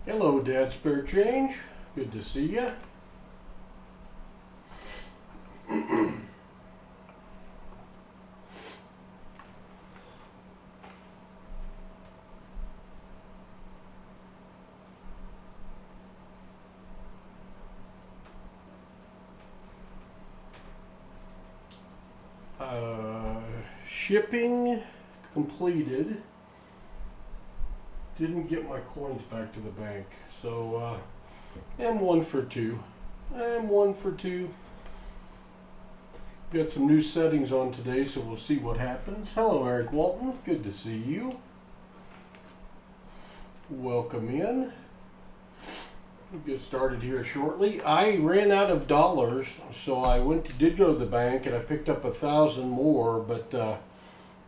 Hello, Dad Spare Change. Good to see you. Shipping completed. Didn't get my coins back to the bank, so I'm 1 for 2. I'm 1 for 2. Got some new settings on today, so we'll see what happens. Hello, Eric Walton. Good to see you. Welcome in. We'll get started here shortly. I ran out of dollars, so I did go to the bank and I picked up 1,000 more, but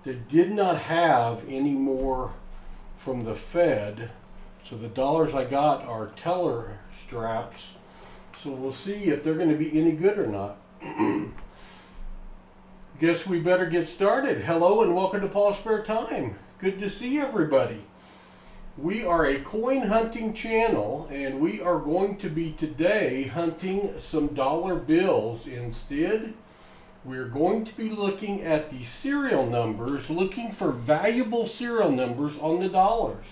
they did not have any more from the Fed. So the dollars I got are teller straps. So we'll see if they're going to be any good or not. Guess we better get started. Hello and welcome to PasSpareTime. Good to see everybody. We are a coin hunting channel, and we are going to be today hunting some dollar bills instead. We're going to be looking at the serial numbers, looking for valuable serial numbers on the dollars.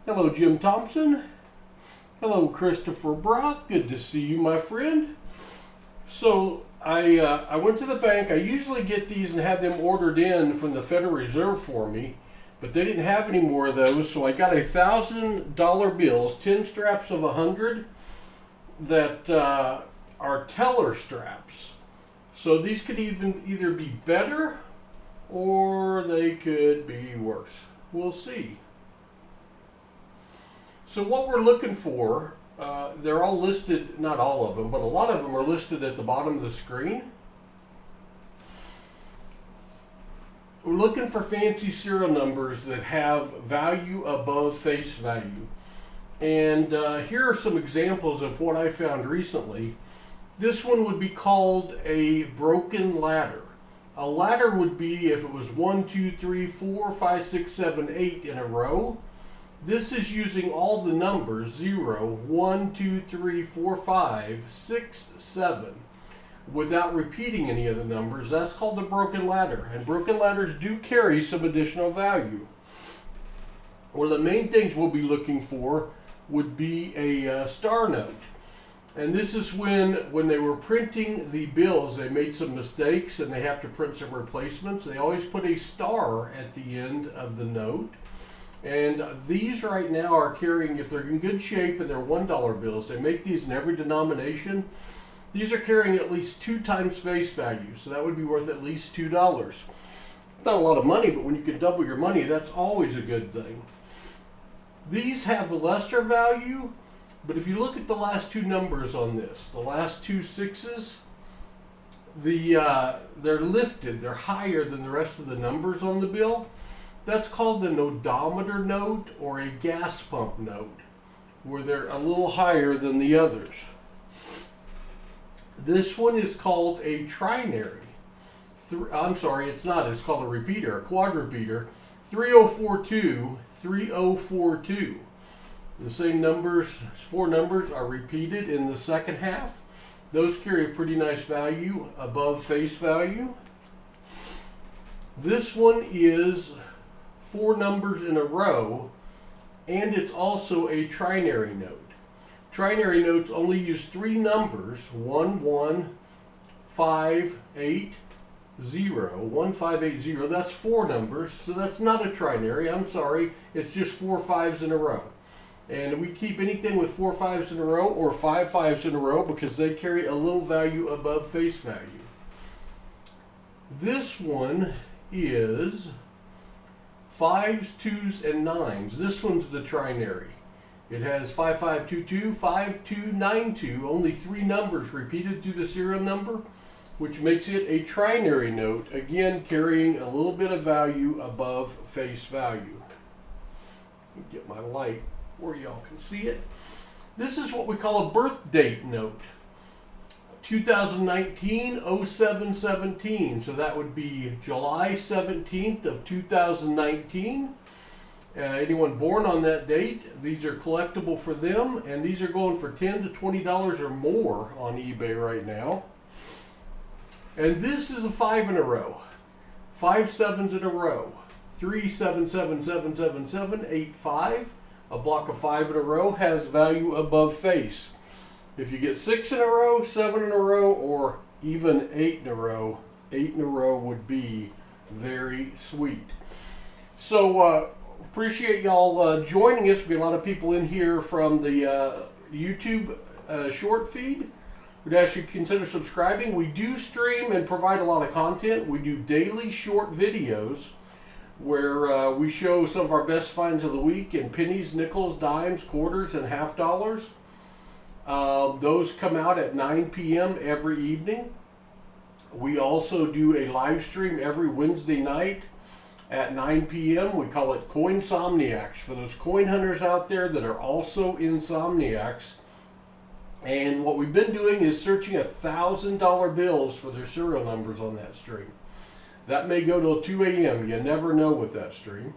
Hello, Jim Thompson. Hello, Christopher Brock. Good to see you, my friend. So I went to the bank. I usually get these and have them ordered in from the Federal Reserve for me. But they didn't have any more of those, so I got $1,000 bills, 10 straps of 100 that are teller straps. So these could either be better or they could be worse. We'll see. So what we're looking for, they're all listed, not all of them, but a lot of them are listed at the bottom of the screen. We're looking for fancy serial numbers that have value above face value. And here are some examples of what I found recently. This one would be called a broken ladder. A ladder would be if it was 1, 2, 3, 4, 5, 6, 7, 8 in a row. This is using all the numbers 0, 1, 2, 3, 4, 5, 6, 7. Without repeating any of the numbers. That's called a broken ladder, and broken ladders do carry some additional value. One of the main things we'll be looking for would be a star note, and this is when they were printing the bills, they made some mistakes and they have to print some replacements. They always put a star at the end of the note, and these right now are carrying, if they're in good shape and they're $1 bills, they make these in every denomination. These are carrying at least 2 times face value, so that would be worth at least $2. Not a lot of money, but when you can double your money, that's always a good thing. These have lesser value, but if you look at the last 2 numbers on this, the last 2 6s, they're lifted, they're higher than the rest of the numbers on the bill. That's called an odometer note or a gas pump note, where they're a little higher than the others. This one is called a trinary. I'm sorry, it's not. It's called a repeater, a quad repeater. 3042, 3042. The same numbers, 4 numbers are repeated in the second half. Those carry a pretty nice value above face value. This one is 4 numbers in a row, and it's also a trinary note. Trinary notes only use 3 numbers, 1, 1, 5, 8, 0. 1, 5, 8, 0. That's 4 numbers, so that's not a trinary. I'm sorry. It's just 4 5s in a row. And we keep anything with 4 5s in a row or 5 5s in a row because they carry a little value above face value. This one is 5s, 2s, and 9s. This one's the trinary. It has 5522, 5292, only 3 numbers repeated through the serial number, which makes it a trinary note, again carrying a little bit of value above face value. Let me get my light where y'all can see it. This is what we call a birth date note. 2019 0717, so that would be July 17th of 2019. anyone born on that date, these are collectible for them, and these are going for $10 to $20 or more on eBay right now. And this is a 5 in a row, 5 sevens in a row, 3 7 7 7 7 7 8 5. A block of 5 in a row has value above face. If you get 6 in a row, 7 in a row, or even 8 in a row, 8 in a row would be very sweet. So appreciate y'all joining us. We get a lot of people in here from the YouTube short feed. We'd ask you to consider subscribing. We do stream and provide a lot of content. We do daily short videos where we show some of our best finds of the week in pennies, nickels, dimes, quarters, and half dollars. Those come out at 9 p.m. every evening. We also do a live stream every Wednesday night at 9 p.m. We call it Coinsomniacs, for those coin hunters out there that are also insomniacs. And what we've been doing is searching $1,000 bills for their serial numbers on that stream. That may go till 2 a.m. You never know with that stream.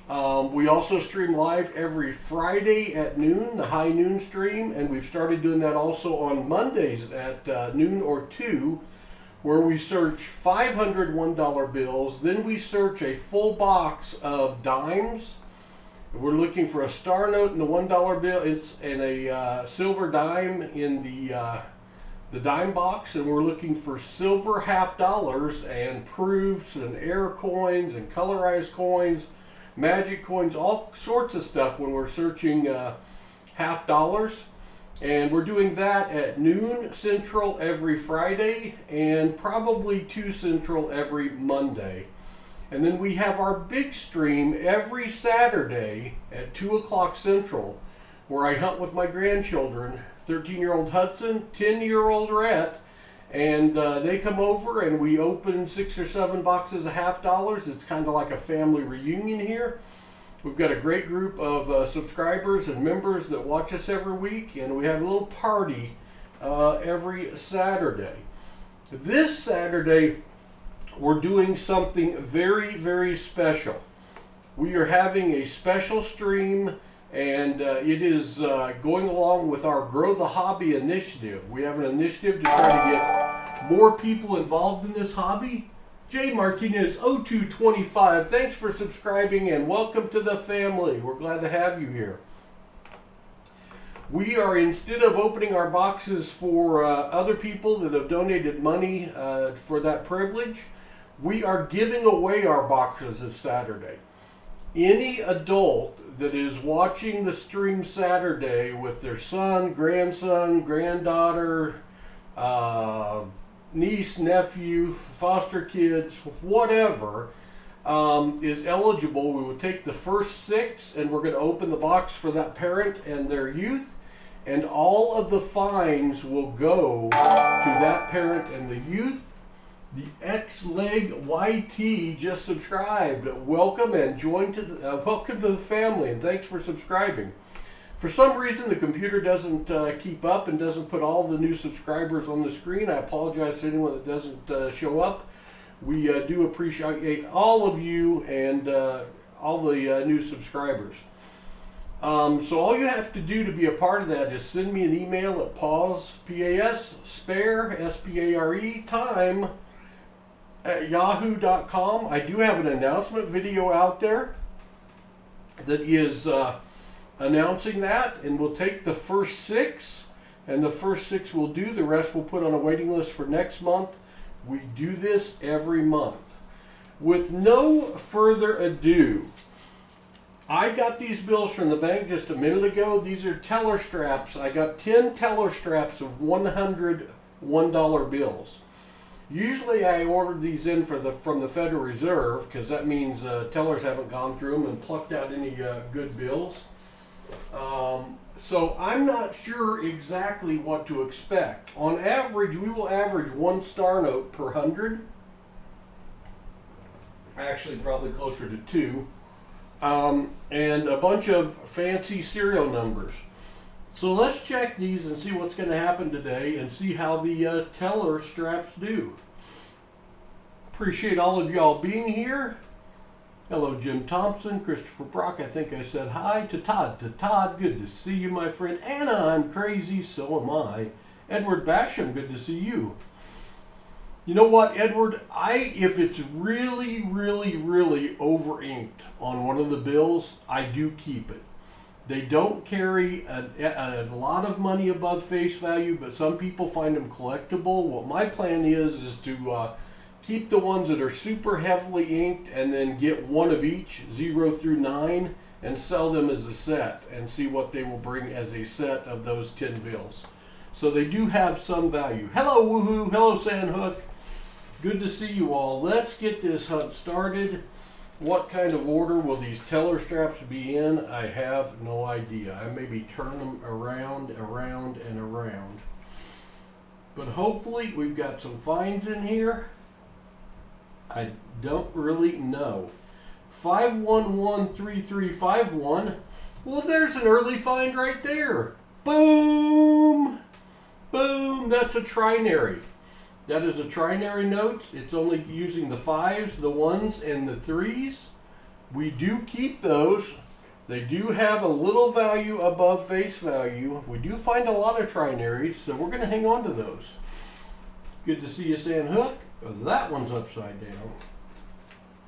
We also stream live every Friday at noon, the high noon stream, and we've started doing that also on Mondays at noon or 2, where we search 500 $1 bills. Then we search a full box of dimes. We're looking for a star note in the $1 bill, and a silver dime in the dime box, and we're looking for silver half dollars and proofs and air coins and colorized coins, magic coins, all sorts of stuff when we're searching half dollars. And we're doing that at noon Central every Friday and probably 2 Central every Monday. And then we have our big stream every Saturday at 2 o'clock Central, where I hunt with my grandchildren, 13-year-old Hudson, 10-year-old Rhett, and they come over and we open 6 or 7 boxes of half dollars. It's kind of like a family reunion here. We've got a great group of subscribers and members that watch us every week, and we have a little party every Saturday. This Saturday, we're doing something very, very special. We are having a special stream, and it is going along with our Grow the Hobby initiative. We have an initiative to try to get more people involved in this hobby. Jay Martinez 0225, thanks for subscribing and welcome to the family. We're glad to have you here. We are, instead of opening our boxes for other people that have donated money for that privilege, we are giving away our boxes this Saturday. Any adult that is watching the stream Saturday with their son, grandson, granddaughter, niece, nephew, foster kids, whatever, is eligible. We will take the first 6 and we're going to open the box for that parent and their youth, and all of the fines will go to that parent and the youth. The X-Leg YT just subscribed. Welcome and welcome to the family, and thanks for subscribing. For some reason, the computer doesn't keep up and doesn't put all the new subscribers on the screen. I apologize to anyone that doesn't show up. We do appreciate all of you and all the new subscribers. So all you have to do to be a part of that is send me an email at PasSpare, S-P-A-R-E, time, at yahoo.com. I do have an announcement video out there that is announcing that, and we'll take the first 6, and the first 6 we'll do. The rest we'll put on a waiting list for next month. We do this every month. With no further ado, I got these bills from the bank just a minute ago. These are teller straps. I got 10 teller straps of 100 $1 bills. Usually I ordered these in from the Federal Reserve, because that means tellers haven't gone through them and plucked out any good bills. So I'm not sure exactly what to expect. On average, we will average 1 star note per 100. Actually, probably closer to 2. And a bunch of fancy serial numbers. So let's check these and see what's going to happen today and see how the teller straps do. Appreciate all of y'all being here. Hello, Jim Thompson, Christopher Brock. I think I said hi to Todd. Good to see you, my friend. Anna, I'm crazy, so am I. Edward Basham, good to see you. You know what, Edward? If it's really, really, really over inked on one of the bills, I do keep it. They don't carry a lot of money above face value, but some people find them collectible. What my plan is to keep the ones that are super heavily inked and then get one of each, 0 through 9, and sell them as a set and see what they will bring as a set of those 10 bills. So they do have some value. Hello, Woohoo. Hello, Sandhook. Good to see you all. Let's get this hunt started. What kind of order will these teller straps be in? I have no idea. I maybe turn them around, and around. But hopefully we've got some finds in here. I don't really know. 5113351. Well, there's an early find right there. Boom! Boom! That's a trinary. That is a trinary notes. It's only using the 5s, the 1s, and the 3s. We do keep those. They do have a little value above face value. We do find a lot of trinaries, so we're going to hang on to those. Good to see you, Sandhook. That one's upside down.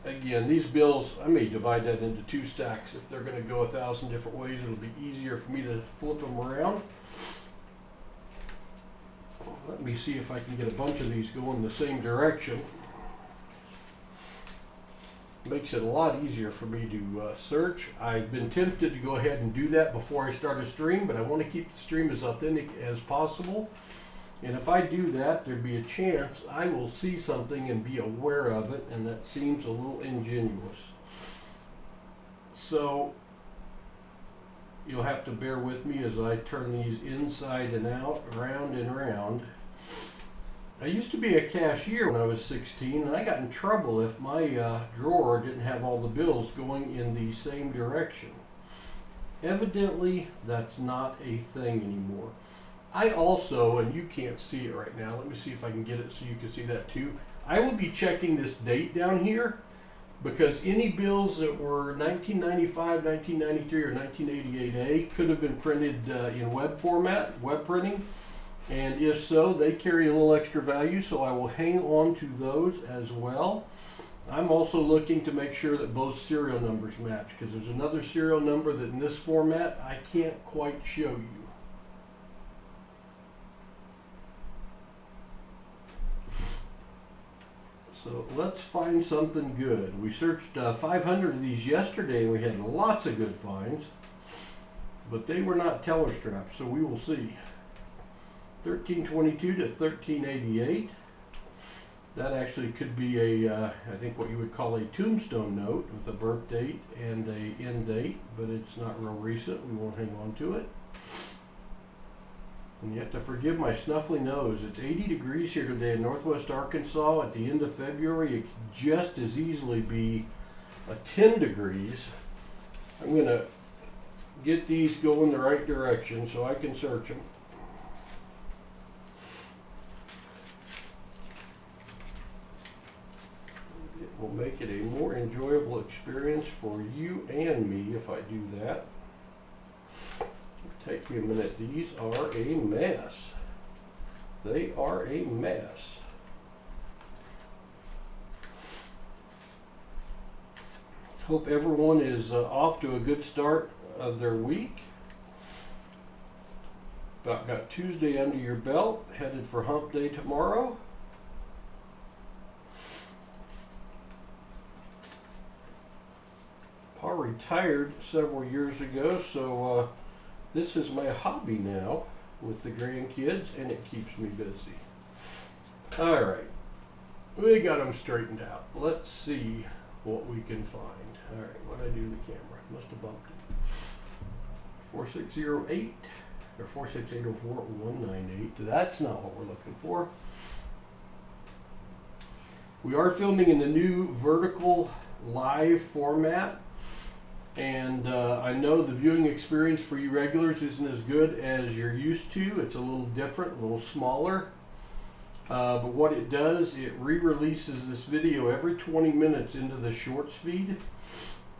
Again, these bills, I may divide that into 2 stacks. If they're going to go 1,000 different ways, it'll be easier for me to flip them around. Let me see if I can get a bunch of these going the same direction. Makes it a lot easier for me to search. I've been tempted to go ahead and do that before I start a stream, but I want to keep the stream as authentic as possible. And if I do that, there'd be a chance I will see something and be aware of it, and that seems a little ingenuous. So you'll have to bear with me as I turn these inside and out, around and around. I used to be a cashier when I was 16, and I got in trouble if my drawer didn't have all the bills going in the same direction. Evidently, that's not a thing anymore. I also, and you can't see it right now, let me see if I can get it so you can see that too. I will be checking this date down here, because any bills that were 1995, 1993, or 1988A could have been printed in web format, web printing. And if so, they carry a little extra value, so I will hang on to those as well. I'm also looking to make sure that both serial numbers match, because there's another serial number that in this format I can't quite show you. So let's find something good. We searched 500 of these yesterday and we had lots of good finds, but they were not teller straps, so we will see. 1322 to 1388. That actually could be I think what you would call a tombstone note with a birth date and a end date, but it's not real recent. We won't hang on to it. And you have to forgive my snuffly nose. It's 80 degrees here today in northwest Arkansas. At the end of February, it could just as easily be 10 degrees. I'm going to get these going the right direction so I can search them. It will make it a more enjoyable experience for you and me if I do that. Take me a minute. These are a mess. They are a mess. Hope everyone is off to a good start of their week. About got Tuesday under your belt, headed for hump day tomorrow. Pa retired several years ago, so this is my hobby now with the grandkids, and it keeps me busy. All right, we got them straightened out. Let's see what we can find. All right, what did I do to the camera? Must have bumped it. 4608 or 46804-198. That's not what we're looking for. We are filming in the new vertical live format. And I know the viewing experience for you regulars isn't as good as you're used to. It's a little different, a little smaller. But what it does, it re-releases this video every 20 minutes into the shorts feed.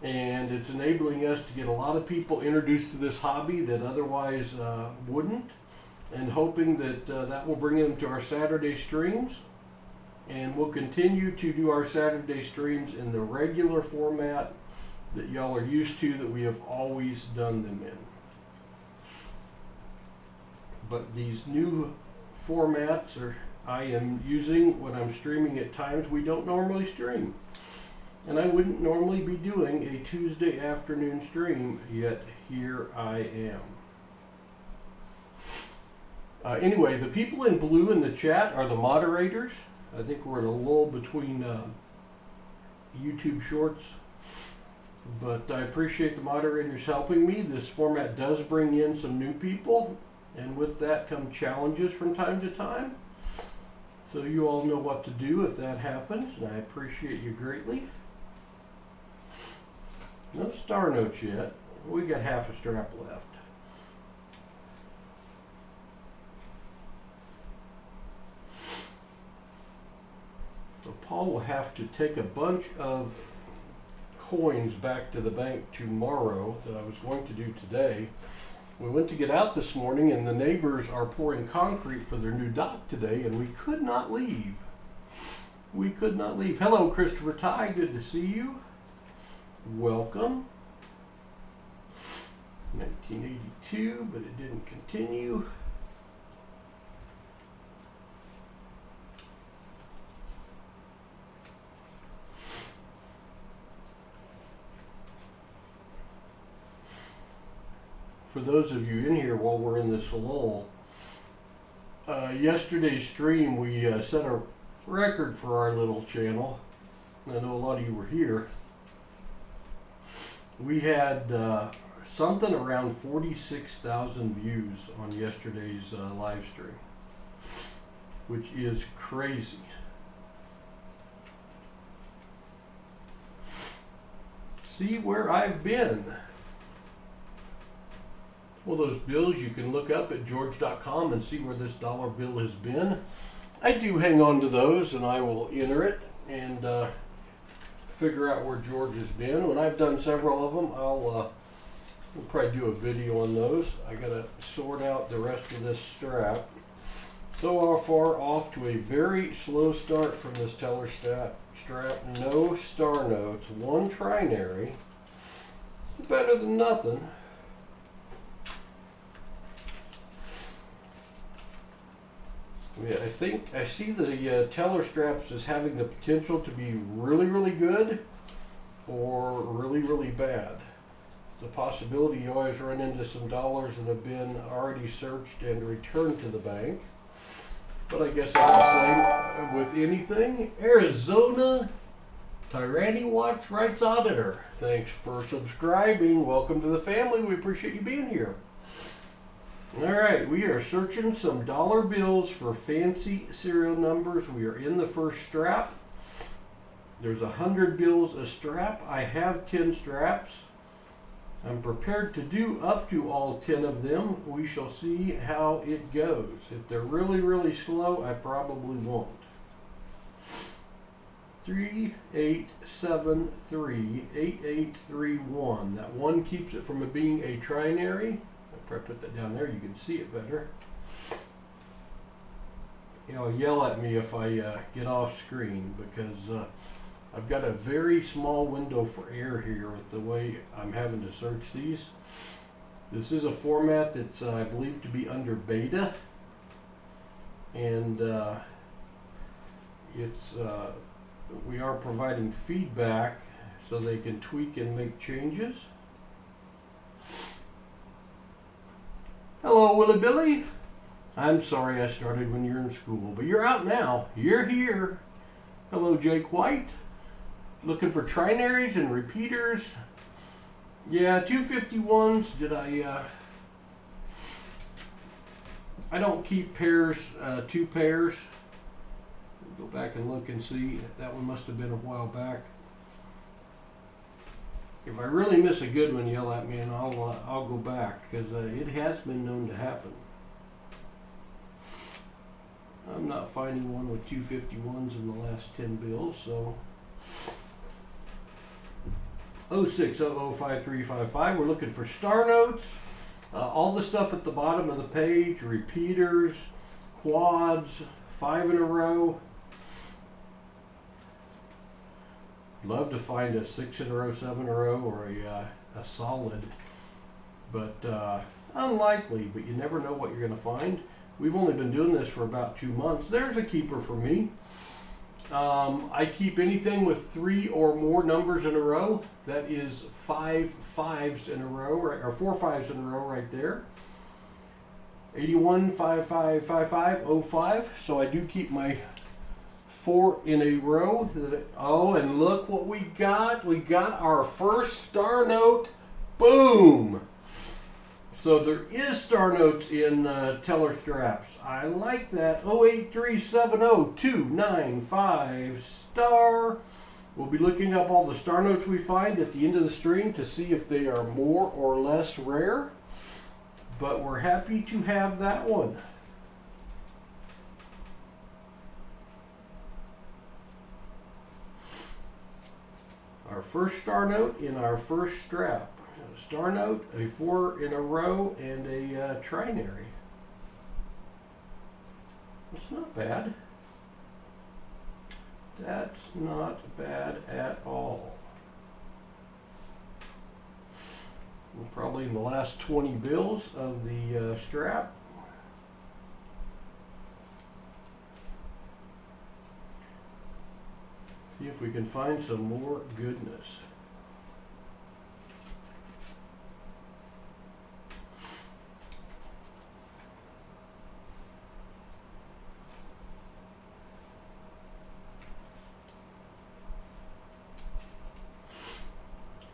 And it's enabling us to get a lot of people introduced to this hobby that otherwise wouldn't. And hoping that that will bring them to our Saturday streams. And we'll continue to do our Saturday streams in the regular format that y'all are used to, that we have always done them in. But these new formats I am using when I'm streaming at times we don't normally stream. And I wouldn't normally be doing a Tuesday afternoon stream, yet here I am. Anyway, the people in blue in the chat are the moderators. I think we're in a lull between YouTube shorts. But I appreciate the moderators helping me. This format does bring in some new people. And with that come challenges from time to time. So you all know what to do if that happens. And I appreciate you greatly. No star notes yet. We got half a strap left. So Paul will have to take a bunch of coins back to the bank tomorrow that I was going to do today. We went to get out this morning and the neighbors are pouring concrete for their new dock today and we could not leave. We could not leave. Hello, Christopher Ty. Good to see you. Welcome. 1982, but it didn't continue. For those of you in here while we're in this lull, yesterday's stream we set a record for our little channel. I know a lot of you were here. We had something around 46,000 views on yesterday's live stream, which is crazy. See where I've been. Well, those bills you can look up at george.com and see where this dollar bill has been. I do hang on to those and I will enter it and figure out where George has been. When I've done several of them, we'll probably do a video on those. I gotta sort out the rest of this strap. So far off to a very slow start from this teller strap. No star notes, one trinary. Better than nothing. Yeah, I think I see the teller straps as having the potential to be really, really good or really, really bad. The possibility you always run into some dollars that have been already searched and returned to the bank. But I guess that's the same with anything. Arizona Tyranny Watch Rights Auditor. Thanks for subscribing. Welcome to the family. We appreciate you being here. Alright, we are searching some dollar bills for fancy serial numbers. We are in the first strap. There's 100 bills a strap. I have 10 straps. I'm prepared to do up to all 10 of them. We shall see how it goes. If they're really, really slow, I probably won't. 3873 8831. That one keeps it from being a trinary. Probably put that down there, you can see it better. You'll yell at me if I get off screen because I've got a very small window for error here with the way I'm having to search these. This is a format that's I believe to be under beta, and we are providing feedback so they can tweak and make changes. Hello, Willie Billy. I'm sorry I started when you're in school, but you're out now. You're here. Hello, Jake White. Looking for trinaries and repeaters. Yeah, 251s. Did I don't keep pairs, two pairs. Go back and look and see. That one must have been a while back. If I really miss a good one, yell at me and I'll go back because it has been known to happen. I'm not finding one with 251s in the last 10 bills, so 06005355. We're looking for star notes. All the stuff at the bottom of the page, repeaters, quads, 5 in a row. Love to find a 6 in a row, 7 in a row, or a solid, but unlikely, but you never know what you're going to find. We've only been doing this for about 2 months. There's a keeper for me. I keep anything with 3 or more numbers in a row. That is 5 5s in a row, or 4 5s in a row right there. 81, 5555, 05. So I do keep my 4 in a row. Oh, and look what we got. We got our first star note. Boom! So there is star notes in teller straps. I like that. 08370295 star. We'll be looking up all the star notes we find at the end of the stream to see if they are more or less rare. But we're happy to have that one. Our first star note in our first strap. A star note, a 4 in a row, and a trinary. That's not bad. That's not bad at all. We're probably in the last 20 bills of the strap. See if we can find some more goodness.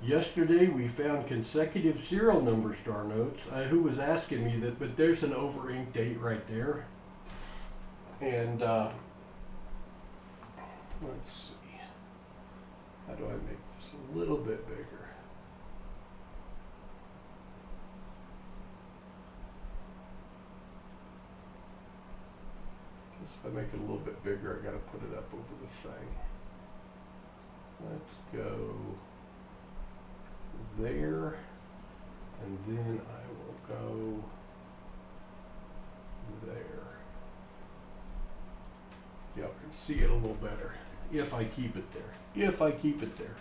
Yesterday we found consecutive serial number star notes. Who was asking me that, but there's an over ink date right there. And let's see. How do I make this a little bit bigger? Guess if I make it a little bit bigger, I gotta put it up over the thing. Let's go there, and then I will go there. Y'all can see it a little better if I keep it there. If I keep it there.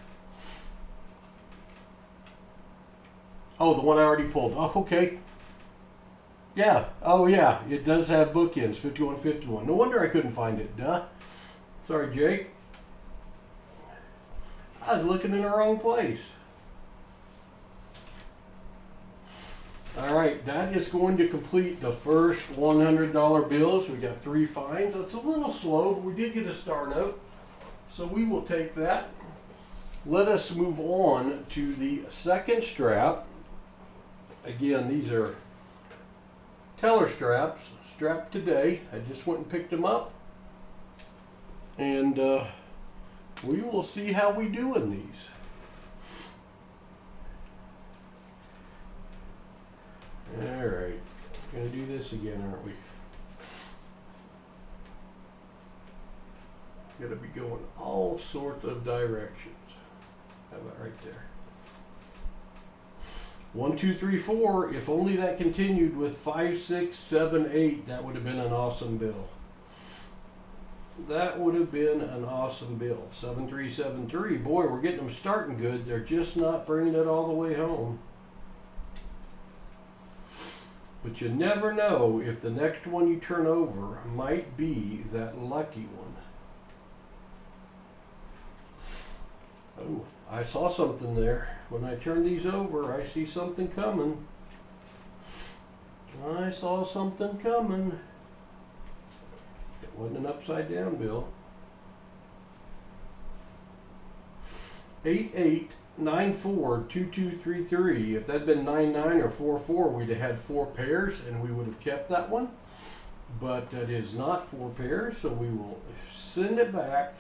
Oh, the one I already pulled. Oh, okay. Yeah. Oh, yeah. It does have bookends, 5151. No wonder I couldn't find it. Duh. Sorry, Jake. I was looking in the wrong place. All right, that is going to complete the first $100 bills. We got 3 finds. It's a little slow, but we did get a star note. So we will take that. Let us move on to the second strap. Again, these are teller straps, strapped today. I just went and picked them up. And we will see how we do in these. All right, gonna do this again, aren't we? Gotta be going all sorts of directions. How about right there? 1, 2, 3, 4. If only that continued with 5, 6, 7, 8, that would have been an awesome bill. That would have been an awesome bill. 7, 3, 7, 3. Boy, we're getting them starting good. They're just not bringing it all the way home. But you never know if the next one you turn over might be that lucky one. Oh, I saw something there. When I turn these over, I see something coming. I saw something coming. It wasn't an upside down bill. 88942233. If that'd been 99 or 44, we'd have had 4 pairs and we would have kept that one. But that is not 4 pairs, so we will send it back.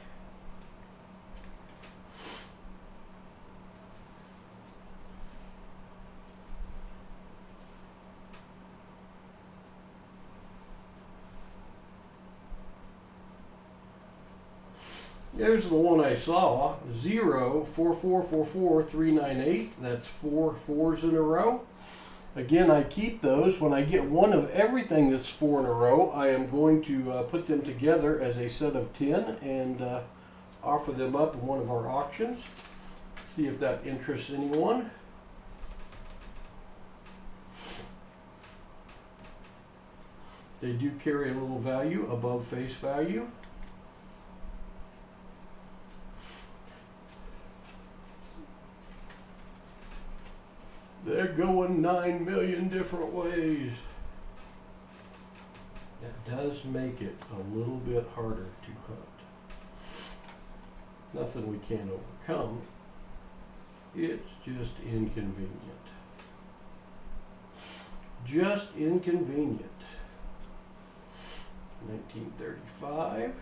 There's the one I saw, 044444398. That's 4 4s in a row. Again, I keep those. When I get one of everything that's 4 in a row, I am going to put them together as a set of 10 and offer them up in one of our auctions. See if that interests anyone. They do carry a little value above face value. They're going 9 million different ways. That does make it a little bit harder to hunt. Nothing we can't overcome. It's just inconvenient. Just inconvenient. 1935.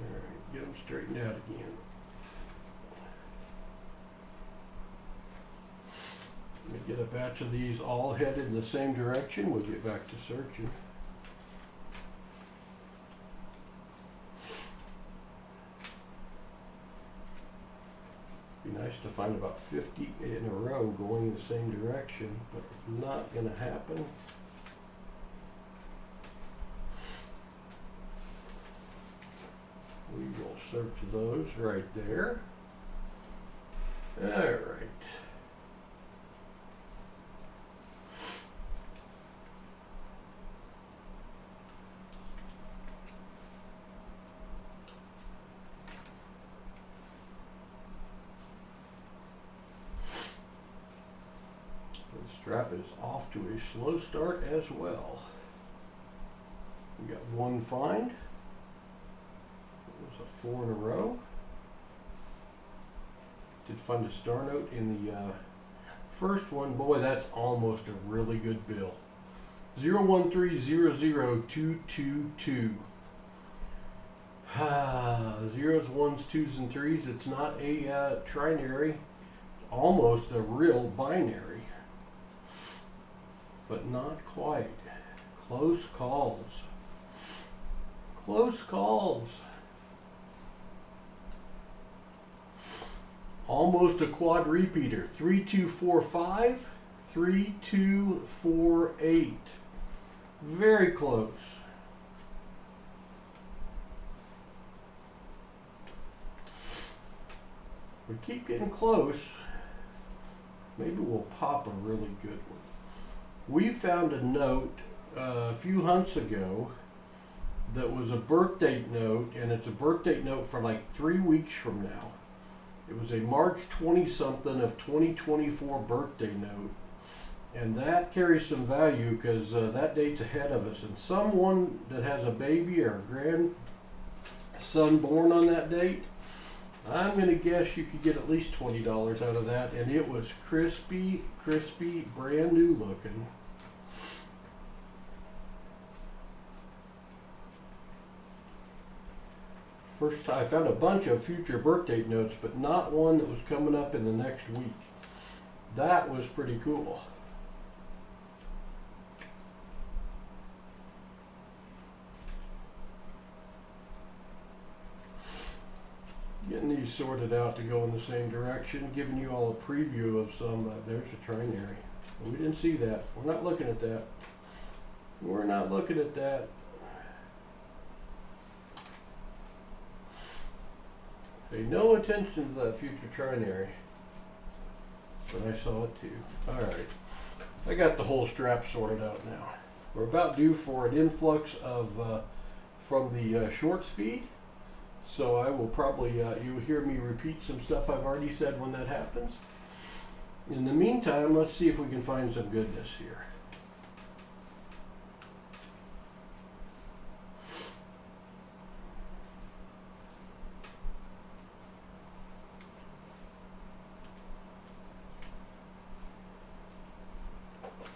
Alright, get them straightened out again. Let me get a batch of these all headed in the same direction. We'll get back to searching. Be nice to find about 50 in a row going the same direction, but not going to happen. We will search those right there. All right. Strap is off to a slow start as well. We got one find. It was a 4 in a row. Did find a star note in the first one. Boy, that's almost a really good bill. 013000222. Zeros, ones, twos, and threes. It's not a trinary. Almost a real binary. But not quite. Close calls. Close calls. Almost a quad repeater. 3245, 3248. Very close. We keep getting close. Maybe we'll pop a really good one. We found a note a few hunts ago that was a birth date note, and it's a birth date note for like 3 weeks from now. It was a March 20-something of 2024 birthday note, and that carries some value because that date's ahead of us. And someone that has a baby or a grandson born on that date, I'm going to guess you could get at least $20 out of that, and it was crispy, crispy, brand new looking. First time I found a bunch of future birth date notes, but not one that was coming up in the next week. That was pretty cool. Getting these sorted out to go in the same direction, giving you all a preview of some. There's a trinary. We didn't see that. We're not looking at that. We're not looking at that. Pay no attention to that future trinary. But I saw it too. Alright. I got the whole strap sorted out now. We're about due for an influx of from the shorts feed. So I will probably, you'll hear me repeat some stuff I've already said when that happens. In the meantime, let's see if we can find some goodness here.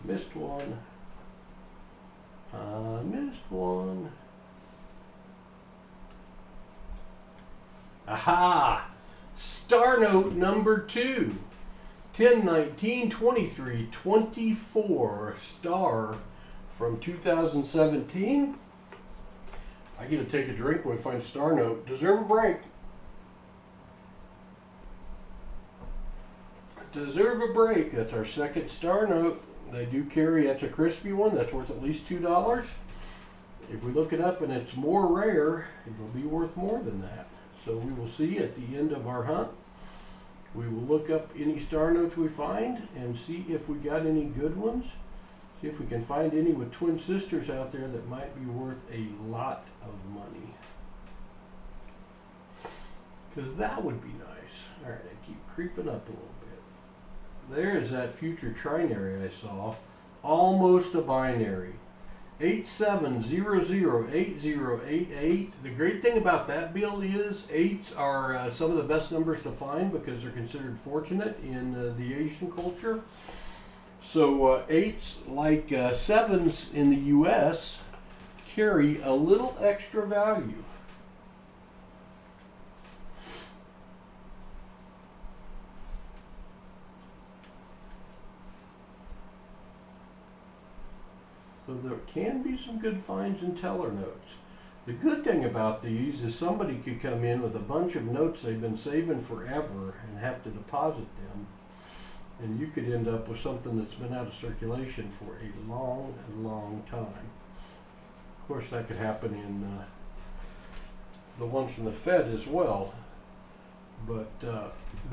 Missed one. Missed one. Aha! Star note number 2. 10, 19, 23, 24 star from 2017. I get to take a drink when I find a star note. Deserve a break. Deserve a break. That's our second star note. They do carry, that's a crispy one. That's worth at least $2. If we look it up and it's more rare, it will be worth more than that. So we will see at the end of our hunt. We will look up any star notes we find and see if we got any good ones. See if we can find any with twin sisters out there that might be worth a lot of money. Because that would be nice. All right, I keep creeping up a little bit. There's that future trinary I saw. Almost a binary. 87008088. The great thing about that bill is 8s are some of the best numbers to find because they're considered fortunate in the Asian culture. So 8s, like 7s in the US, carry a little extra value. So there can be some good finds in teller notes. The good thing about these is somebody could come in with a bunch of notes they've been saving forever and have to deposit them. And you could end up with something that's been out of circulation for a long, long time. Of course, that could happen in the ones from the Fed as well. But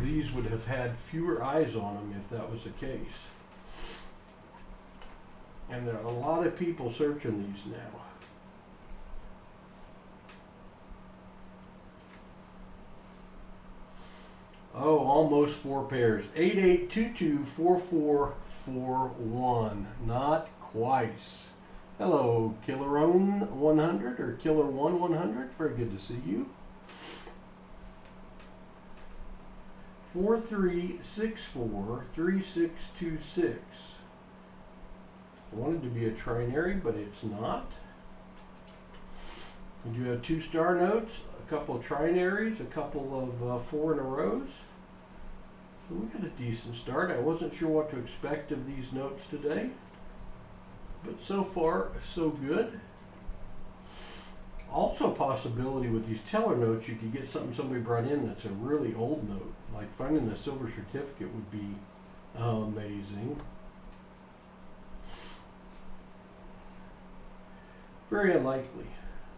these would have had fewer eyes on them if that was the case. And there are a lot of people searching these now. Oh, almost 4 pairs. 88224441. Not quite. Hello, Killerone100 or Killer1100. Very good to see you. 43643626. Wanted to be a trinary, but it's not. We do have 2 star notes, a couple of trinaries, a couple of 4 in a rows. So we got a decent start. I wasn't sure what to expect of these notes today, but so far so good. Also a possibility with these teller notes, you could get something somebody brought in that's a really old note. Like finding a silver certificate would be amazing. Very unlikely,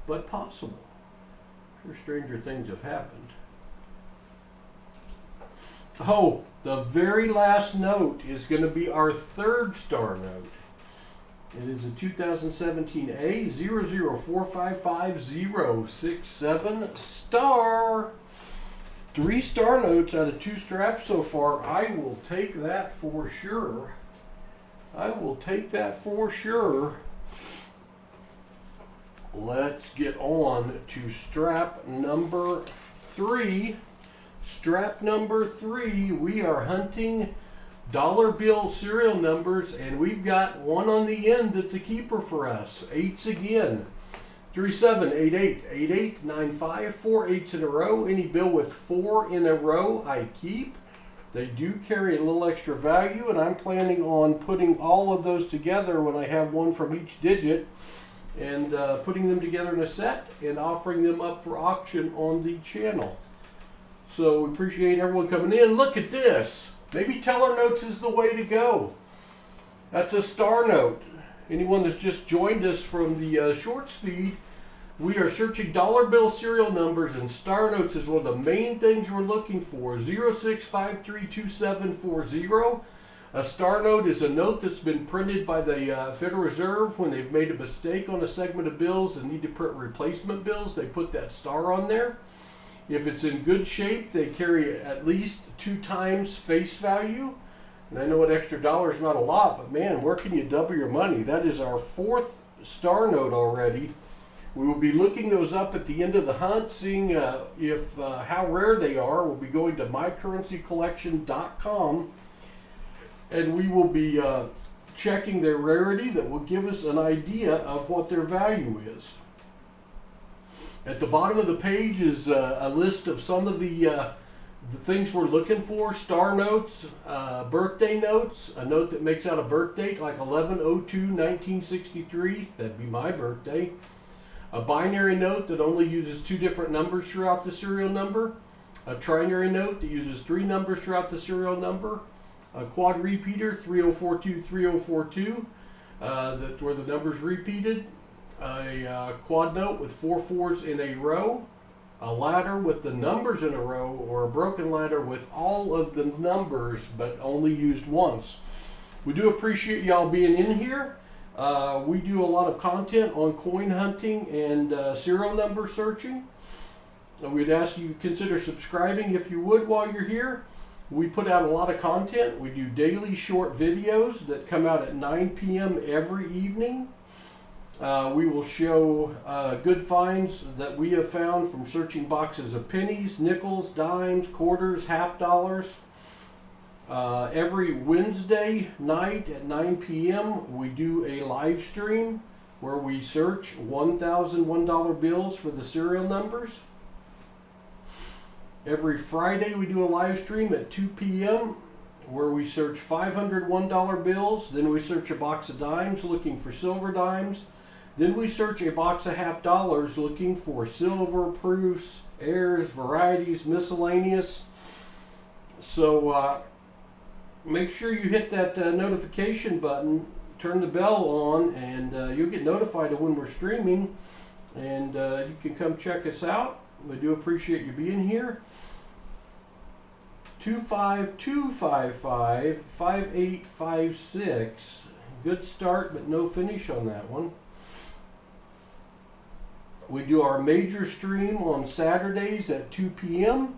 but possible. I'm sure stranger things have happened. Oh, the very last note is going to be our 3rd star note. It is a 2017 A0045567 star. 3 star notes out of 2 straps so far. I will take that for sure. I will take that for sure. Let's get on to strap number 3. Strap number 3, we are hunting dollar bill serial numbers, and we've got one on the end that's a keeper for us. 8s again. 3788 8895, 4 8s in a row. Any bill with 4 in a row, I keep. They do carry a little extra value, and I'm planning on putting all of those together when I have one from each digit, and putting them together in a set and offering them up for auction on the channel. So we appreciate everyone coming in. Look at this. Maybe teller notes is the way to go. That's a star note. Anyone that's just joined us from the shorts feed, we are searching dollar bill serial numbers, and star notes is one of the main things we're looking for. 06532740. A star note is a note that's been printed by the Federal Reserve when they've made a mistake on a segment of bills and need to print replacement bills. They put that star on there. If it's in good shape, they carry at least 2 times face value. And I know an extra dollar is not a lot, but man, where can you double your money? That is our 4th star note already. We will be looking those up at the end of the hunt, seeing if how rare they are. We'll be going to mycurrencycollection.com. And we will be checking their rarity. That will give us an idea of what their value is. At the bottom of the page is a list of some of the The things we're looking for: star notes, birthday notes, a note that makes out a birth date like 11/02/1963, that'd be my birthday. A binary note that only uses 2 different numbers throughout the serial number. A trinary note that uses 3 numbers throughout the serial number. A quad repeater, 3042-3042, where the number's repeated. A quad note with 4 4s in a row. A ladder with the numbers in a row, or a broken ladder with all of the numbers but only used once. We do appreciate y'all being in here. We do a lot of content on coin hunting and serial number searching. We'd ask you to consider subscribing if you would while you're here. We put out a lot of content. We do daily short videos that come out at 9 p.m. every evening. We will show good finds that we have found from searching boxes of pennies, nickels, dimes, quarters, half dollars. Every Wednesday night at 9 p.m. we do a live stream where we search $1,001 bills for the serial numbers. Every Friday we do a live stream at 2 p.m. where we search $501 bills. Then we search a box of dimes looking for silver dimes. Then we search a box of half dollars looking for silver, proofs, adheres, varieties, miscellaneous. So make sure you hit that notification button, turn the bell on, and you'll get notified of when we're streaming. And you can come check us out. We do appreciate you being here. 25255-5856. Good start, but no finish on that one. We do our major stream on Saturdays at 2 p.m.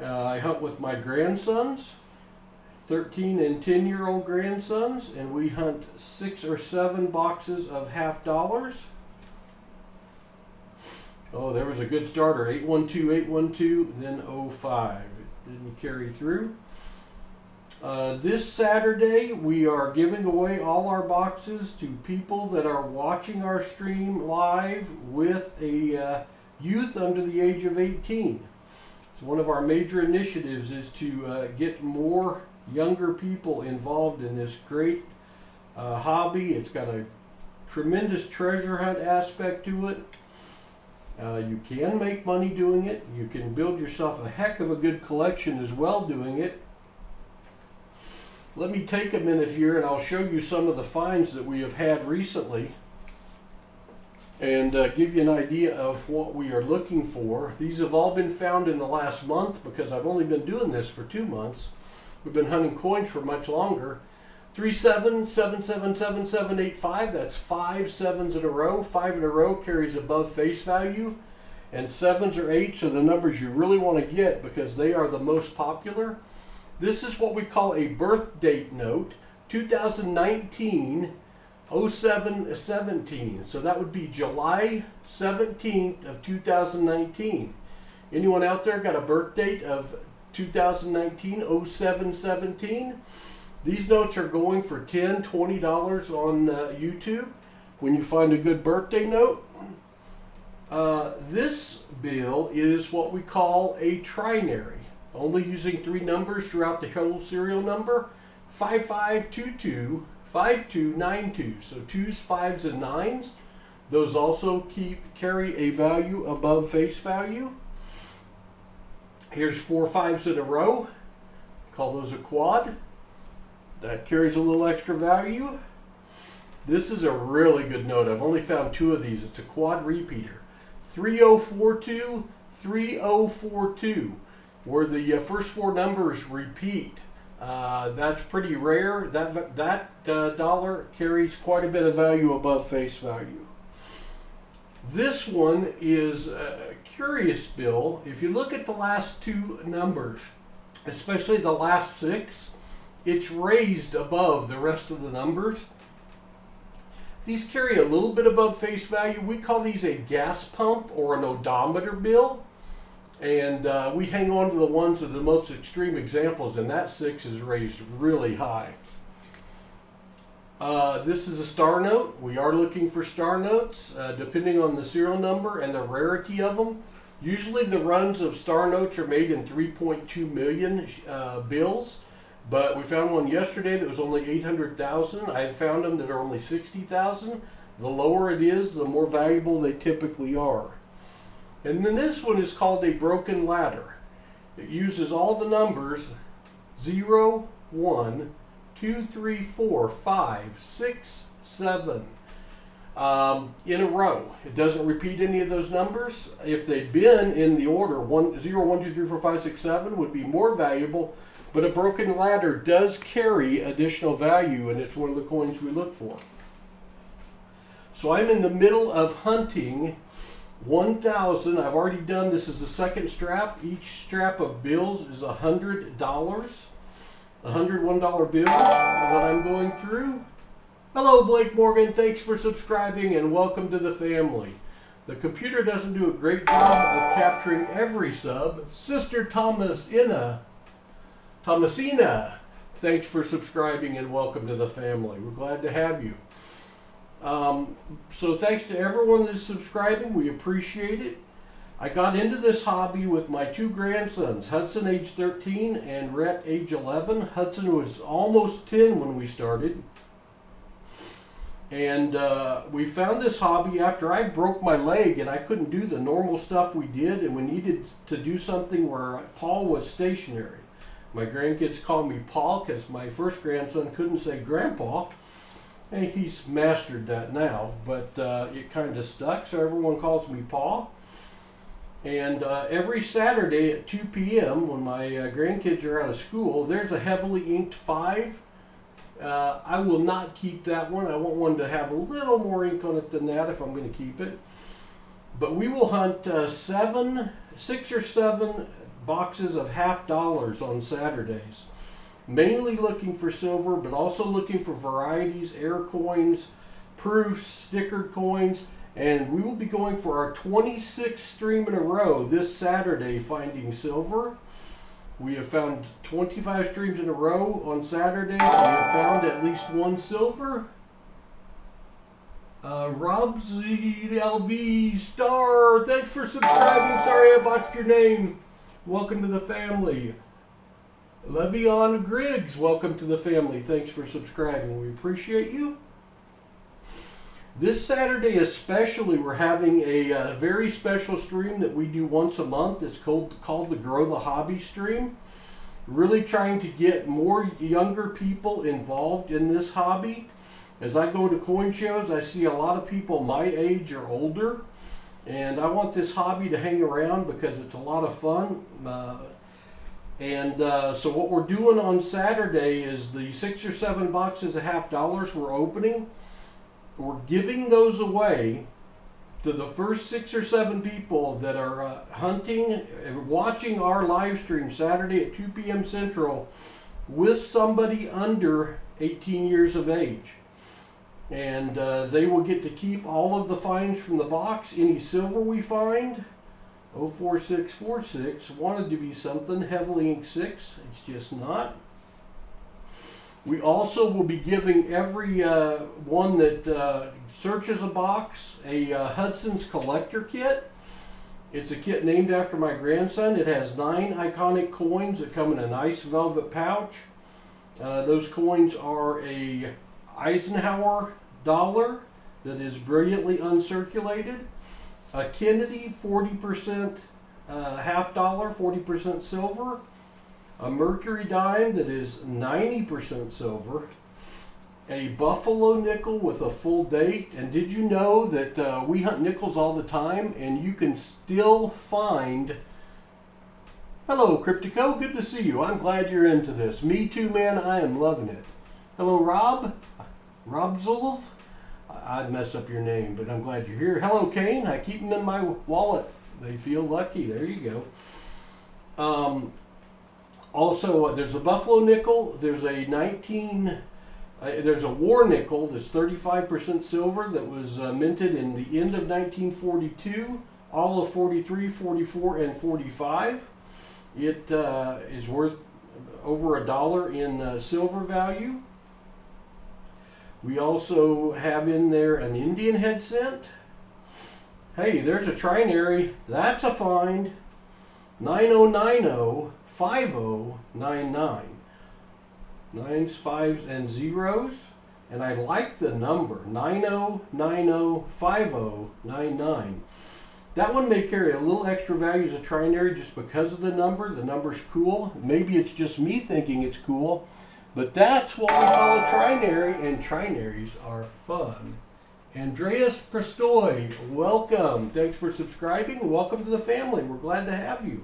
I hunt with my grandsons, 13 and 10-year-old grandsons, and we hunt 6 or 7 boxes of half dollars. Oh, there was a good starter, 812, then 05. It didn't carry through. This Saturday, we are giving away all our boxes to people that are watching our stream live with a youth under the age of 18. So one of our major initiatives is to get more younger people involved in this great hobby. It's got a tremendous treasure hunt aspect to it. You can make money doing it. You can build yourself a heck of a good collection as well doing it. Let me take a minute here and I'll show you some of the finds that we have had recently and give you an idea of what we are looking for. These have all been found in the last month because I've only been doing this for 2 months. We've been hunting coins for much longer. 37777785, that's 5 7s in a row. 5 in a row carries above face value, and 7s or 8s are the numbers you really want to get because they are the most popular. This is what we call a birth date note, 2019 0717. So that would be July 17th of 2019. Anyone out there got a birth date of 2019 0717? These notes are going for $10, $20 on YouTube when you find a good birthday note. This bill is what we call a trinary, only using 3 numbers throughout the whole serial number. 5522, 5292. So 2s, 5s, and 9s. Those also carry a value above face value. Here's 4 5s in a row. Call those a quad. That carries a little extra value. This is a really good note. I've only found 2 of these. It's a quad repeater. 3042, 3042, where the first 4 numbers repeat. That's pretty rare. That dollar carries quite a bit of value above face value. This one is a curious bill. If you look at the last 2 numbers, especially the last 6, it's raised above the rest of the numbers. These carry a little bit above face value. We call these a gas pump or an odometer bill. And we hang on to the ones of the most extreme examples, and that 6 is raised really high. This is a star note. We are looking for star notes, depending on the serial number and the rarity of them. Usually the runs of star notes are made in 3.2 million bills, but we found one yesterday that was only 800,000. I found them that are only 60,000. The lower it is, the more valuable they typically are. And then this one is called a broken ladder. It uses all the numbers 0, 1, 2, 3, 4, 5, 6, 7 in a row. It doesn't repeat any of those numbers. If they'd been in the order 0, 1, 2, 3, 4, 5, 6, 7 would be more valuable, but a broken ladder does carry additional value, and it's one of the coins we look for. So I'm in the middle of hunting 1,000. I've already done, this is the second strap. Each strap of bills is $100. $101 bills that I'm going through. Hello, Blake Morgan. Thanks for subscribing and welcome to the family. The computer doesn't do a great job of capturing every sub. Sister Thomasina, thanks for subscribing and welcome to the family. We're glad to have you. So thanks to everyone that's subscribing. We appreciate it. I got into this hobby with my two grandsons, Hudson age 13 and Rhett age 11. Hudson was almost 10 when we started. And we found this hobby after I broke my leg and I couldn't do the normal stuff we did, and we needed to do something where Paul was stationary. My grandkids call me Paul because my first grandson couldn't say Grandpa. And he's mastered that now, but it kind of stuck, so everyone calls me Paul. And every Saturday at 2 p.m. when my grandkids are out of school, there's a heavily inked 5. I will not keep that one. I want one to have a little more ink on it than that if I'm going to keep it. But we will hunt 6 or 7 boxes of $50 on Saturdays. Mainly looking for silver, but also looking for varieties, air coins, proofs, stickered coins, and we will be going for our 26th stream in a row this Saturday finding silver. We have found 25 streams in a row on Saturdays. We have found at least one silver. Robsy LV Star, thanks for subscribing. Sorry I botched your name. Welcome to the family. Le'Veon Griggs, welcome to the family. Thanks for subscribing. We appreciate you. This Saturday especially, we're having a very special stream that we do once a month. It's called the Grow the Hobby stream. Really trying to get more younger people involved in this hobby. As I go to coin shows, I see a lot of people my age or older. And I want this hobby to hang around because it's a lot of fun. So what we're doing on Saturday is the 6 or 7 boxes of $50 we're opening. We're giving those away to the first 6 or 7 people that are hunting, watching our live stream Saturday at 2 p.m. Central with somebody under 18 years of age. And they will get to keep all of the finds from the box, any silver we find. 04646 wanted to be something, heavily inked 6, it's just not. We also will be giving every one that searches a box a Hudson's Collector Kit. It's a kit named after my grandson. It has 9 iconic coins that come in a nice velvet pouch. Those coins are a Eisenhower dollar that is brilliantly uncirculated, a Kennedy 40% half dollar, 40% silver, a Mercury dime that is 90% silver, a Buffalo nickel with a full date. And did you know that we hunt nickels all the time and you can still find... Hello Cryptico, good to see you. I'm glad you're into this. Me too, man, I am loving it. Hello Rob Zulov. I'd mess up your name, but I'm glad you're here. Hello Kane, I keep them in my wallet. They feel lucky, there you go. Also, there's a Buffalo nickel, there's a there's a war nickel that's 35% silver that was minted in the end of 1942, all of 43, 44, and 45. It is worth over $1 in silver value. We also have in there an Indian head cent. Hey, there's a trinary. That's a find. 90905099. Nines, fives, and zeros. And I like the number 90905099. That one may carry a little extra value as a trinary just because of the number. The number's cool. Maybe it's just me thinking it's cool, but that's what we call a trinary, and trinaries are fun. Andreas Prestoy, welcome. Thanks for subscribing. Welcome to the family. We're glad to have you.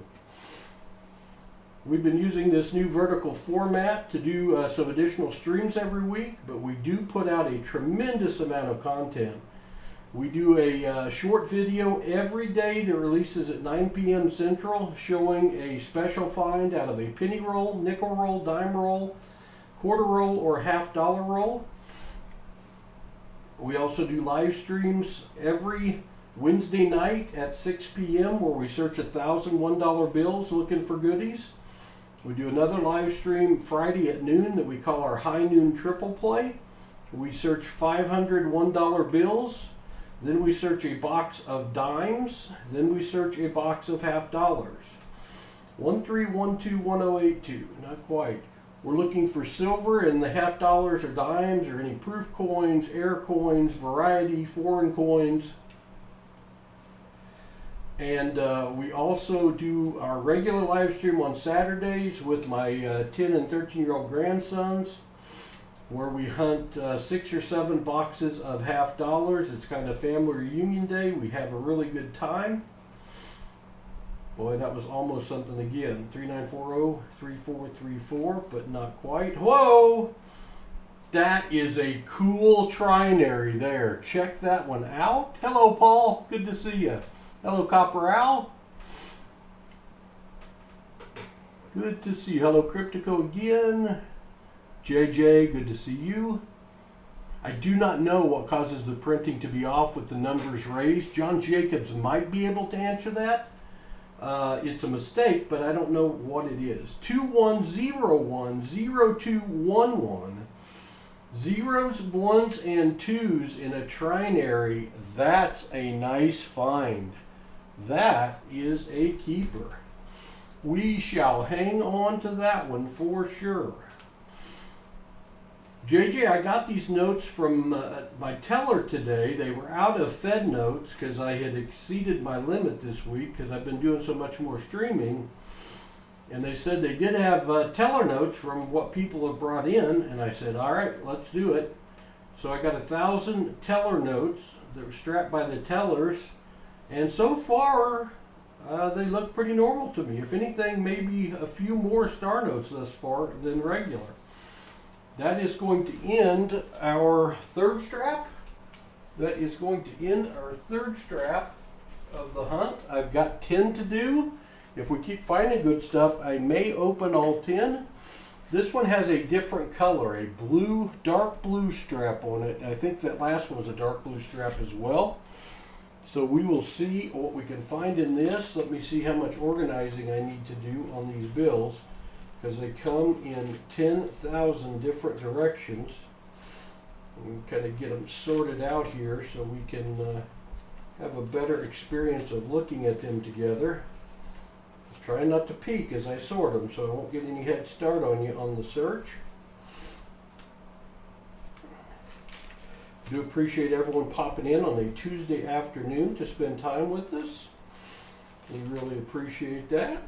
We've been using this new vertical format to do some additional streams every week, but we do put out a tremendous amount of content. We do a short video every day that releases at 9 p.m. Central, showing a special find out of a penny roll, nickel roll, dime roll, quarter roll, or $half roll. We also do live streams every Wednesday night at 6 p.m. where we search 1,000 $1 bills looking for goodies. We do another live stream Friday at noon that we call our high noon triple play. We search 500 $1 bills, then we search a box of dimes, then we search a box of $half. 13121082, not quite. We're looking for silver in the $half or dimes or any proof coins, air coins, variety, foreign coins. And we also do our regular live stream on Saturdays with my 10 and 13-year-old grandsons, where we hunt 6 or 7 boxes of $half. It's kind of family reunion day. We have a really good time. Boy, that was almost something again. 3940-3434, but not quite. Whoa! That is a cool trinary there. Check that one out. Hello, Paul. Good to see you. Hello, Copper Owl. Good to see you. Hello, Cryptico again. JJ, good to see you. I do not know what causes the printing to be off with the numbers raised. John Jacobs might be able to answer that. It's a mistake, but I don't know what it is. 21010211. Zeros, ones, and twos in a trinary. That's a nice find. That is a keeper. We shall hang on to that one for sure. JJ, I got these notes from my teller today. They were out of Fed notes because I had exceeded my limit this week because I've been doing so much more streaming. And they said they did have teller notes from what people have brought in. And I said, all right, let's do it. So I got 1,000 teller notes that were strapped by the tellers. And so far, they look pretty normal to me. If anything, maybe a few more star notes thus far than regular. That is going to end our third strap. That is going to end our third strap of the hunt. I've got 10 to do. If we keep finding good stuff, I may open all 10. This one has a different color, a blue, dark blue strap on it. I think that last one was a dark blue strap as well. So we will see what we can find in this. Let me see how much organizing I need to do on these bills, because they come in 10,000 different directions. We kind of get them sorted out here so we can have a better experience of looking at them together. Try not to peek as I sort them so I won't get any head start on you on the search. Do appreciate everyone popping in on a Tuesday afternoon to spend time with us. We really appreciate that.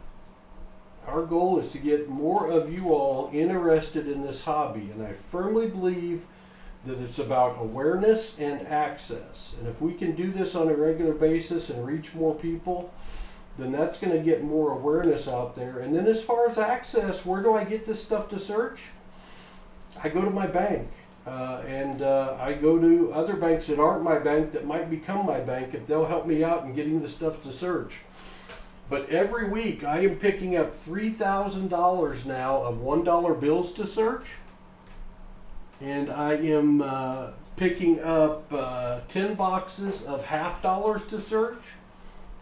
Our goal is to get more of you all interested in this hobby, and I firmly believe that it's about awareness and access. And if we can do this on a regular basis and reach more people, then that's going to get more awareness out there. And then as far as access, where do I get this stuff to search? I go to my bank. And I go to other banks that aren't my bank that might become my bank if they'll help me out in getting the stuff to search. But every week I am picking up $3,000 now of $1 bills to search. And I am picking up 10 boxes of $half to search.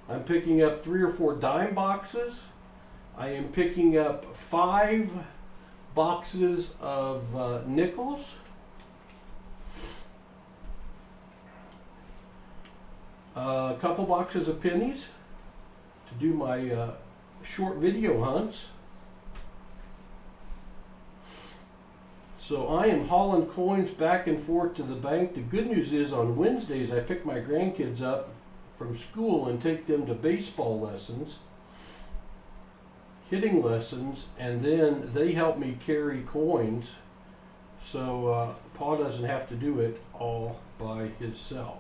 I'm picking up 3 or 4 dime boxes. I am picking up 5 boxes of nickels. a couple boxes of pennies to do my short video hunts. So I am hauling coins back and forth to the bank. The good news is on Wednesdays I pick my grandkids up from school and take them to baseball lessons, hitting lessons, and then they help me carry coins so Pa doesn't have to do it all by himself.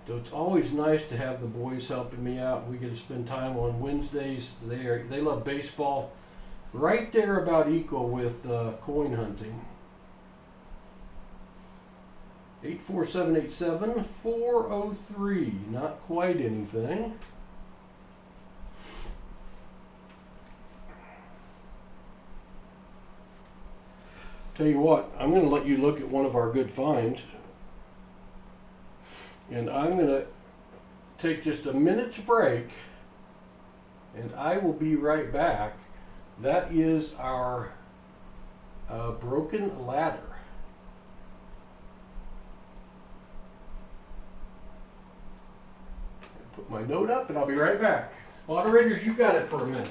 So it's always nice to have the boys helping me out. We get to spend time on Wednesdays. They love baseball, right there about equal with coin hunting. 84787-403, not quite anything. Tell you what, I'm going to let you look at one of our good finds. And I'm going to take just a minute's break, and I will be right back. That is our broken ladder. Put my note up and I'll be right back. Moderators, you got it for a minute.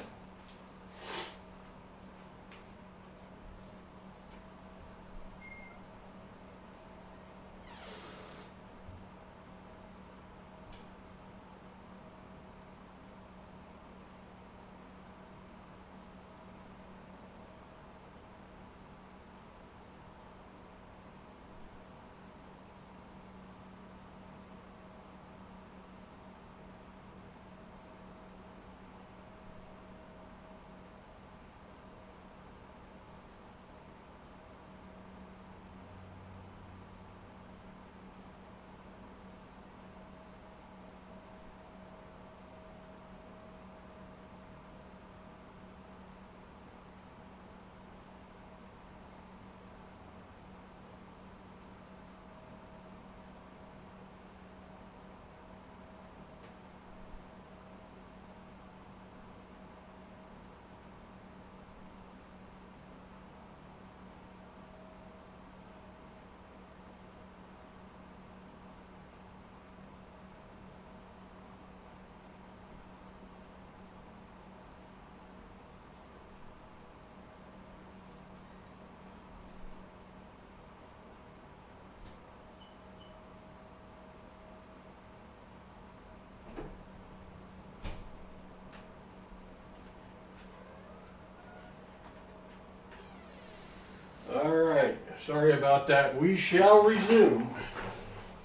All right, sorry about that. We shall resume.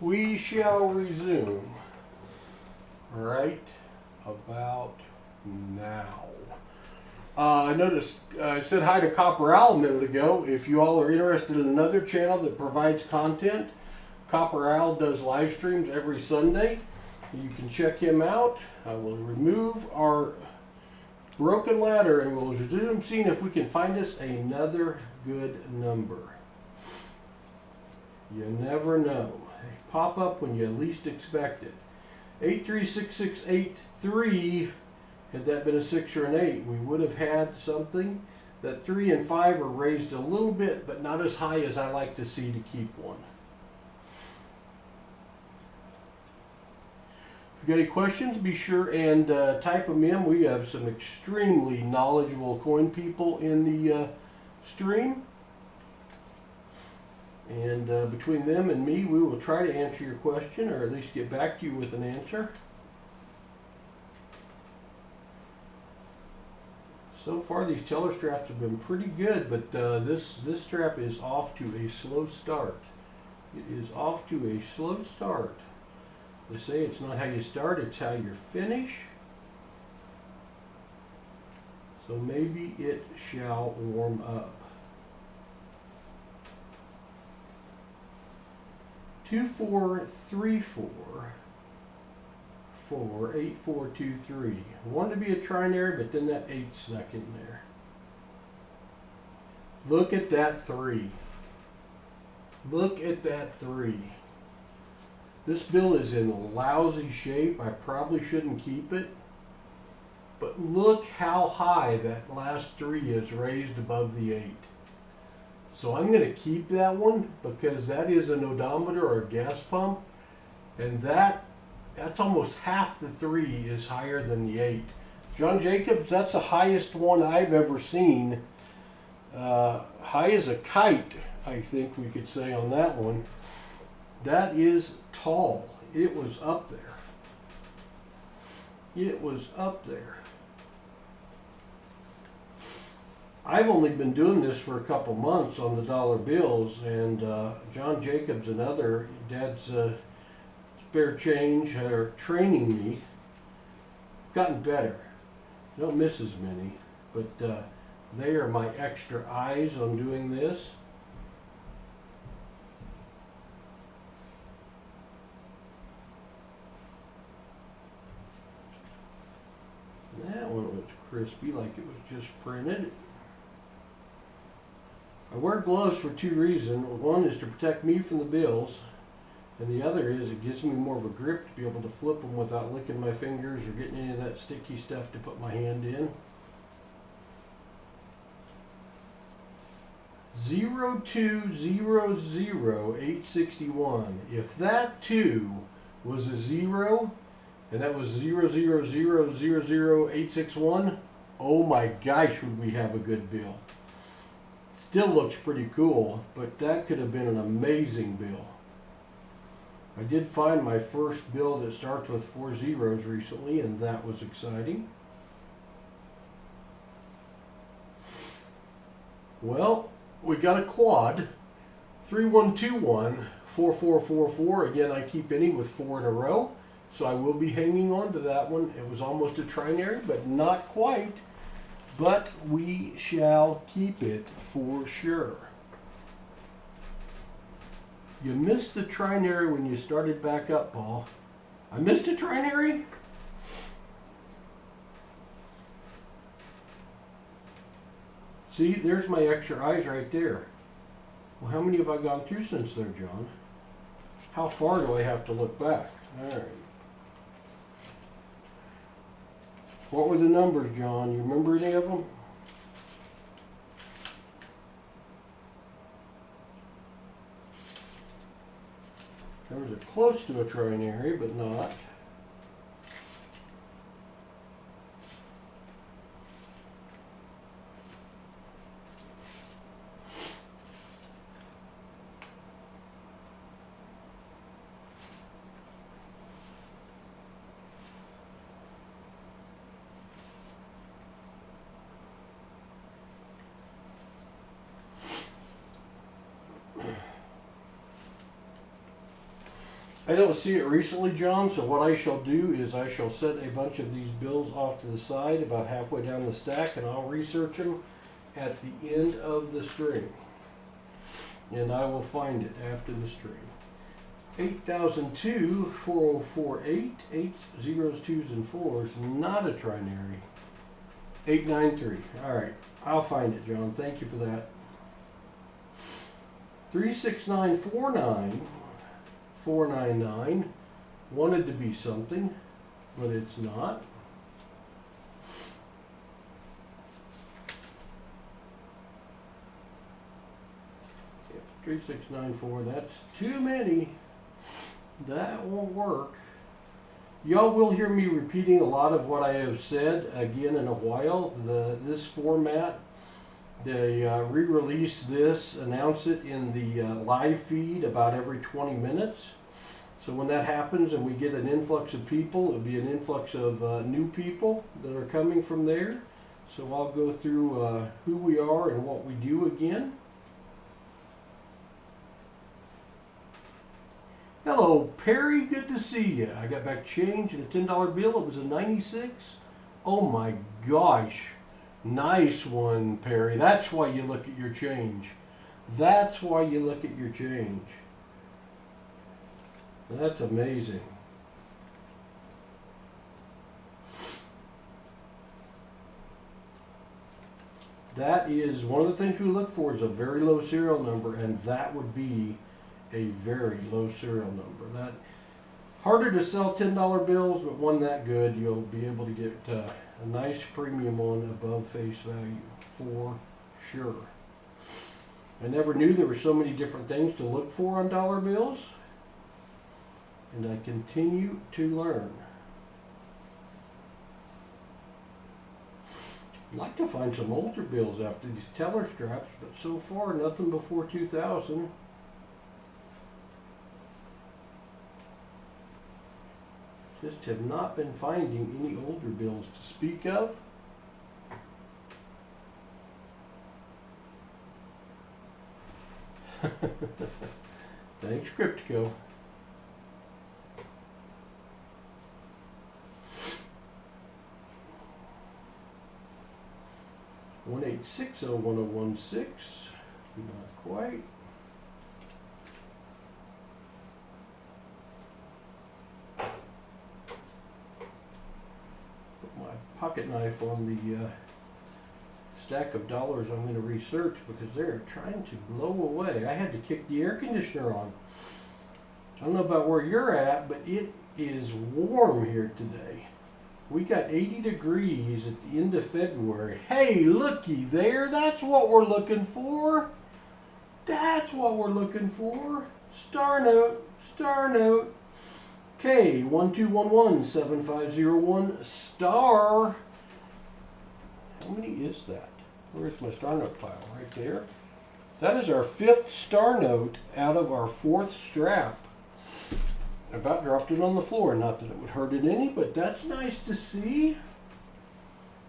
We shall resume right about now. I noticed I said hi to Copper Owl a minute ago. If you all are interested in another channel that provides content, Copper Owl does live streams every Sunday. You can check him out. I will remove our broken ladder and we'll resume seeing if we can find us another good number. You never know. They pop up when you least expect it. 836683. Had that been a 6 or an 8, we would have had something. That 3 and 5 are raised a little bit, but not as high as I like to see to keep one. If you got any questions, be sure and type them in. We have some extremely knowledgeable coin people in the stream. And between them and me, we will try to answer your question, or at least get back to you with an answer. So far, these teller straps have been pretty good, but this strap is off to a slow start. It is off to a slow start. They say it's not how you start, it's how you finish. So maybe it shall warm up. 2434 48423. Wanted to be a trinary, but then that 8 snuck in there. Look at that 3. Look at that 3. This bill is in lousy shape. I probably shouldn't keep it. But look how high that last 3 is raised above the 8. So I'm going to keep that one because that is an odometer or a gas pump. And that That's almost half the 3 is higher than the 8. John Jacobs, that's the highest one I've ever seen. High as a kite, I think we could say on that one. That is tall. It was up there. It was up there. I've only been doing this for a couple months on the dollar bills, and John Jacobs and other Dad's spare change are training me. Gotten better. Don't miss as many, but they are my extra eyes on doing this. That one was crispy, like it was just printed. I wear gloves for 2 reasons. One is to protect me from the bills, and the other is it gives me more of a grip to be able to flip them without licking my fingers or getting any of that sticky stuff to put my hand in. 0200861. If that 2 was a 0, and that was 000000861, oh my gosh, would we have a good bill. Still looks pretty cool, but that could have been an amazing bill. I did find my first bill that starts with 4 zeros recently, and that was exciting. Well, we got a quad, 31214444. Again, I keep any with 4 in a row, so I will be hanging on to that one. It was almost a trinary, but not quite. But we shall keep it for sure. You missed the trinary when you started back up, Paul. I missed a trinary? See, there's my extra eyes right there. Well, how many have I gone through since there, John? How far do I have to look back? All right. What were the numbers, John? You remember any of them? There was a close to a trinary, but not. I don't see it recently, John, so what I shall do is I shall set a bunch of these bills off to the side about halfway down the stack, and I'll research them at the end of the string. And I will find it after the string. 8002, 4048, 8 zeros, 2s, and 4s, not a trinary. 893. All right, I'll find it, John. Thank you for that. 36949. 499 wanted to be something, but it's not. Yep, 3694, that's too many. That won't work. Y'all will hear me repeating a lot of what I have said again in a while. This format, they re-release this, announce it in the live feed about every 20 minutes. So when that happens and we get an influx of people, it'll be an influx of new people that are coming from there. So I'll go through who we are and what we do again. Hello, Perry. Good to see you. I got back change in a $10 bill. It was a 96. Oh my gosh. Nice one, Perry. That's why you look at your change. That's why you look at your change. That's amazing. That is one of the things we look for is a very low serial number, and that would be a very low serial number. That harder to sell $10 bills, but one that good, you'll be able to get a nice premium on above face value for sure. I never knew there were so many different things to look for on dollar bills. and I continue to learn. I'd like to find some older bills after these teller straps, but so far nothing before 2000. Just have not been finding any older bills to speak of. Thanks, Cryptico. One 1-860-1016. Not quite. Put my pocket knife on the stack of dollars I'm going to research because they're trying to blow away. I had to kick the air conditioner on. I don't know about where you're at, but it is warm here today. We got 80 degrees at the end of February. Hey, looky there. That's what we're looking for. That's what we're looking for. Star note, star note. K12117501 star. How many is that? Where's my star note pile? Right there. That is our 5th star note out of our 4th strap. I about dropped it on the floor. Not that it would hurt it any, but that's nice to see.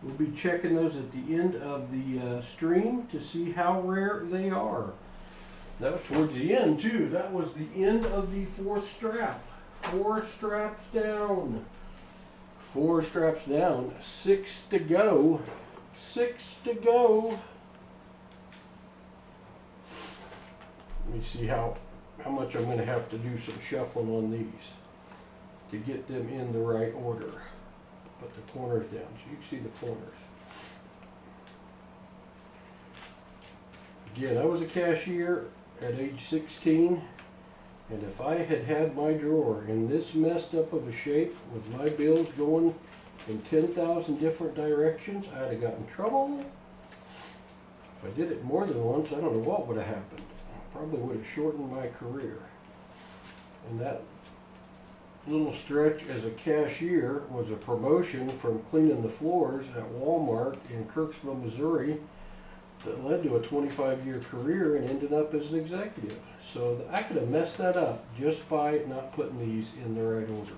We'll be checking those at the end of the stream to see how rare they are. That was towards the end too. That was the end of the 4th strap. 4 straps down. 4 straps down. 6 to go. 6 to go. Let me see how much I'm going to have to do some shuffling on these to get them in the right order. Put the corners down so you can see the corners. Again, I was a cashier at age 16, and if I had had my drawer in this messed up of a shape with my bills going in 10,000 different directions, I'd have gotten in trouble. If I did it more than once, I don't know what would have happened. Probably would have shortened my career. And that little stretch as a cashier was a promotion from cleaning the floors at Walmart in Kirksville, Missouri that led to a 25-year career and ended up as an executive. So I could have messed that up just by not putting these in the right order.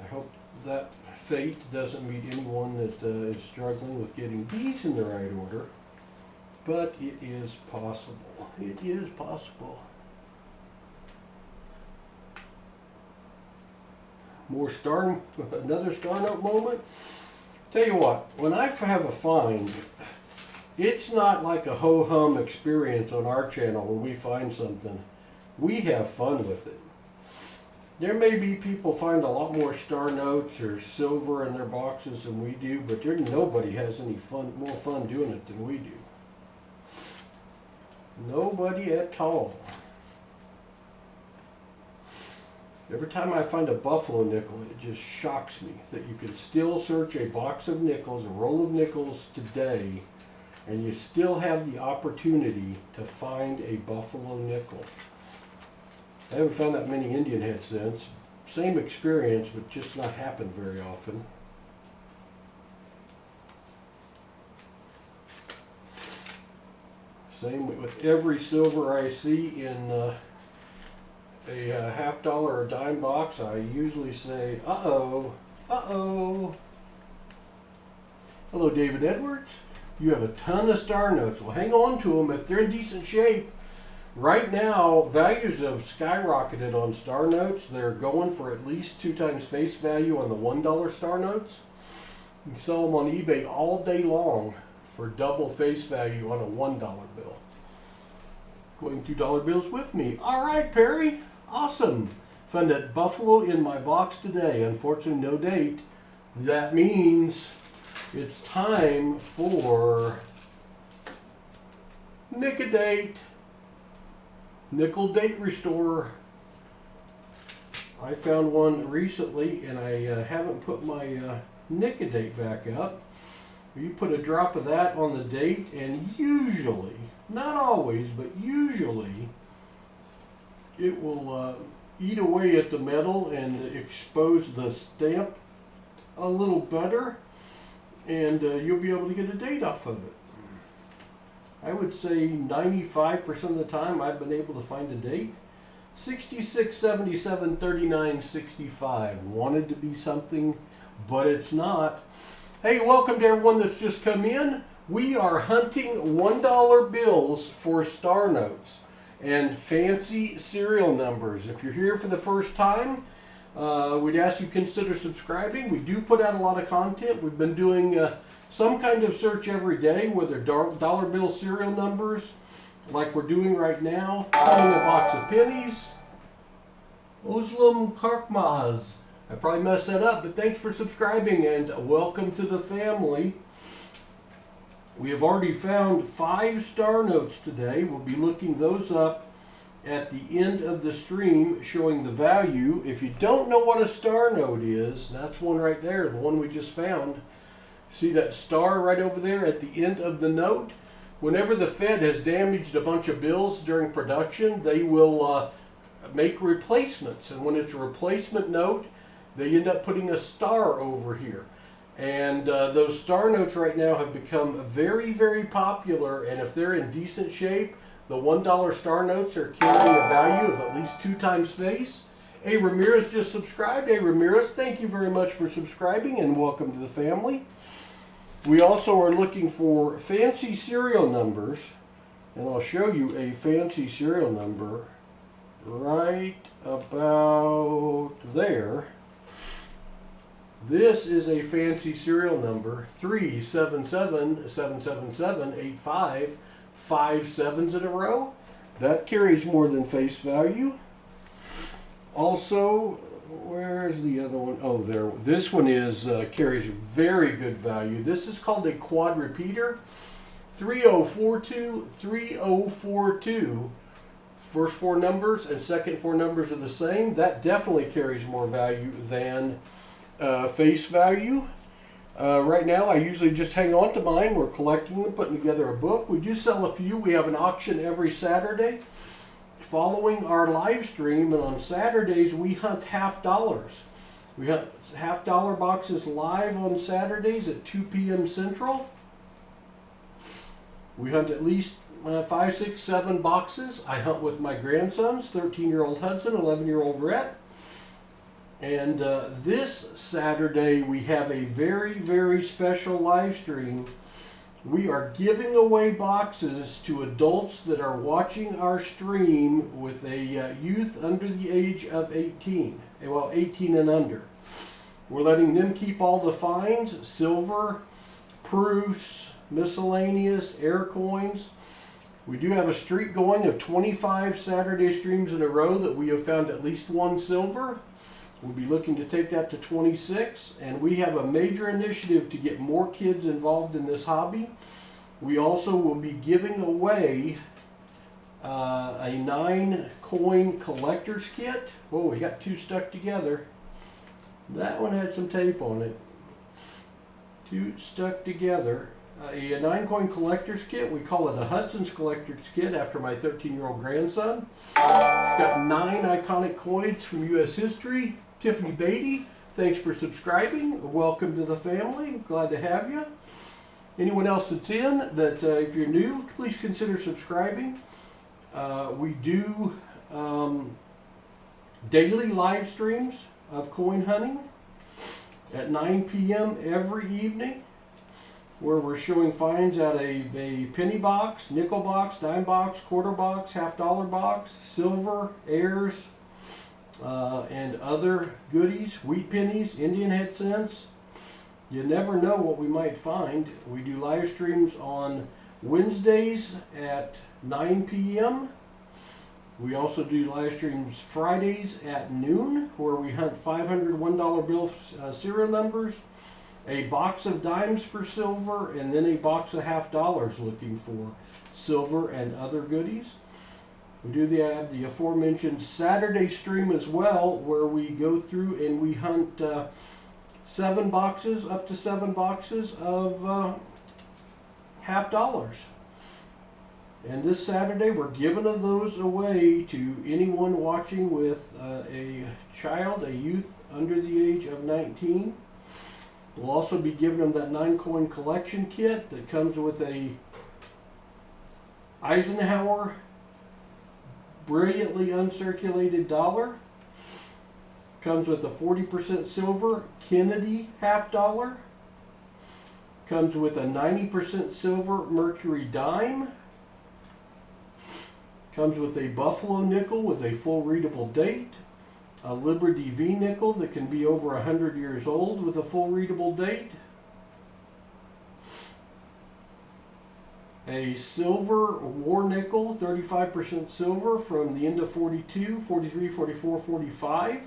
I hope that fate doesn't meet anyone that is struggling with getting these in the right order. But it is possible. It is possible. Another star note moment. Tell you what, when I have a find, it's not like a ho-hum experience on our channel when we find something. We have fun with it. There may be people find a lot more star notes or silver in their boxes than we do, but nobody has any more fun doing it than we do. Nobody at all. Every time I find a buffalo nickel, it just shocks me that you can still search a box of nickels, a roll of nickels today, and you still have the opportunity to find a buffalo nickel. I haven't found that many Indian heads since. Same experience, but just not happened very often. Same with every silver I see in a $50 or dime box. I usually say, uh-oh, uh-oh. Hello, David Edwards. You have a ton of star notes. Well, hang on to them if they're in decent shape. Right now, values have skyrocketed on star notes. They're going for at least 2 times face value on the $1 star notes. You can sell them on eBay all day long for double face value on a $1 bill. Going $2 bills with me. All right, Perry. Awesome. Found that buffalo in my box today. Unfortunately, no date. That means it's time for Nick-a-date. Nickel date restorer. I found one recently and I haven't put my Nick-a-date back up. You put a drop of that on the date and usually, not always, but usually it will eat away at the metal and expose the stamp a little better, and you'll be able to get a date off of it. I would say 95% of the time I've been able to find a date. 66, 77, 39, 65. Wanted to be something, but it's not. Hey, welcome to everyone that's just come in. We are hunting $1 bills for star notes and fancy serial numbers. If you're here for the first time, we'd ask you consider subscribing. We do put out a lot of content. We've been doing some kind of search every day, whether dollar bill serial numbers, like we're doing right now, finding a box of pennies. Oslam Karkmaz. I probably messed that up, but thanks for subscribing and welcome to the family. We have already found 5 star notes today. We'll be looking those up at the end of the stream, showing the value. If you don't know what a star note is, that's one right there, the one we just found. See that star right over there at the end of the note? Whenever the Fed has damaged a bunch of bills during production, they will make replacements. And when it's a replacement note, they end up putting a star over here. And those star notes right now have become very, very popular. And if they're in decent shape, the $1 star notes are carrying a value of at least 2 times face. A. Ramirez just subscribed. A. Ramirez, thank you very much for subscribing and welcome to the family. We also are looking for fancy serial numbers. And I'll show you a fancy serial number right about there. This is a fancy serial number, 377-777-85, 5 7s in a row. That carries more than face value. Also, where's the other one? Oh, there. This one is carries very good value. This is called a quad repeater. 3042, 3042. First 4 numbers and second 4 numbers are the same. That definitely carries more value than face value. Right now I usually just hang on to mine. We're collecting them, putting together a book. We do sell a few. We have an auction every Saturday following our live stream, and on Saturdays we hunt $50. We hunt $50 boxes live on Saturdays at 2 p.m. Central. We hunt at least 5, 6, 7 boxes. I hunt with my grandsons, 13-year-old Hudson, 11-year-old Rhett. And this Saturday we have a very, very special live stream. We are giving away boxes to adults that are watching our stream with a youth under the age of 18. Well, 18 and under. We're letting them keep all the finds, silver, proofs, miscellaneous, air coins. We do have a streak going of 25 Saturday streams in a row that we have found at least 1 silver. We'll be looking to take that to 26, and we have a major initiative to get more kids involved in this hobby. We also will be giving away a 9-coin collector's kit. Whoa, we got 2 stuck together. That one had some tape on it. 2 stuck together. A 9-coin collector's kit. We call it a Hudson's collector's kit after my 13-year-old grandson. It's got 9 iconic coins from U.S. history. Tiffany Beatty, thanks for subscribing. Welcome to the family. Glad to have you. Anyone else that's in, that if you're new, please consider subscribing. We do daily live streams of coin hunting at 9 p.m. every evening, where we're showing finds out of a penny box, nickel box, dime box, quarter box, $50 box, silver, airs, and other goodies, wheat pennies, Indian head cents. You never know what we might find. We do live streams on Wednesdays at 9 p.m. We also do live streams Fridays at noon, where we hunt 500 $1 bill serial numbers, a box of dimes for silver, and then a box of $50 looking for silver and other goodies. We do the aforementioned Saturday stream as well, where we go through and we hunt 7 boxes, up to 7 boxes of $50. And this Saturday, we're giving those away to anyone watching with a child, a youth under the age of 19. We'll also be giving them that 9-coin collection kit that comes with a Eisenhower brilliantly uncirculated dollar. Comes with a 40% silver Kennedy half dollar. Comes with a 90% silver Mercury dime. Comes with a Buffalo nickel with a full readable date. A Liberty V nickel that can be over 100 years old with a full readable date. A silver war nickel, 35% silver from the end of 42, 43, 44, 45.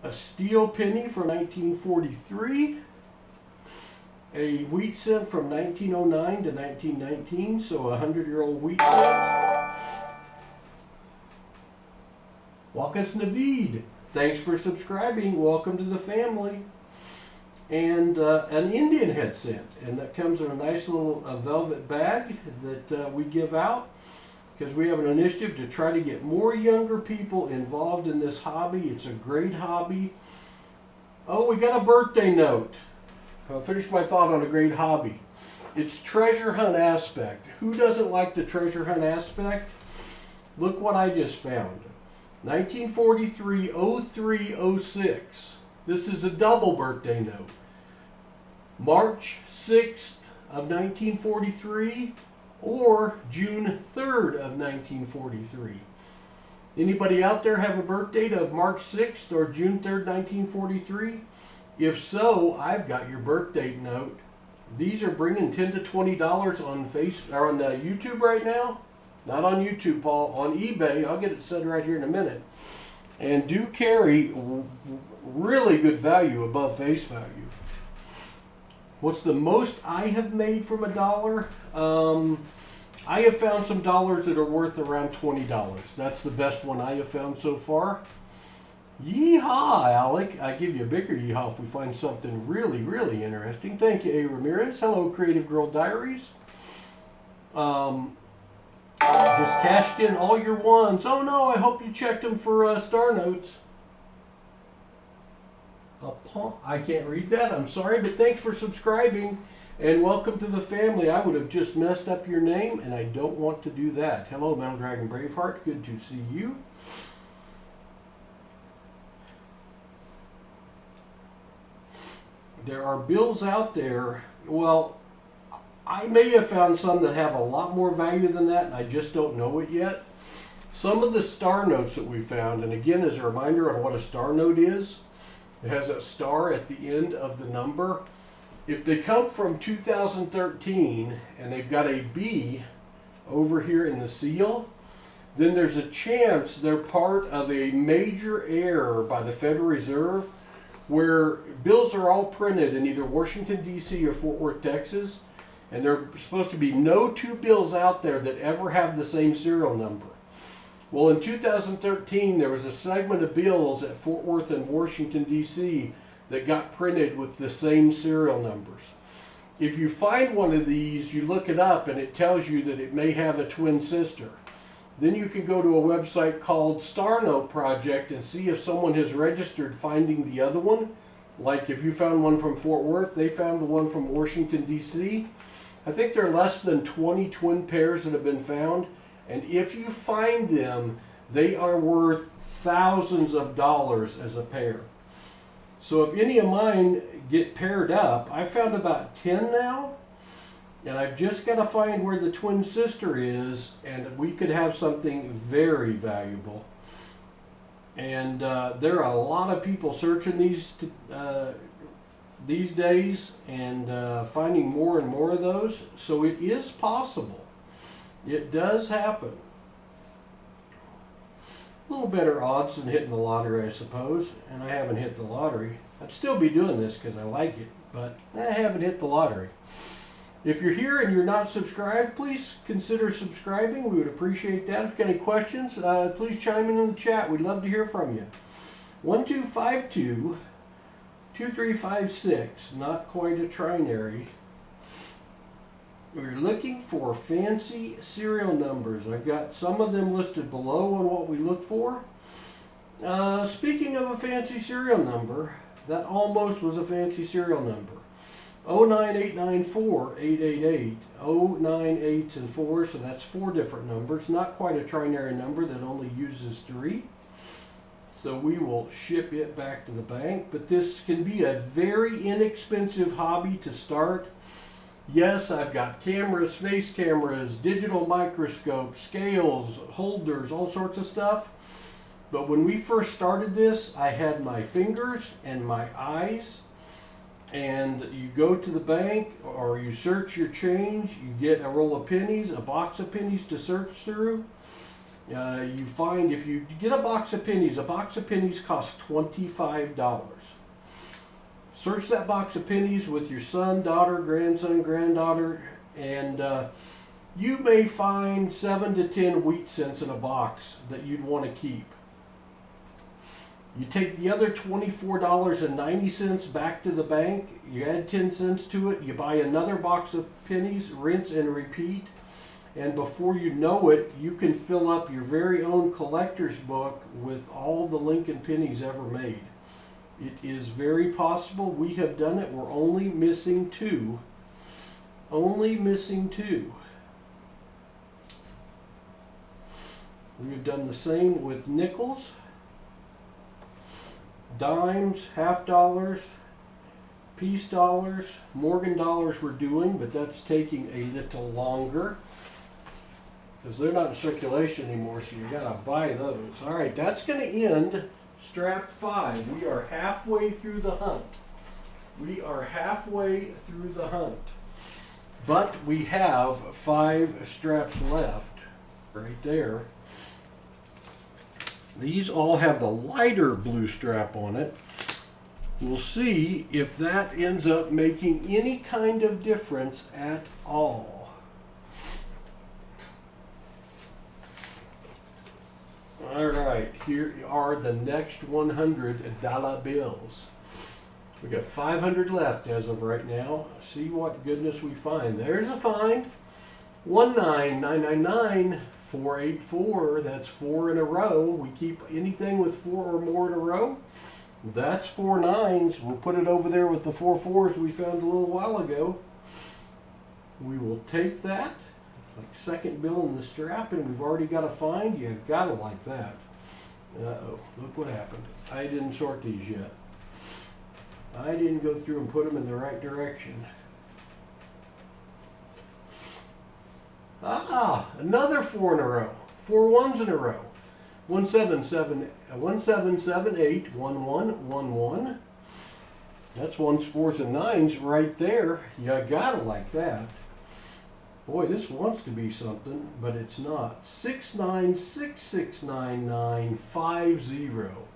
A steel penny from 1943. A wheat cent from 1909 to 1919, so a 100-year-old wheat cent. Wakas Navid, thanks for subscribing. Welcome to the family. And an Indian head cent, and that comes in a nice little velvet bag that we give out because we have an initiative to try to get more younger people involved in this hobby. It's a great hobby. Oh, we got a birthday note. I'll finish my thought on a great hobby. It's treasure hunt aspect. Who doesn't like the treasure hunt aspect? Look what I just found. 1943, 03, 06. This is a double birthday note. March 6th of 1943 or June 3rd of 1943. Anybody out there have a birth date of March 6th or June 3rd, 1943? If so, I've got your birth date note. These are bringing $10 to $20 on YouTube right now. Not on YouTube, Paul. On eBay. I'll get it said right here in a minute. And do carry really good value above face value. What's the most I have made from $1? I have found some dollars that are worth around $20. That's the best one I have found so far. Yeehaw, Alec. I give you a bigger yeehaw if we find something really, really interesting. Thank you, A. Ramirez. Hello, Creative Girl Diaries. Just cashed in all your ones. Oh no, I hope you checked them for star notes. I can't read that. I'm sorry, but thanks for subscribing and welcome to the family. I would have just messed up your name, and I don't want to do that. Hello, Metal Dragon Braveheart. Good to see you. There are bills out there. Well, I may have found some that have a lot more value than that, and I just don't know it yet. Some of the star notes that we found, and again, as a reminder on what a star note is, it has a star at the end of the number. If they come from 2013 and they've got a B over here in the seal, then there's a chance they're part of a major error by the Federal Reserve where bills are all printed in either Washington, D.C. or Fort Worth, Texas, and there are supposed to be no two bills out there that ever have the same serial number. Well, in 2013, there was a segment of bills at Fort Worth and Washington, D.C. that got printed with the same serial numbers. If you find one of these, you look it up and it tells you that it may have a twin sister. Then you can go to a website called Star Note Project and see if someone has registered finding the other one. Like if you found one from Fort Worth, they found the one from Washington, D.C. I think there are less than 20 twin pairs that have been found. And if you find them, they are worth thousands of dollars as a pair. So if any of mine get paired up, I found about 10 now. And I've just got to find where the twin sister is, and we could have something very valuable. And there are a lot of people searching these days and finding more and more of those. So it is possible. It does happen. A little better odds than hitting the lottery, I suppose. And I haven't hit the lottery. I'd still be doing this because I like it, but I haven't hit the lottery. If you're here and you're not subscribed, please consider subscribing. We would appreciate that. If you've got any questions, please chime in the chat. We'd love to hear from you. 1252-2356. Not quite a trinary. We're looking for fancy serial numbers. I've got some of them listed below on what we look for. Speaking of a fancy serial number, that almost was a fancy serial number. 09894-888. 09 8s and 4s, so that's 4 different numbers. Not quite a trinary number that only uses 3. So we will ship it back to the bank. But this can be a very inexpensive hobby to start. Yes, I've got cameras, face cameras, digital microscopes, scales, holders, all sorts of stuff. But when we first started this, I had my fingers and my eyes. And you go to the bank or you search your change, you get a roll of pennies, a box of pennies to search through. You find if you get a box of pennies costs $25. Search that box of pennies with your son, daughter, grandson, granddaughter, and you may find 7 to 10 wheat cents in a box that you'd want to keep. You take the other $24.90 back to the bank, you add 10 cents to it, you buy another box of pennies, rinse and repeat, and before you know it, you can fill up your very own collector's book with all the Lincoln pennies ever made. It is very possible. We have done it. We're only missing 2. Only missing 2. We've done the same with nickels, dimes, half dollars, piece dollars, Morgan dollars we're doing, but that's taking a little longer because they're not in circulation anymore, so you gotta buy those. All right, that's gonna end strap 5. We are halfway through the hunt. We are halfway through the hunt. But we have 5 straps left right there. These all have the lighter blue strap on it. We'll see if that ends up making any kind of difference at all. All right, here are the next $100 bills. We got 500 left as of right now. See what goodness we find. There's a find. 19999-484. That's 4 in a row. We keep anything with 4 or more in a row. That's 4 9s. We'll put it over there with the 4 4s we found a little while ago. We will take that. Like second bill in the strap, and we've already got a find. You gotta like that. Uh-oh, look what happened. I didn't sort these yet. I didn't go through and put them in the right direction. Ah, another 4 in a row. 4 1s in a row. 1778-1111. That's 1s, 4s, and 9s right there. You gotta like that. Boy, this wants to be something, but it's not. 69669950.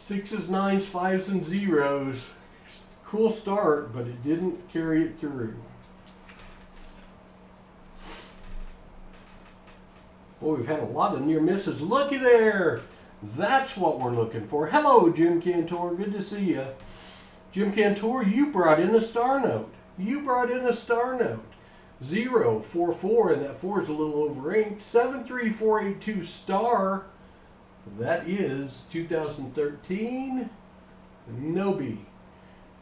6s, 9s, 5s, and 0s. Cool start, but it didn't carry it through. Boy, we've had a lot of near misses. Looky there! That's what we're looking for. Hello, Jim Cantor. Good to see you. Jim Cantor, you brought in a star note. 044, and that 4 is a little over inked. 73482 star. That is 2013. No B.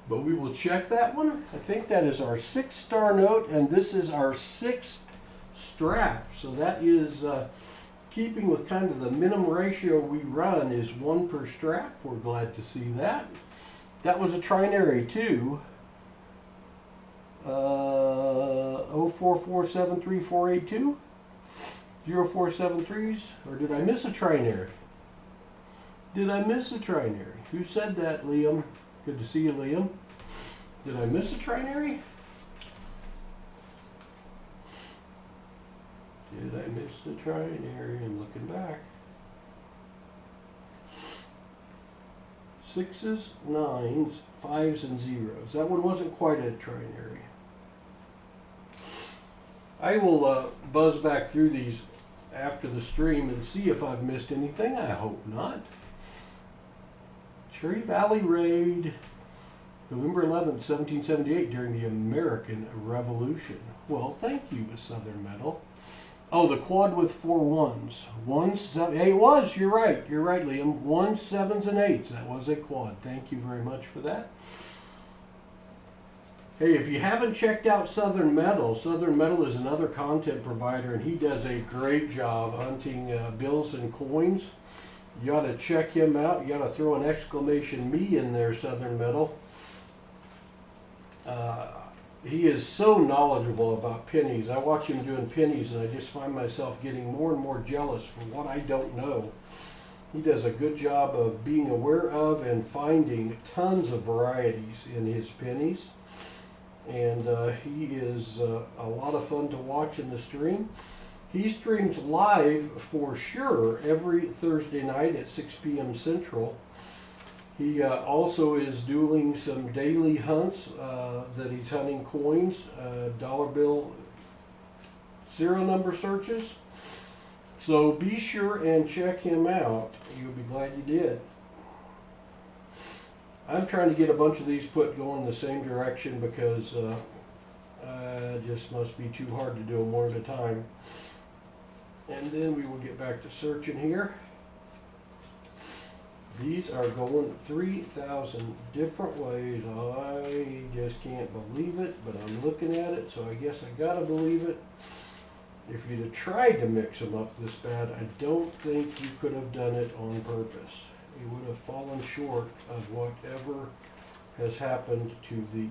But we will check that one. I think that is our 6th star note, and this is our 6th strap. So that is keeping with kind of the minimum ratio we run is 1 per strap. We're glad to see that. That was a trinary too. 04473-482, 0473s, or did I miss a trinary? Did I miss a trinary? Who said that, Liam? Good to see you, Liam. Did I miss a trinary? Did I miss the trinary? I'm looking back. 6s, 9s, 5s, and 0s. That one wasn't quite a trinary. I will buzz back through these after the stream and see if I've missed anything. I hope not. Cherry Valley Raid, November 11th, 1778, during the American Revolution. Well, thank you, Southern Metal. Oh, the quad with 4 ones. 1, 7, hey, it was, you're right, Liam. 1, 7s, and 8s. That was a quad. Thank you very much for that. Hey, if you haven't checked out Southern Metal is another content provider, and he does a great job hunting bills and coins. You ought to check him out. You ought to throw an exclamation me in there, Southern Metal. He is so knowledgeable about pennies. I watch him doing pennies, and I just find myself getting more and more jealous for what I don't know. He does a good job of being aware of and finding tons of varieties in his pennies. And he is a lot of fun to watch in the stream. He streams live for sure every Thursday night at 6 p.m. Central. He also is doing some daily hunts that he's hunting coins, dollar bill serial number searches. So be sure and check him out. You'll be glad you did. I'm trying to get a bunch of these put going in the same direction because it just must be too hard to do them one at a time. And then we will get back to searching here. These are going 3,000 different ways. I just can't believe it, but I'm looking at it, so I guess I gotta believe it. If you'd have tried to mix them up this bad, I don't think you could have done it on purpose. You would have fallen short of whatever has happened to these.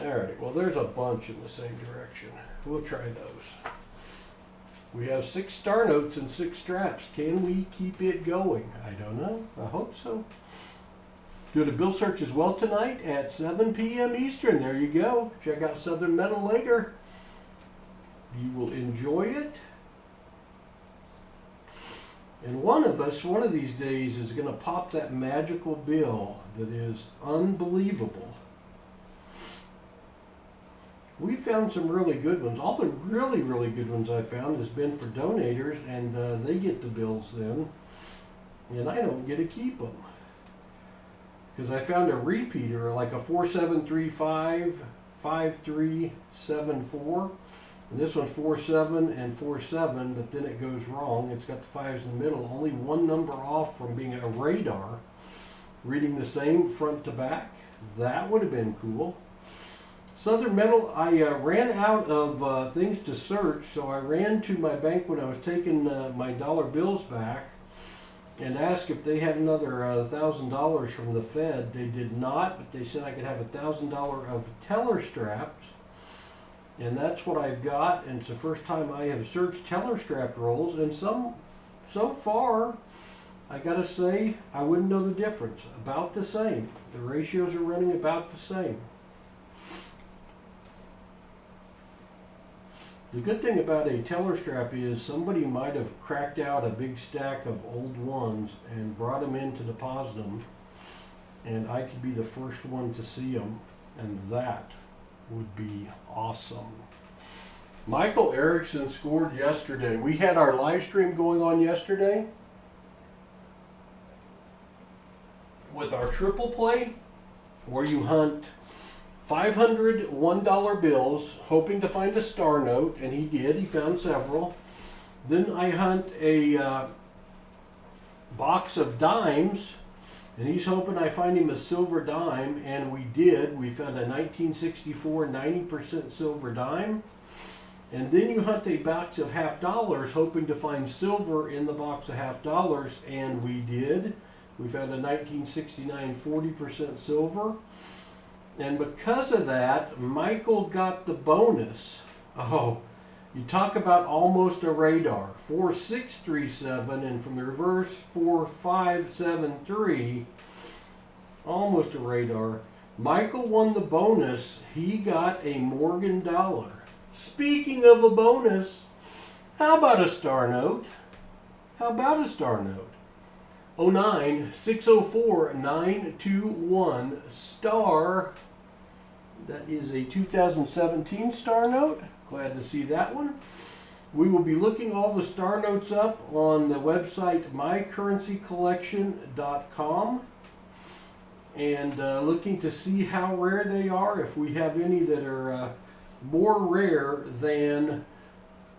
Alright, well there's a bunch in the same direction. We'll try those. We have 6 star notes and 6 straps. Can we keep it going? I don't know. I hope so. Doing a bill search as well tonight at 7 p.m. Eastern. There you go. Check out Southern Metal later. You will enjoy it. And one of us, one of these days, is going to pop that magical bill that is unbelievable. We found some really good ones. All the really, really good ones I found has been for donators, and they get the bills then, and I don't get to keep them. Because I found a repeater, like a 4735, 5374, and this one's 47 and 47, but then it goes wrong. It's got the 5s in the middle, only one number off from being a radar, reading the same front to back. That would have been cool. Southern Metal, I ran out of things to search, so I ran to my bank when I was taking my dollar bills back and asked if they had another $1,000 from the Fed. They did not, but they said I could have $1,000 of teller straps, and that's what I've got. And it's the first time I have searched teller strap rolls, and so far, I gotta say, I wouldn't know the difference. About the same. The ratios are running about the same. The good thing about a teller strap is somebody might have cracked out a big stack of old ones and brought them in to deposit them, and I could be the first one to see them, and that would be awesome. Michael Erickson scored yesterday. We had our live stream going on yesterday with our triple play, where you hunt 500 $1 bills, hoping to find a star note, and he did. He found several. Then I hunt a box of dimes, and he's hoping I find him a silver dime, and we did. We found a 1964 90% silver dime. And then you hunt a box of $50, hoping to find silver in the box of $50, and we did. We found a 1969 40% silver. And because of that, Michael got the bonus. Oh, you talk about almost a radar. 4637, and from the reverse, 4573. Almost a radar. Michael won the bonus. He got a Morgan dollar. Speaking of a bonus, how about a star note? How about a star note? 09-604-921 star. That is a 2017 star note. Glad to see that one. We will be looking all the star notes up on the website mycurrencycollection.com. and looking to see how rare they are, if we have any that are more rare than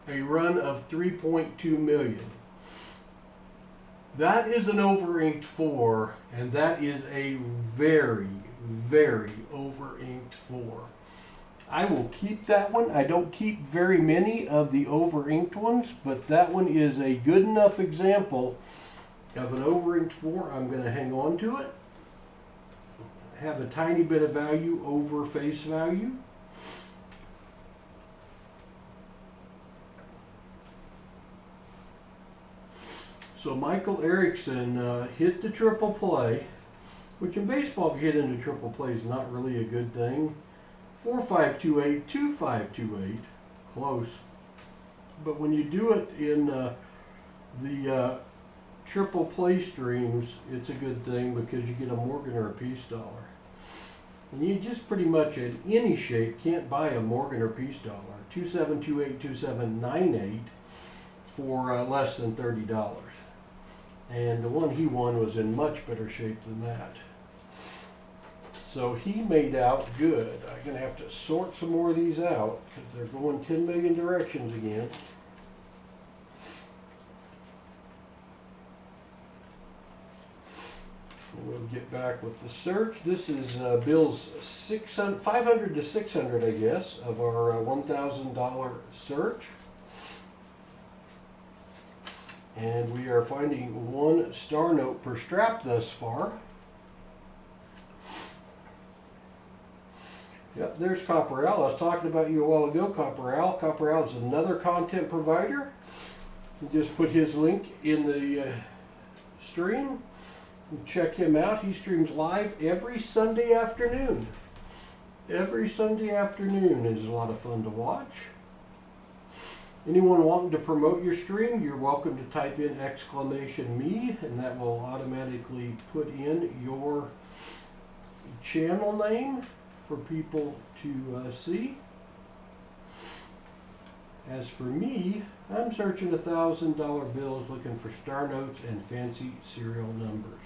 a run of 3.2 million. That is an over-inked 4, and that is a very, very over-inked 4. I will keep that one. I don't keep very many of the over-inked ones, but that one is a good enough example of an over-inked 4. I'm going to hang on to it. Have a tiny bit of value over face value. So Michael Erickson hit the triple play, which in baseball, if you hit into triple play, is not really a good thing. 4-5-2-8, 2-5-2-8, close. But when you do it in the triple play streams, it's a good thing because you get a Morgan or a Peace dollar. And you just pretty much in any shape can't buy a Morgan or Peace dollar. 2728, 2798 for less than $30. And the one he won was in much better shape than that. So he made out good. I'm going to have to sort some more of these out because they're going 10 million directions again. And we'll get back with the search. This is Bill's 500 to 600, I guess, of our $1,000 search. And we are finding one star note per strap thus far. Yep, there's Copper Al. I was talking about you a while ago, Copper Al. Copper Al is another content provider. You just put his link in the stream. Check him out. He streams live every Sunday afternoon. Every Sunday afternoon is a lot of fun to watch. Anyone wanting to promote your stream, you're welcome to type in !me, and that will automatically put in your channel name for people to see. As for me, I'm searching $1,000 bills looking for star notes and fancy serial numbers.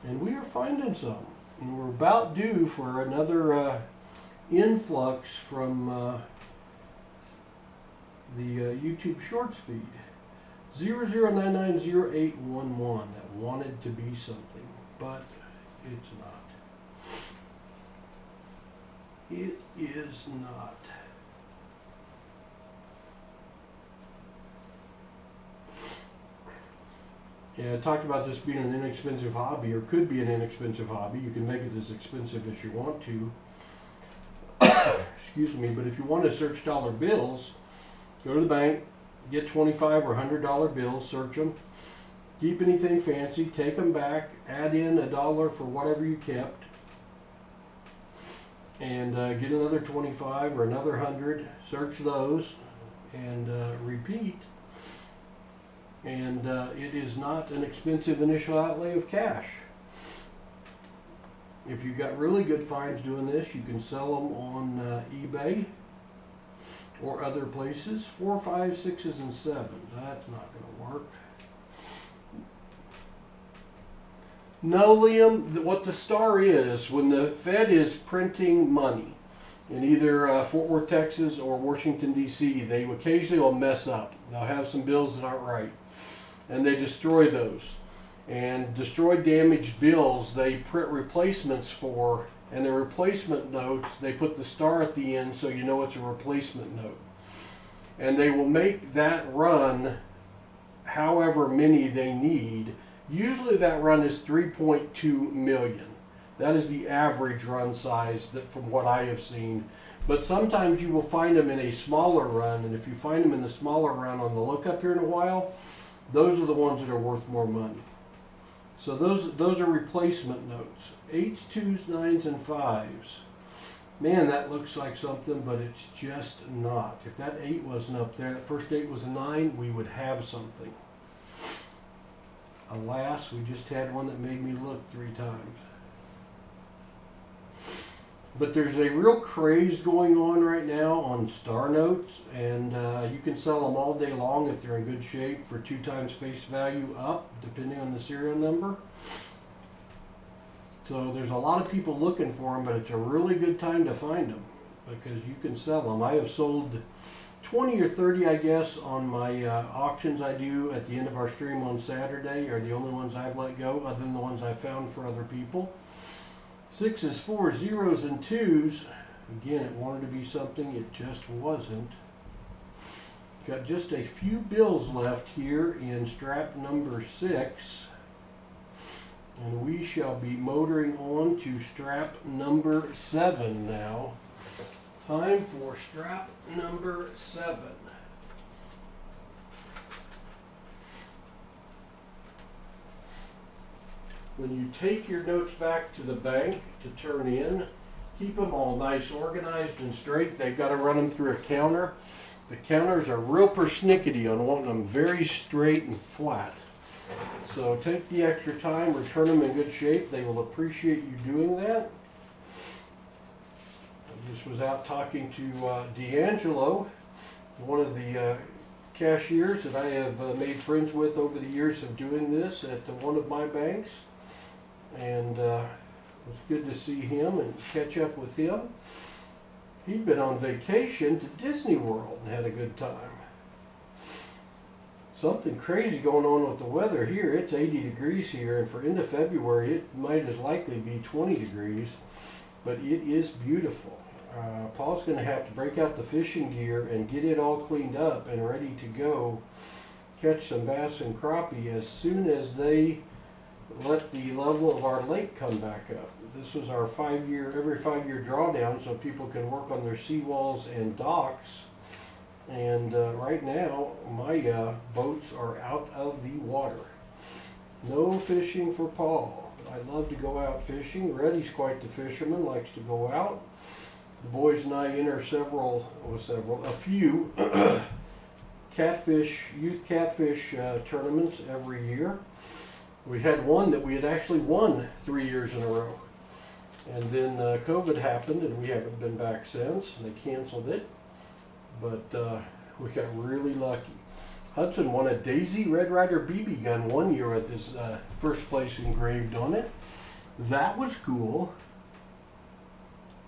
And we are finding some. And we're about due for another influx from the YouTube Shorts feed. 00990811 that wanted to be something, but it's not. It is not. Yeah, I talked about this being an inexpensive hobby, or could be an inexpensive hobby. You can make it as expensive as you want to. Excuse me, but if you want to search dollar bills, go to the bank, get $25 or $100 bills, search them. Keep anything fancy, take them back, add in $1 for whatever you kept, and get another 25 or another 100, search those, and repeat. And it is not an expensive initial outlay of cash. If you've got really good finds doing this, you can sell them on eBay or other places. 4, 5, 6s, and 7s. That's not going to work. No, Liam, what the star is, when the Fed is printing money in either Fort Worth, Texas or Washington, D.C., they occasionally will mess up. They'll have some bills that aren't right, and they destroy those. And destroyed, damaged bills, they print replacements for, and the replacement notes, they put the star at the end so you know it's a replacement note. And they will make that run however many they need. Usually that run is 3.2 million. That is the average run size that, from what I have seen. But sometimes you will find them in a smaller run, and if you find them in the smaller run on the lookup here in a while, those are the ones that are worth more money. So those are replacement notes. 8s, 2s, 9s, and 5s. Man, that looks like something, but it's just not. If that 8 wasn't up there, that first 8 was a 9, we would have something. Alas, we just had one that made me look 3 times. But there's a real craze going on right now on star notes, and you can sell them all day long if they're in good shape for 2 times face value up, depending on the serial number. So there's a lot of people looking for them, but it's a really good time to find them because you can sell them. I have sold 20 or 30, I guess, on my auctions I do at the end of our stream on Saturday are the only ones I've let go, other than the ones I found for other people. 6s, 4s, 0s, and 2s. Again, it wanted to be something, it just wasn't. Got just a few bills left here in strap number 6. And we shall be motoring on to strap number 7 now. Time for strap number 7. When you take your notes back to the bank to turn in, keep them all nice, organized, and straight. They've got to run them through a counter. The counters are real persnickety on wanting them very straight and flat. So take the extra time, return them in good shape. They will appreciate you doing that. I just was out talking to D'Angelo, one of the cashiers that I have made friends with over the years of doing this at one of my banks. And it was good to see him and catch up with him. He'd been on vacation to Disney World and had a good time. Something crazy going on with the weather here. It's 80 degrees here, and for end of February, it might as likely be 20 degrees, but it is beautiful. Paul's going to have to break out the fishing gear and get it all cleaned up and ready to go catch some bass and crappie as soon as they let the level of our lake come back up. This was our every 5-year drawdown so people can work on their seawalls and docks. And right now, my boats are out of the water. No fishing for Paul. I love to go out fishing. Reddy's quite the fisherman, likes to go out. The boys and I enter a few youth catfish tournaments every year. We had one that we had actually won 3 years in a row. And then COVID happened and we haven't been back since. They canceled it. But we got really lucky. Hudson won a Daisy Red Ryder BB gun one year with his first place engraved on it. That was cool.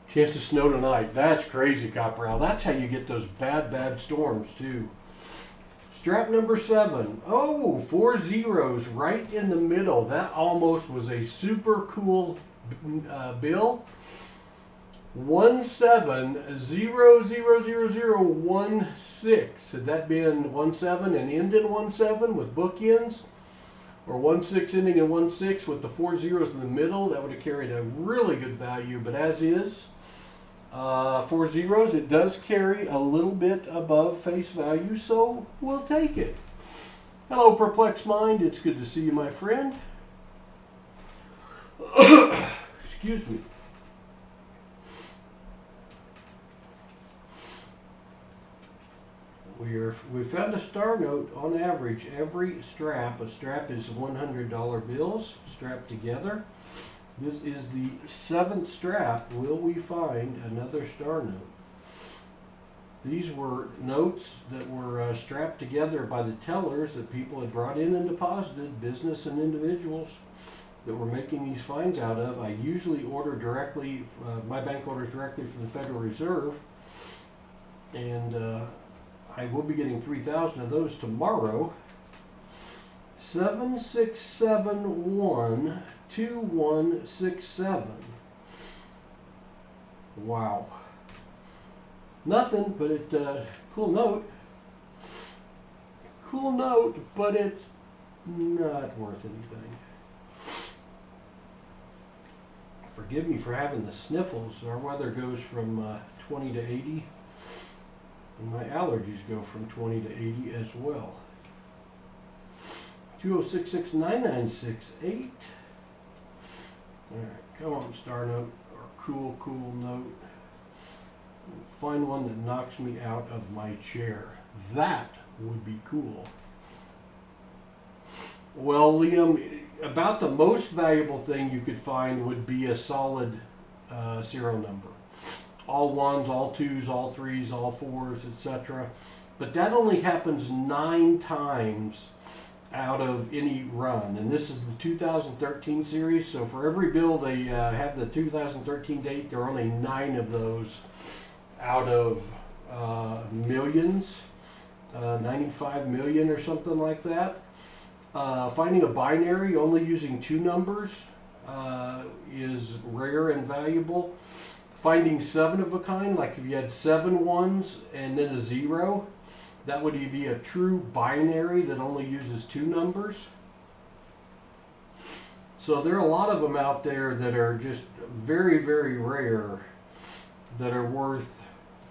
Chance of snow tonight. That's crazy, Copperell. That's how you get those bad storms too. Strap number 7. Oh, 4 zeros right in the middle. That almost was a super cool bill. 17000016. Had that been 17 and end in 17 with bookends, or 16 ending in 16 with the 4 zeros in the middle, that would have carried a really good value. But as is, 4 zeros, it does carry a little bit above face value, so we'll take it. Hello, Perplexed Mind. It's good to see you, my friend. Excuse me. We found a star note on average every strap. A strap is $100 bills strapped together. This is the 7th strap. Will we find another star note? These were notes that were strapped together by the tellers that people had brought in and deposited, business and individuals that were making these finds out of. I usually order directly, my bank orders directly from the Federal Reserve, and I will be getting 3,000 of those tomorrow. 76712167. Wow. Nothing, but it cool note. Cool note, but it's not worth anything. Forgive me for having the sniffles. Our weather goes from 20 to 80. And my allergies go from 20 to 80 as well. 2066998. Alright, come on, star note, or cool note. Find one that knocks me out of my chair. That would be cool. Well, Liam, about the most valuable thing you could find would be a solid serial number. All 1s, all 2s, all 3s, all 4s, etc. But that only happens 9 times out of any run. And this is the 2013 series, so for every bill they have the 2013 date, there are only 9 of those out of millions, 95 million or something like that. Finding a binary only using 2 numbers is rare and valuable. Finding 7 of a kind, like if you had 7 ones and then a 0, that would be a true binary that only uses 2 numbers. So there are a lot of them out there that are just very, very rare, that are worth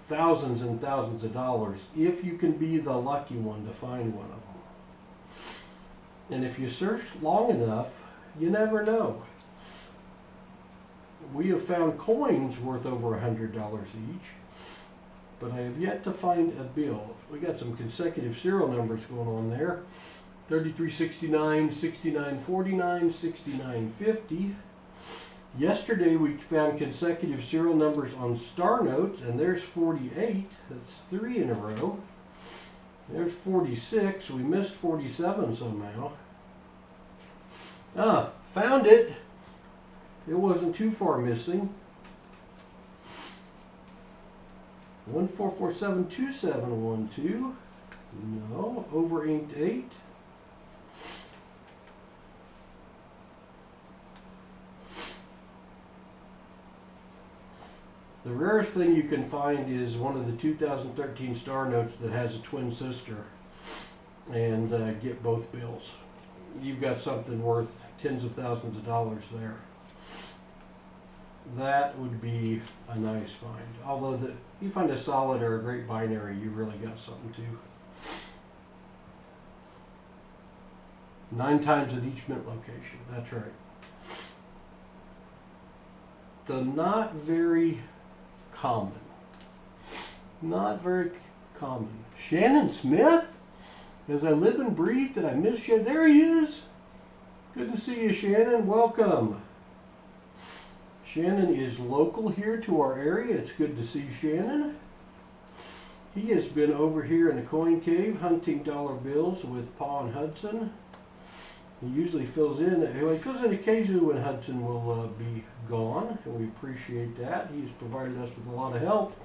thousands and thousands of dollars if you can be the lucky one to find one of them. And if you search long enough, you never know. We have found coins worth over $100 each, but I have yet to find a bill. We got some consecutive serial numbers going on there. 3369, 6949, 6950. Yesterday we found consecutive serial numbers on star notes, and there's 48. That's 3 in a row. There's 46. We missed 47 somehow. Ah, found it. It wasn't too far missing. 144727112. No, over inked 8. The rarest thing you can find is one of the 2013 star notes that has a twin sister, and get both bills. You've got something worth tens of thousands of dollars there. That would be a nice find. Although you find a solid or a great binary, you really got something too. 9 times at each mint location. That's right. The not very common. Not very common. Shannon Smith? As I live and breathe, did I miss Shannon? There he is. Good to see you, Shannon. Welcome. Shannon is local here to our area. It's good to see Shannon. He has been over here in the coin cave hunting dollar bills with Pa and Hudson. He usually fills in. He fills in occasionally when Hudson will be gone, and we appreciate that. He's provided us with a lot of help.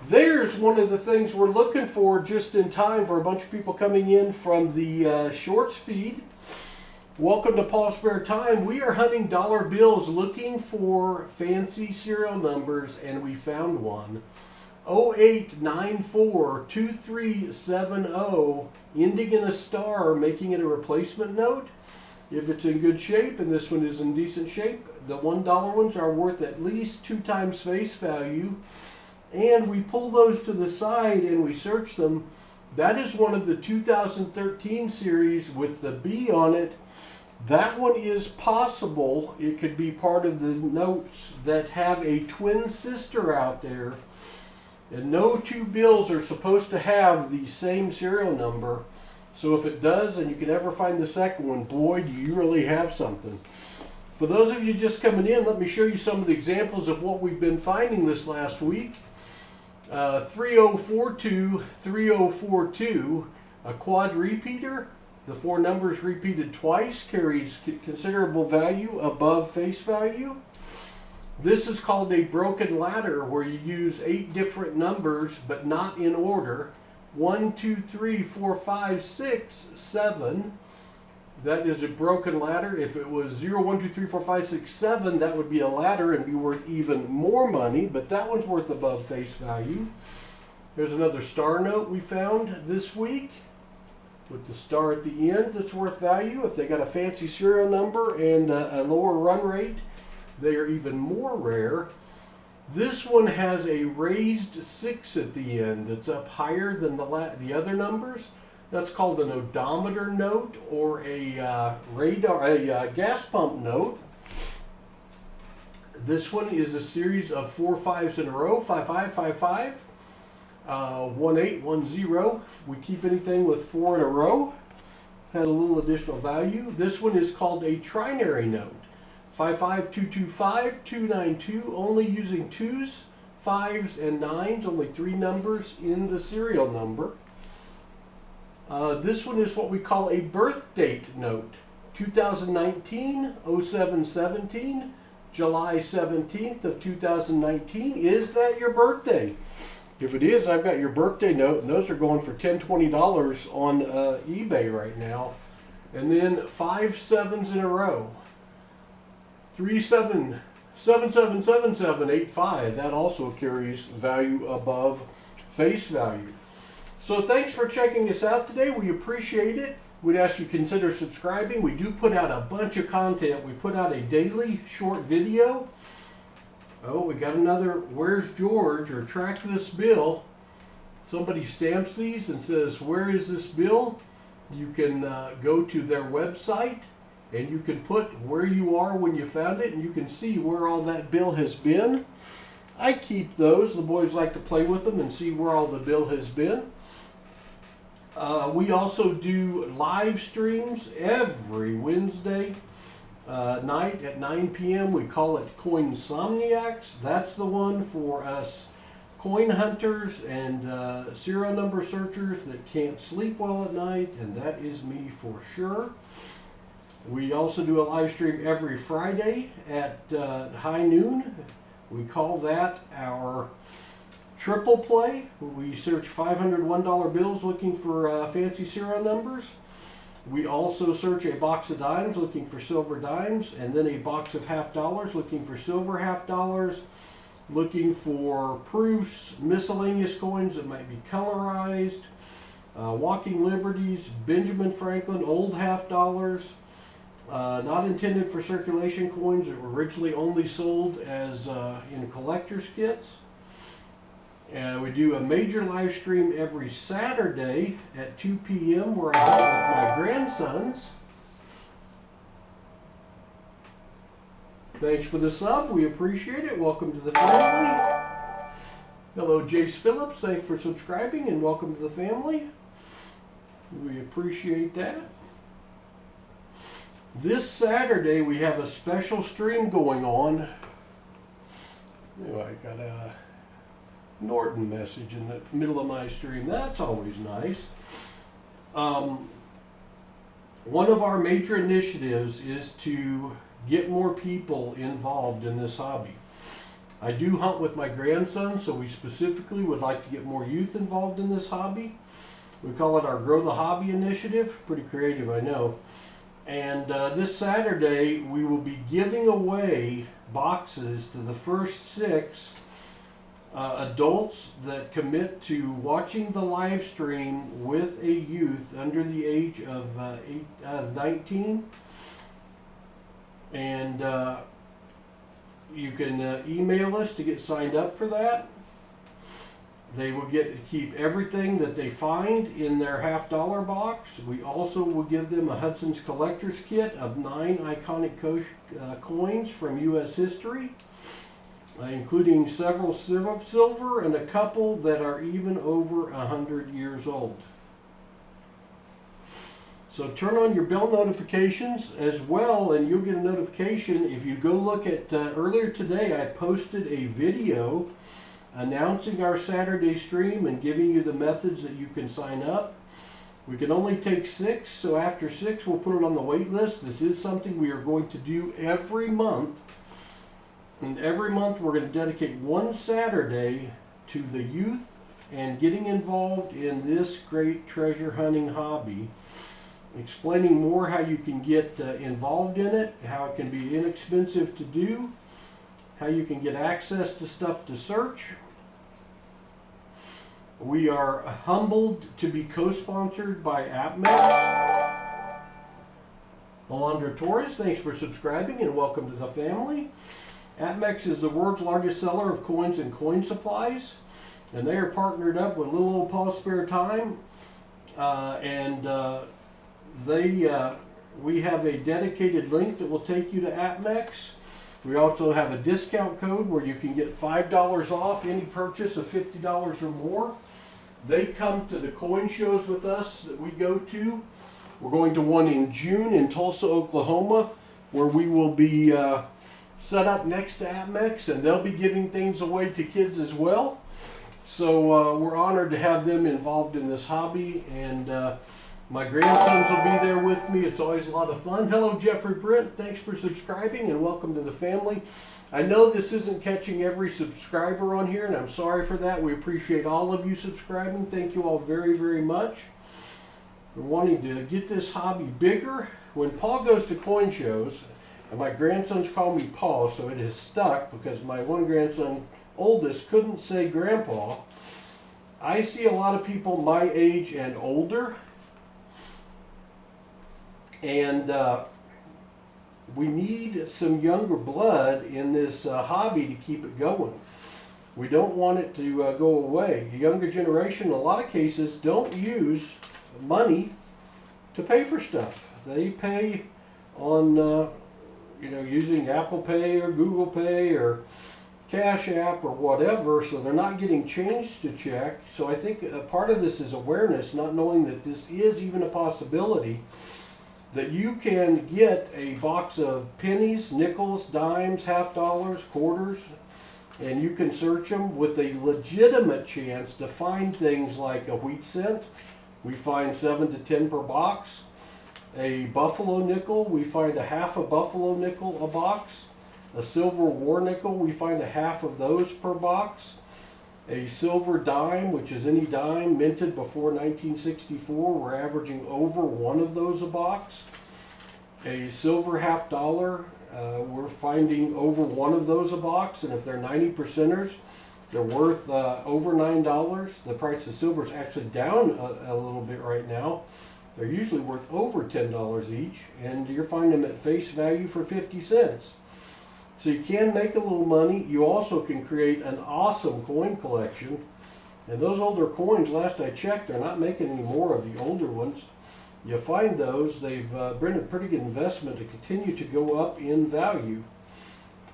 There's one of the things we're looking for just in time for a bunch of people coming in from the shorts feed. Welcome to PasSpareTime. We are hunting dollar bills looking for fancy serial numbers, and we found one. 08942370, ending in a star, making it a replacement note. If it's in good shape, and this one is in decent shape, the $1 ones are worth at least 2 times face value. And we pull those to the side and we search them. That is one of the 2013 series with the B on it. That one is possible. It could be part of the notes that have a twin sister out there. And no 2 bills are supposed to have the same serial number. So if it does, and you can ever find the second one, boy, do you really have something. For those of you just coming in, let me show you some of the examples of what we've been finding this last week. 3042, 3042, a quad repeater. The 4 numbers repeated twice carries considerable value above face value. This is called a broken ladder, where you use 8 different numbers but not in order. 1, 2, 3, 4, 5, 6, 7. That is a broken ladder. If it was 0, 1, 2, 3, 4, 5, 6, 7, that would be a ladder and be worth even more money, but that one's worth above face value. There's another star note we found this week with the star at the end that's worth value. If they got a fancy serial number and a lower run rate, they are even more rare. This one has a raised 6 at the end that's up higher than the other numbers. That's called an odometer note, or a gas pump note. This one is a series of 4 5s in a row, 5 5 5 5, 1 8 1 0. We keep anything with 4 in a row. Has a little additional value. This one is called a trinary note. 55225 292, only using 2s, 5s, and 9s, only 3 numbers in the serial number. This one is what we call a birth date note. 2019, 07/17, July 17th of 2019. Is that your birthday? If it is, I've got your birthday note, and those are going for $10, $20 on eBay right now. And then 5 sevens in a row. 37777785. That also carries value above face value. So thanks for checking us out today. We appreciate it. We'd ask you to consider subscribing. We do put out a bunch of content. We put out a daily short video. Oh, we got another Where's George or Track This Bill. Somebody stamps these and says, where is this bill? You can go to their website and you can put where you are when you found it, and you can see where all that bill has been. I keep those. The boys like to play with them and see where all the bill has been. We also do live streams every Wednesday night at 9 p.m. We call it Coinsomniacs. That's the one for us coin hunters and serial number searchers that can't sleep well at night, and that is me for sure. We also do a live stream every Friday at high noon. We call that our triple play. We search $501 bills looking for fancy serial numbers. We also search a box of dimes looking for silver dimes, and then a box of half dollars looking for silver half dollars, looking for proofs, miscellaneous coins that might be colorized, walking liberties, Benjamin Franklin, old half dollars, not intended for circulation coins that were originally only sold as in collector's kits. And we do a major live stream every Saturday at 2 p.m. where I hunt with my grandsons. Thanks for the sub. We appreciate it. Welcome to the family. Hello, Jace Phillips. Thanks for subscribing and welcome to the family. We appreciate that. This Saturday we have a special stream going on. I got a Norton message in the middle of my stream. That's always nice. One of our major initiatives is to get more people involved in this hobby. I do hunt with my grandson, so we specifically would like to get more youth involved in this hobby. We call it our Grow the Hobby initiative. Pretty creative, I know. And this Saturday we will be giving away boxes to the first 6 adults that commit to watching the live stream with a youth under the age of 19. And you can email us to get signed up for that. They will get to keep everything that they find in their $50 box. We also will give them a Hudson's Collector's Kit of 9 iconic coins from U.S. history, including several silver and a couple that are even over 100 years old. So turn on your bell notifications as well, and you'll get a notification. If you go look at earlier today, I posted a video announcing our Saturday stream and giving you the methods that you can sign up. We can only take 6, so after 6 we'll put it on the wait list. This is something we are going to do every month, and every month we're going to dedicate one Saturday to the youth and getting involved in this great treasure hunting hobby, explaining more how you can get involved in it, how it can be inexpensive to do, how you can get access to stuff to search. We are humbled to be co-sponsored by AppMax. Alondra Torres, thanks for subscribing and welcome to the family. AppMax is the world's largest seller of coins and coin supplies, and they are partnered up with little old PasSpareTime, we have a dedicated link that will take you to AppMax. We also have a discount code where you can get $5 off any purchase of $50 or more. They come to the coin shows with us that we go to. We're going to one in June in Tulsa, Oklahoma, where we will be set up next to AppMax, and they'll be giving things away to kids as well. So we're honored to have them involved in this hobby, and my grandsons will be there with me. It's always a lot of fun. Hello, Jeffrey Brent. Thanks for subscribing and welcome to the family. I know this isn't catching every subscriber on here, and I'm sorry for that. We appreciate all of you subscribing. Thank you all very, very much. We're wanting to get this hobby bigger. When Paul goes to coin shows, and my grandsons call me Paul, so it has stuck because my one grandson, oldest, couldn't say Grandpa. I see a lot of people my age and older, and we need some younger blood in this hobby to keep it going. We don't want it to go away. The younger generation, in a lot of cases, don't use money to pay for stuff. They pay on using Apple Pay or Google Pay or Cash App or whatever, so they're not getting change to check. So I think a part of this is awareness, not knowing that this is even a possibility, that you can get a box of pennies, nickels, dimes, half dollars, quarters, and you can search them with a legitimate chance to find things like a wheat cent. We find 7 to 10 per box. A buffalo nickel, we find a half a buffalo nickel a box. A silver war nickel, we find a half of those per box. A silver dime, which is any dime minted before 1964, we're averaging over one of those a box. A silver half dollar, we're finding over one of those a box, and if they're 90%ers, they're worth over $9. The price of silver is actually down a little bit right now. They're usually worth over $10 each, and you're finding them at face value for 50 cents. So you can make a little money. You also can create an awesome coin collection. And those older coins, last I checked, they're not making any more of the older ones. You find those, they've been a pretty good investment to continue to go up in value.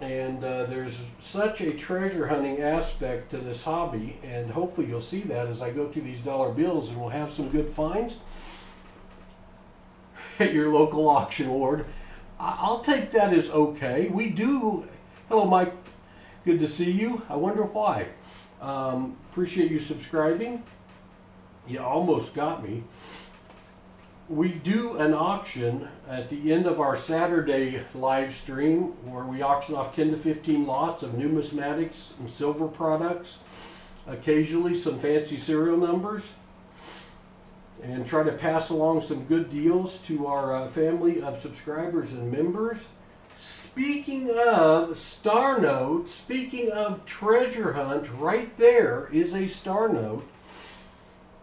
And there's such a treasure hunting aspect to this hobby, and hopefully you'll see that as I go through these dollar bills, and we'll have some good finds at your local auction, Ward. I'll take that as okay. We do. Hello, Mike. Good to see you. I wonder why. Appreciate you subscribing. You almost got me. We do an auction at the end of our Saturday live stream where we auction off 10 to 15 lots of numismatics and silver products, occasionally some fancy serial numbers, and try to pass along some good deals to our family of subscribers and members. Speaking of star notes, speaking of treasure hunt, right there is a star note.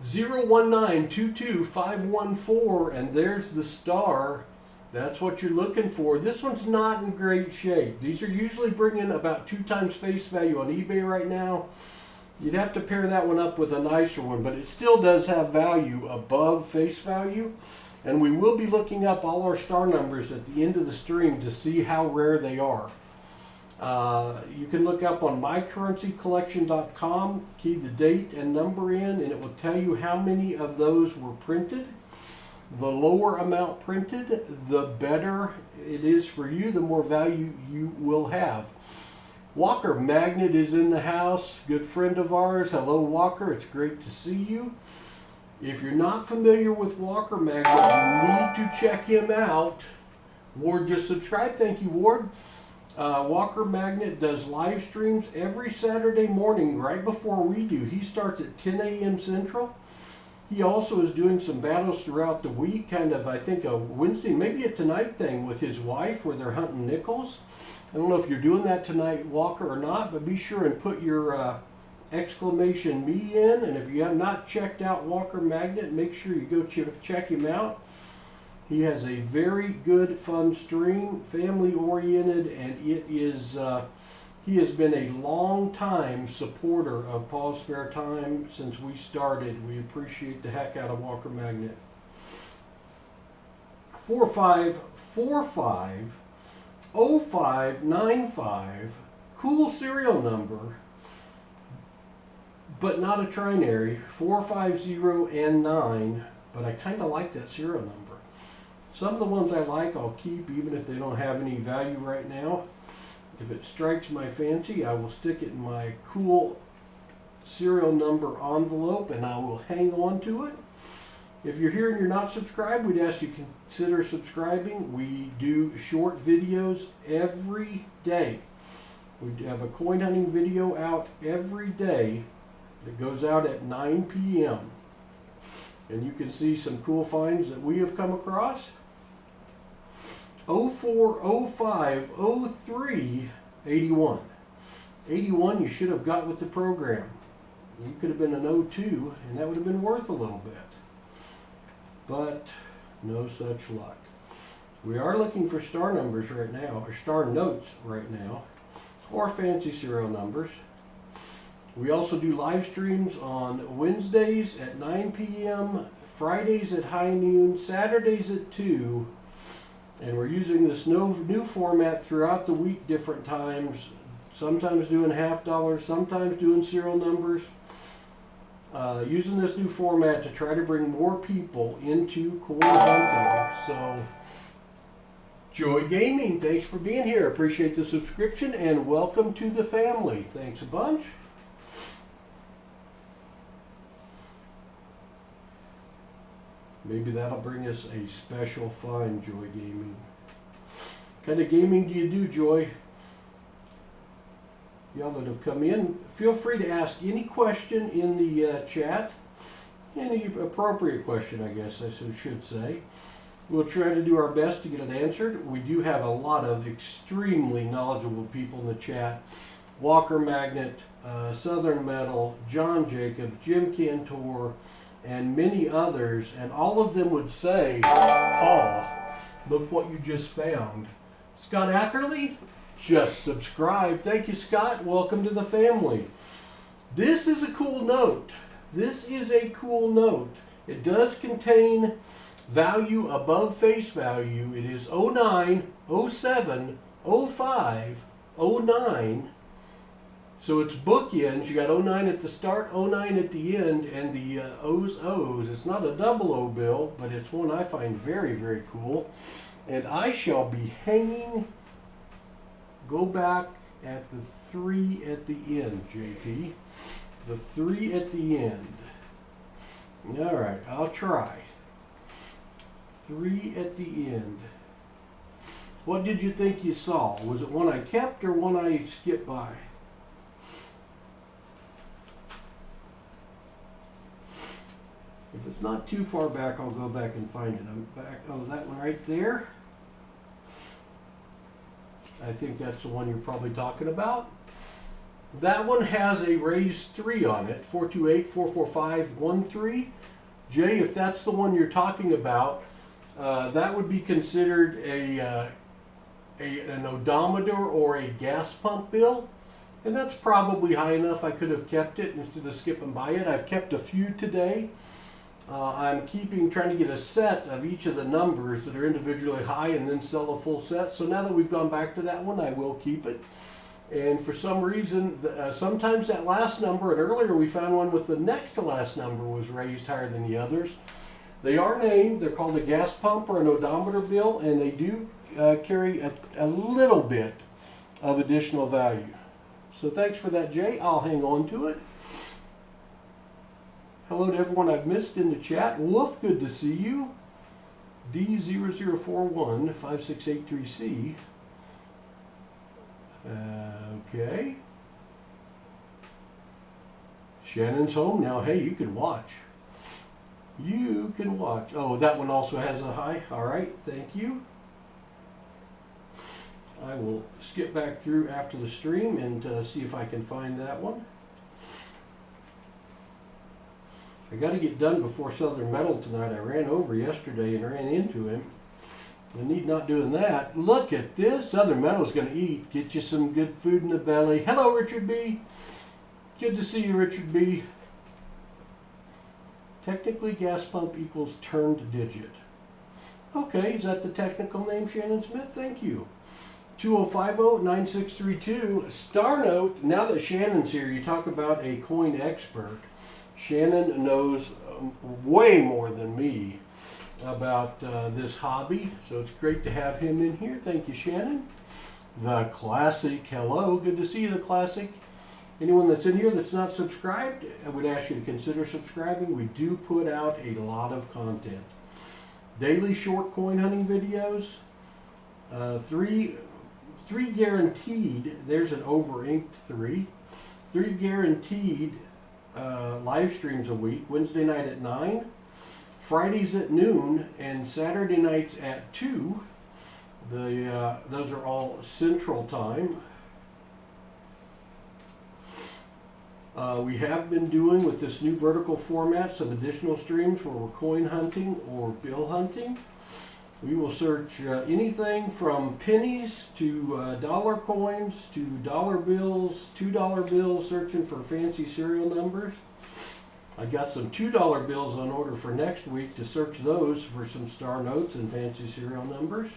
019225514, and there's the star. That's what you're looking for. This one's not in great shape. These are usually bringing about 2 times face value on eBay right now. You'd have to pair that one up with a nicer one, but it still does have value above face value. And we will be looking up all our star numbers at the end of the stream to see how rare they are. You can look up on mycurrencycollection.com, key the date and number in, and it will tell you how many of those were printed. The lower amount printed, the better it is for you, the more value you will have. Walker Magnet is in the house, good friend of ours. Hello, Walker. It's great to see you. If you're not familiar with Walker Magnet, you need to check him out. Ward just subscribed. Thank you, Ward. Walker Magnet does live streams every Saturday morning right before we do. He starts at 10 a.m. Central. He also is doing some battles throughout the week, kind of, I think, a Wednesday, maybe a tonight thing with his wife where they're hunting nickels. I don't know if you're doing that tonight, Walker, or not, but be sure and put your exclamation me in. And if you have not checked out Walker Magnet, make sure you go check him out. He has a very good, fun stream, family-oriented, and it is, he has been a long-time supporter of PasSpareTime since we started. We appreciate the heck out of Walker Magnet. 45450595, cool serial number, but not a trinary, 450 and 9, but I kind of like that serial number. Some of the ones I like I'll keep even if they don't have any value right now. If it strikes my fancy, I will stick it in my cool serial number envelope, and I will hang on to it. If you're here and you're not subscribed, we'd ask you to consider subscribing. We do short videos every day. We have a coin hunting video out every day that goes out at 9 p.m. And you can see some cool finds that we have come across. 04, 05, 03, 81. 81 you should have got with the program. You could have been an 02 and that would have been worth a little bit. But no such luck. We are looking for star numbers right now, or star notes right now, or fancy serial numbers. We also do live streams on Wednesdays at 9 p.m., Fridays at high noon, Saturdays at 2, and we're using this new format throughout the week, different times, sometimes doing $half, sometimes doing serial numbers. Using this new format to try to bring more people into coin hunting. So, Joy Gaming, thanks for being here. Appreciate the subscription and welcome to the family. Thanks a bunch. Maybe that'll bring us a special find, Joy Gaming. What kind of gaming do you do, Joy? Y'all that have come in, feel free to ask any question in the chat. Any appropriate question, I guess I should say. We'll try to do our best to get it answered. We do have a lot of extremely knowledgeable people in the chat. Walker Magnet, Southern Metal, John Jacobs, Jim Cantor, and many others, and all of them would say, Paul, look what you just found. Scott Ackerley, just subscribe. Thank you, Scott. Welcome to the family. This is a cool note. This is a cool note. It does contain value above face value. It is 09, 07, 05, 09. So it's bookends. You got 09 at the start, 09 at the end, and the O's. It's not a double O bill, but it's one I find very, very cool. And I shall be hanging. Go back at the 3 at the end, JP. The 3 at the end. All right, I'll try. 3 at the end. What did you think you saw? Was it one I kept or one I skipped by? If it's not too far back, I'll go back and find it. I'm back. Oh, that one right there. I think that's the one you're probably talking about. That one has a raised 3 on it, 428-445-13. Jay, if that's the one you're talking about, that would be considered an odometer or a gas pump bill. And that's probably high enough I could have kept it instead of skipping by it. I've kept a few today. I'm trying to get a set of each of the numbers that are individually high and then sell a full set. So now that we've gone back to that one, I will keep it. And for some reason, sometimes that last number, and earlier we found one with the next to last number was raised higher than the others. They are named, they're called a gas pump or an odometer bill, and they do carry a little bit of additional value. So thanks for that, Jay. I'll hang on to it. Hello to everyone I've missed in the chat. Wolf, good to see you. D00415683C. Okay. Shannon's home now. Hey, you can watch. You can watch. Oh, that one also has a high. All right, thank you. I will skip back through after the stream and see if I can find that one. I got to get done before Southern Metal tonight. I ran over yesterday and ran into him. I need not doing that. Look at this. Southern Metal's going to eat. Get you some good food in the belly. Hello, Richard B. Good to see you, Richard B. Technically, gas pump equals turned digit. Okay, is that the technical name, Shannon Smith? Thank you. 2050-9632. Star note. Now that Shannon's here, you talk about a coin expert. Shannon knows way more than me about this hobby, so it's great to have him in here. Thank you, Shannon. The Classic, hello, good to see you, The Classic. Anyone that's in here that's not subscribed, I would ask you to consider subscribing. We do put out a lot of content. Daily short coin hunting videos, three guaranteed, there's an over-inked three guaranteed live streams a week, Wednesday night at 9, Fridays at noon, and Saturday nights at 2. Those are all Central Time. We have been doing, with this new vertical format, some additional streams where we're coin hunting or bill hunting. We will search anything from pennies to dollar coins to dollar bills, $2 bills, searching for fancy serial numbers. I got some $2 bills on order for next week to search those for some star notes and fancy serial numbers.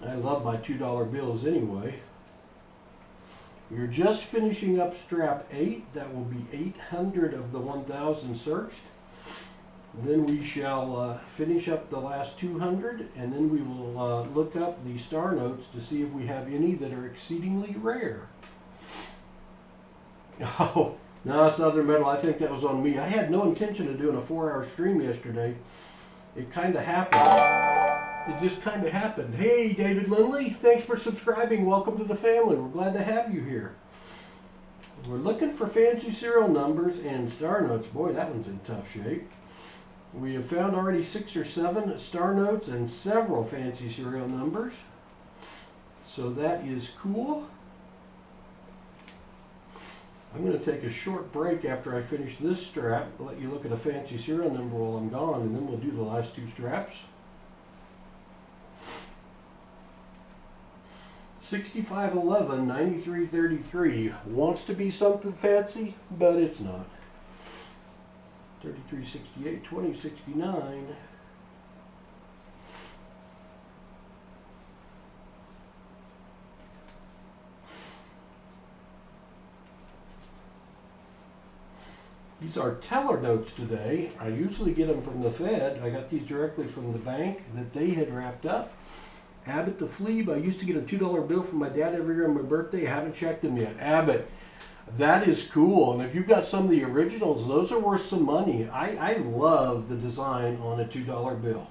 I love my $2 bills anyway. We're just finishing up strap 8. That will be 800 of the 1,000 searched. Then we shall finish up the last 200, and then we will look up the star notes to see if we have any that are exceedingly rare. Oh, no, Southern Metal, I think that was on me. I had no intention of doing a 4-hour stream yesterday. It kind of happened. It just kind of happened. Hey, David Lindley, thanks for subscribing. Welcome to the family. We're glad to have you here. We're looking for fancy serial numbers and star notes. Boy, that one's in tough shape. We have found already 6 or 7 star notes and several fancy serial numbers. So that is cool. I'm going to take a short break after I finish this strap, let you look at a fancy serial number while I'm gone, and then we'll do the last 2 straps. 6511 9333 wants to be something fancy, but it's not. 3368 2069. These are teller notes today. I usually get them from the Fed. I got these directly from the bank that they had wrapped up. Abbott the Fleeb. I used to get a $2 bill from my dad every year on my birthday. I haven't checked them yet. Abbott. That is cool. And if you've got some of the originals, those are worth some money. I love the design on a $2 bill.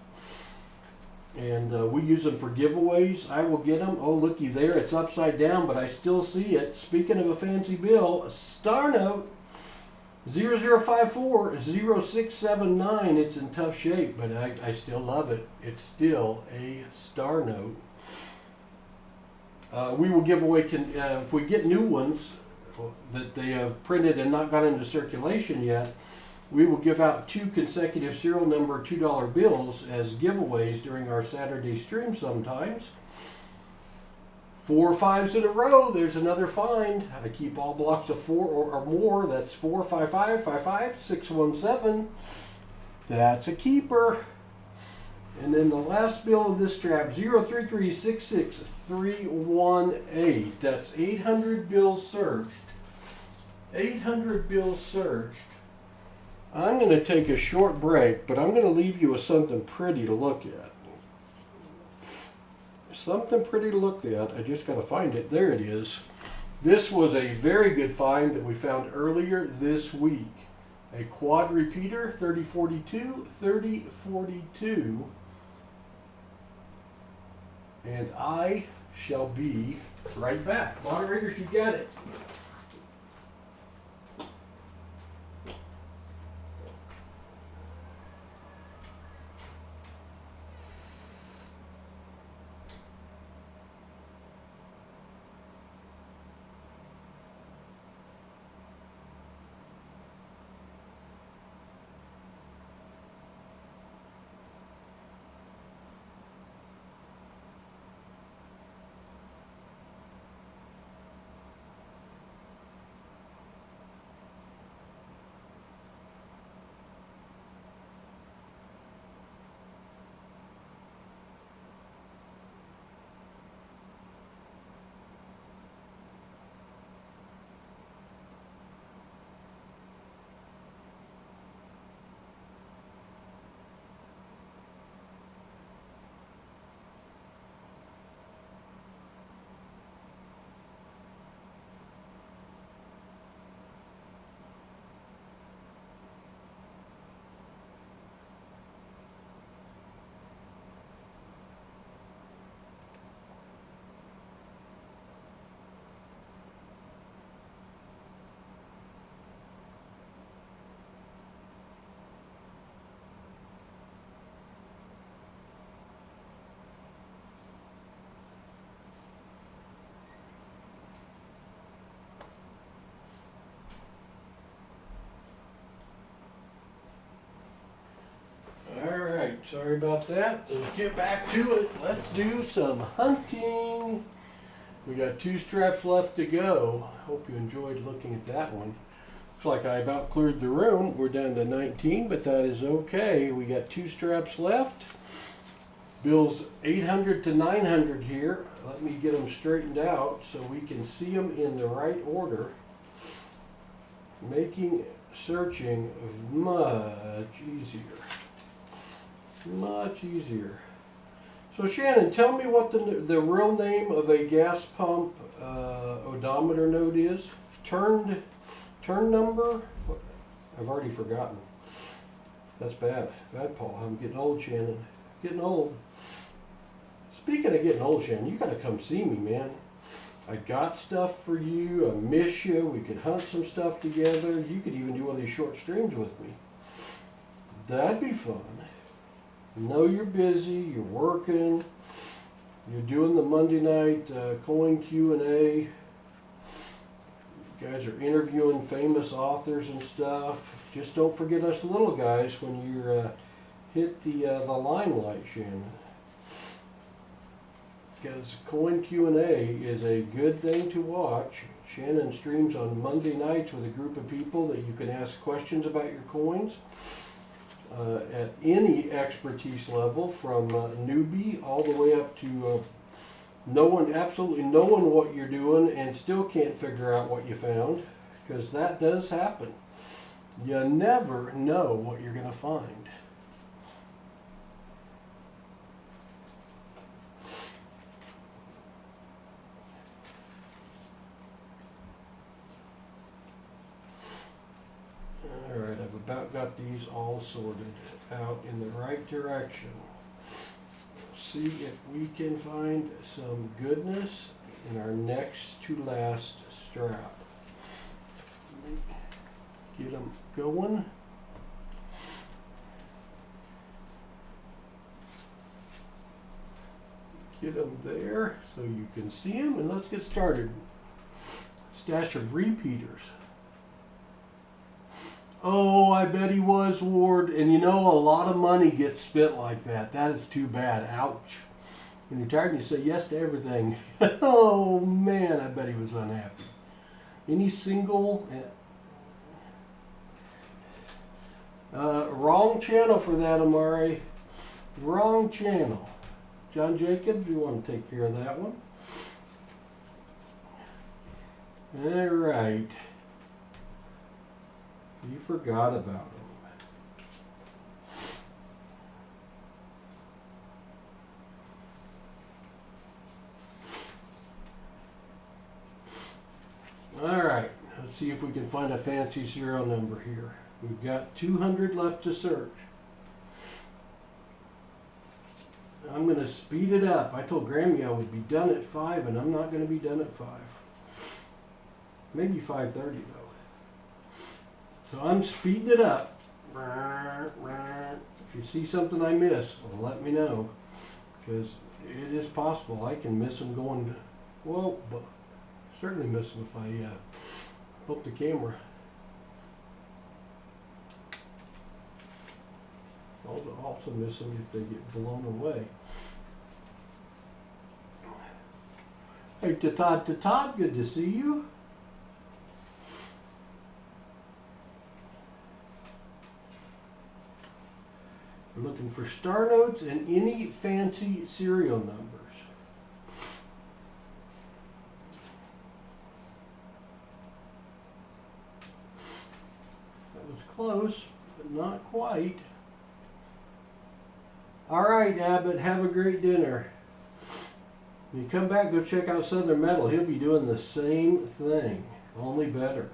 And we use them for giveaways. I will get them. Oh, looky there. It's upside down, but I still see it. Speaking of a fancy bill, a star note. 0054 0679. It's in tough shape, but I still love it. It's still a star note. We will give away, if we get new ones that they have printed and not got into circulation yet, we will give out 2 consecutive serial number $2 bills as giveaways during our Saturday stream sometimes. 4 5s in a row. There's another find. I keep all blocks of 4 or more. That's 4 5 5 5 5 617. That's a keeper. And then the last bill of this strap, 03366 That's 800 bills searched. 800 bills searched. I'm going to take a short break, but I'm going to leave you with something pretty to look at. Something pretty to look at. I just got to find it. There it is. This was a very good find that we found earlier this week. A quad repeater, 3042, 3042. And I shall be right back. Moderators, you got it. Sorry about that. Let's get back to it. Let's do some hunting. We got 2 straps left to go. Hope you enjoyed looking at that one. Looks like I about cleared the room. We're down to 19, but that is okay. We got 2 straps left. Bill's 800 to 900 here. Let me get them straightened out so we can see them in the right order. Making searching much easier. Much easier. So Shannon, tell me what the real name of a gas pump odometer node is. Turn number? I've already forgotten. That's bad. Bad, Paul. I'm getting old, Shannon. Getting old. Speaking of getting old, Shannon, you gotta come see me, man. I got stuff for you. I miss you. We could hunt some stuff together. You could even do one of these short streams with me. That'd be fun. I know you're busy. You're working. You're doing the Monday night coin Q&A. You guys are interviewing famous authors and stuff. Just don't forget us little guys when you hit the limelight, Shannon. Because coin Q&A is a good thing to watch. Shannon streams on Monday nights with a group of people that you can ask questions about your coins at any expertise level, from newbie all the way up to absolutely knowing what you're doing and still can't figure out what you found, because that does happen. You never know what you're going to find. Alright, I've about got these all sorted out in the right direction. See if we can find some goodness in our next to last strap. Let me get them going. Get them there so you can see them, and let's get started. Stash of repeaters. Oh, I bet he was, Ward. And you know, a lot of money gets spent like that. That is too bad. Ouch. When you're tired and you say yes to everything. Oh, man, I bet he was unhappy. Any single... wrong channel for that, Amari. Wrong channel. John Jacobs, you want to take care of that one. All right. You forgot about them. All right, let's see if we can find a fancy serial number here. We've got 200 left to search. I'm going to speed it up. I told Grammy I would be done at 5, and I'm not going to be done at 5. Maybe 5:30 though. So I'm speeding it up. If you see something I miss, let me know, because it is possible I can miss them going. Well, but certainly miss them if I hook the camera. I'll also miss them if they get blown away. Hey, Todd, good to see you. We're looking for star notes and any fancy serial numbers. That was close, but not quite. All right, Abbott, have a great dinner. When you come back, go check out Southern Metal. He'll be doing the same thing, only better.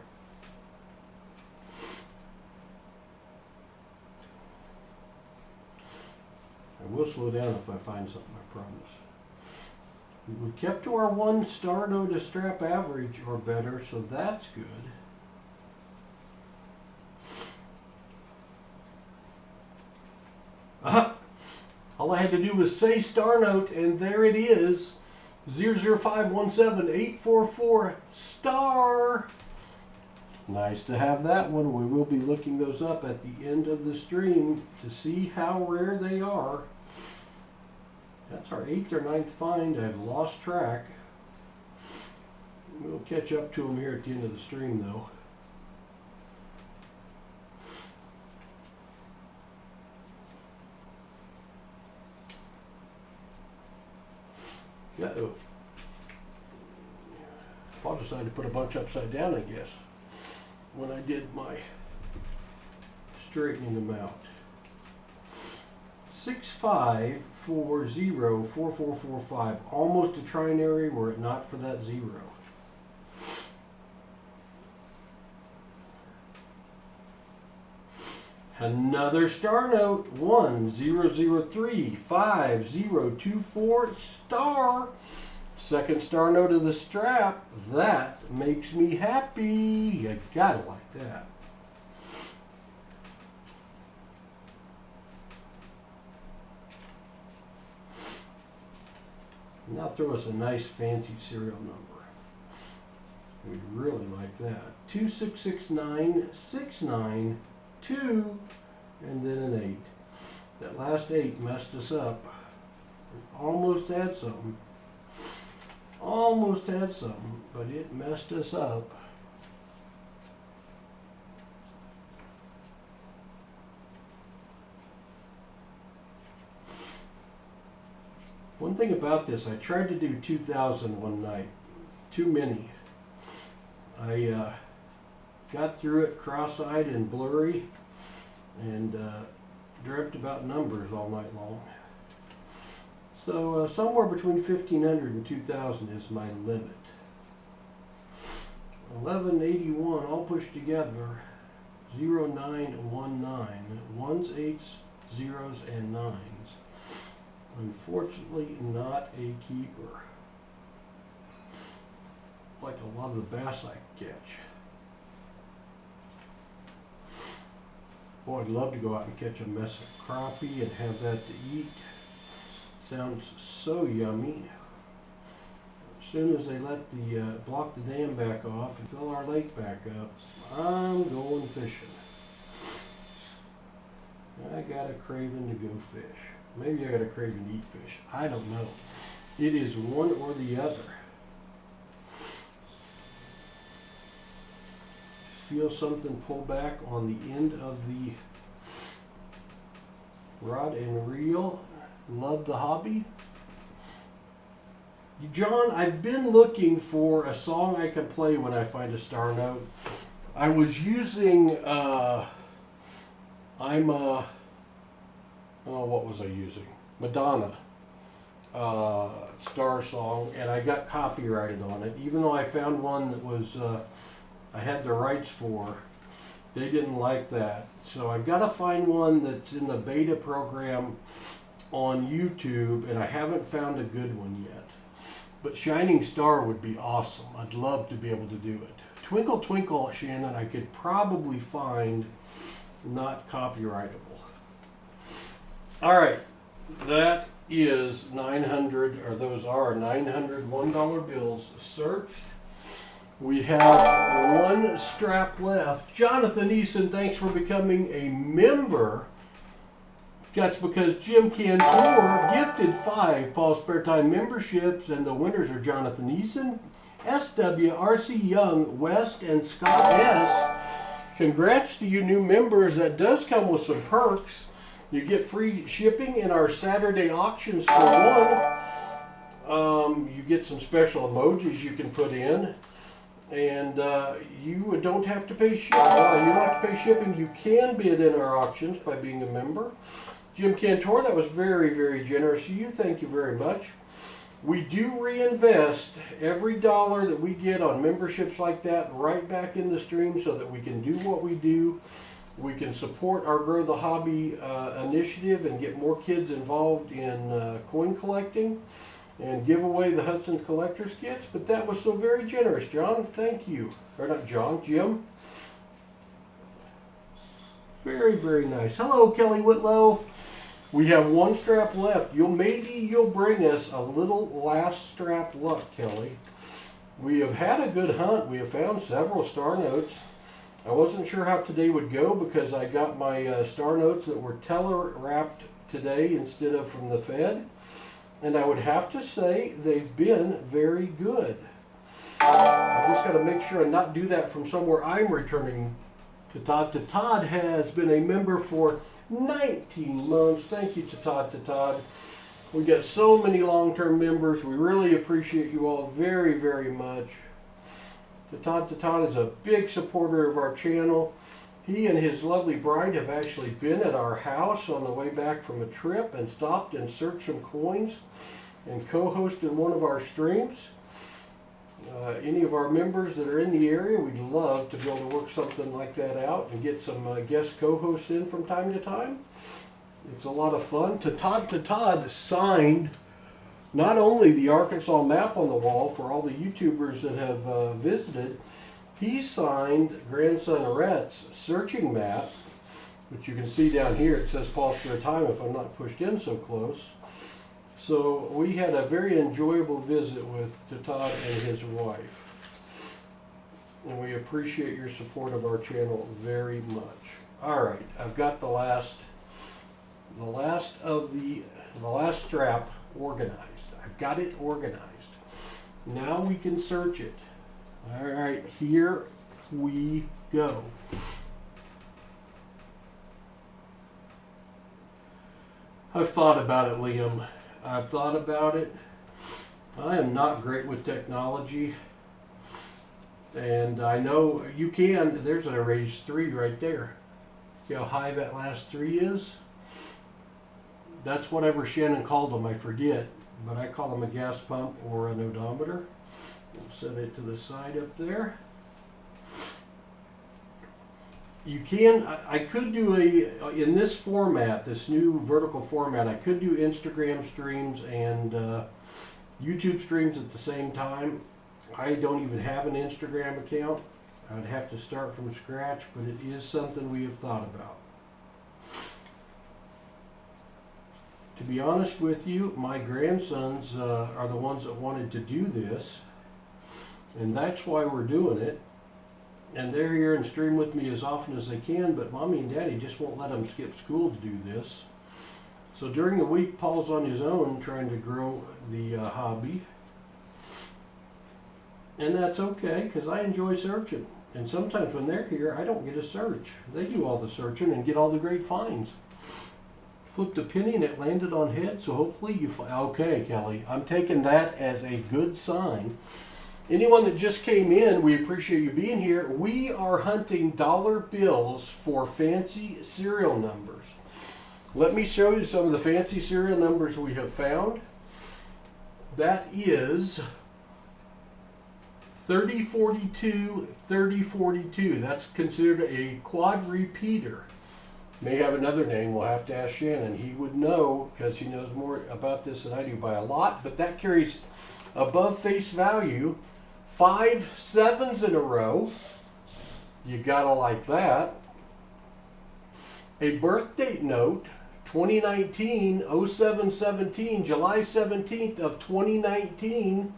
I will slow down if I find something, I promise. We've kept to our 1 star node to strap average or better, so that's good. All I had to do was say star note, and there it is. 00517-844 star. Nice to have that one. We will be looking those up at the end of the stream to see how rare they are. That's our 8th or 9th find. I've lost track. We'll catch up to them here at the end of the stream, though. Uh-oh. Paul decided to put a bunch upside down, I guess, when I did my straightening them out. 65404445, almost a trinary were it not for that 0. Another star note, 10035024 star. Second star note of the strap. That makes me happy. You gotta like that. Now throw us a nice fancy serial number. We'd really like that. 2669692 and then an 8. That last 8 messed us up. Almost had something. Almost had something, but it messed us up. One thing about this, I tried to do 2,000 one night. Too many. I got through it cross-eyed and blurry and dreamt about numbers all night long. So somewhere between 1,500 and 2,000 is my limit. 1181 all pushed together. 0919. 1s, 8s, 0s, and 9s. Unfortunately, not a keeper. Like a lot of the bass I catch. Boy, I'd love to go out and catch a mess of crappie and have that to eat. Sounds so yummy. As soon as they let the block the dam back off and fill our lake back up, I'm going fishing. I got a craving to go fish. Maybe I got a craving to eat fish. I don't know. It is one or the other. Feel something pull back on the end of the rod and reel. Love the hobby. John, I've been looking for a song I can play when I find a star note. I was using what was I using? Madonna star song, and I got copyrighted on it. Even though I found one that was I had the rights for, they didn't like that. So I've got to find one that's in the beta program on YouTube, and I haven't found a good one yet. But Shining Star would be awesome. I'd love to be able to do it. Twinkle Twinkle, Shannon, I could probably find not copyrightable. All right, that is 900, or those are 900 $1 bills searched. We have one strap left. Jonathan Eason, thanks for becoming a member. That's because Jim Cantor gifted 5 PasSpareTime memberships, and the winners are Jonathan Eason, SW, RC Young, West, and Scott S. Congrats to you new members. That does come with some perks. You get free shipping in our Saturday auctions for one. You get some special emojis you can put in. And you don't have to pay shipping. You don't have to pay shipping. You can bid in our auctions by being a member. Jim Cantor, that was very, very generous of you. Thank you very much. We do reinvest every dollar that we get on memberships like that right back in the stream so that we can do what we do. We can support our Grow the Hobby initiative and get more kids involved in coin collecting and give away the Hudson Collector's Kits. But that was so very generous, John. Thank you. Or not John, Jim. Very, very nice. Hello, Kelly Whitlow. We have one strap left. Maybe you'll bring us a little last strap luck, Kelly. We have had a good hunt. We have found several star notes. I wasn't sure how today would go because I got my star notes that were teller wrapped today instead of from the Fed. And I would have to say they've been very good. I just got to make sure and not do that from somewhere I'm returning to Todd. Todd has been a member for 19 months. Thank you to Todd. We got so many long-term members. We really appreciate you all very, very much. Todd is a big supporter of our channel. He and his lovely bride have actually been at our house on the way back from a trip and stopped and searched some coins and co-hosted one of our streams. Any of our members that are in the area, we'd love to be able to work something like that out and get some guest co-hosts in from time to time. It's a lot of fun. Todd signed not only the Arkansas map on the wall for all the YouTubers that have visited, he signed Grandson Rhett's searching map, which you can see down here. It says PasSpareTime if I'm not pushed in so close. So we had a very enjoyable visit with Todd and his wife. And we appreciate your support of our channel very much. All right, I've got the last strap organized. I've got it organized. Now we can search it. All right, here we go. I've thought about it, Liam. I've thought about it. I am not great with technology. And I know you can. There's an erased 3 right there. See how high that last 3 is? That's whatever Shannon called them, I forget. But I call them a gas pump or an odometer. We'll set it to the side up there. You can, I could do in this format, this new vertical format, I could do Instagram streams and YouTube streams at the same time. I don't even have an Instagram account. I'd have to start from scratch, but it is something we have thought about. To be honest with you, my grandsons are the ones that wanted to do this, and that's why we're doing it. And they're here and stream with me as often as they can, but Mommy and Daddy just won't let them skip school to do this. So during the week, Paul's on his own trying to grow the hobby. And that's okay, because I enjoy searching. And sometimes when they're here, I don't get a search. They do all the searching and get all the great finds. Flipped a penny and it landed on head, so hopefully you okay, Kelly. I'm taking that as a good sign. Anyone that just came in, we appreciate you being here. We are hunting dollar bills for fancy serial numbers. Let me show you some of the fancy serial numbers we have found. That is 3042, 3042. That's considered a quad repeater. May have another name. We'll have to ask Shannon. He would know because he knows more about this than I do by a lot. But that carries above face value 5 7s in a row. You gotta like that. A birth date note, 2019, 0717, July 17th of 2019.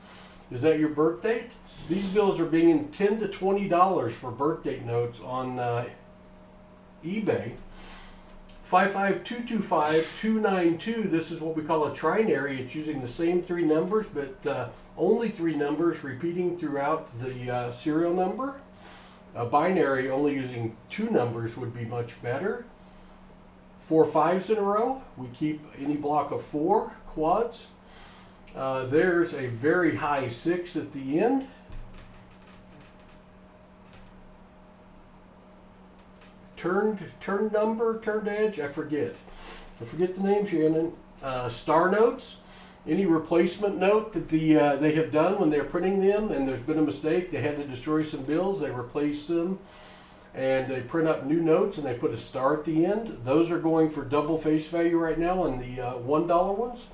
Is that your birth date? These bills are being $10 to $20 for birth date notes on eBay. 55225-292. This is what we call a trinary. It's using the same 3 numbers, but only 3 numbers repeating throughout the serial number. A binary only using 2 numbers would be much better. 4 5s in a row. We keep any block of 4 quads. There's a very high 6 at the end. Turned number, turned edge, I forget the name, Shannon. Star notes, any replacement note that they have done when they're printing them and there's been a mistake, they had to destroy some bills, they replace them and they print up new notes and they put a star at the end. Those are going for double face value right now on the $1 ones.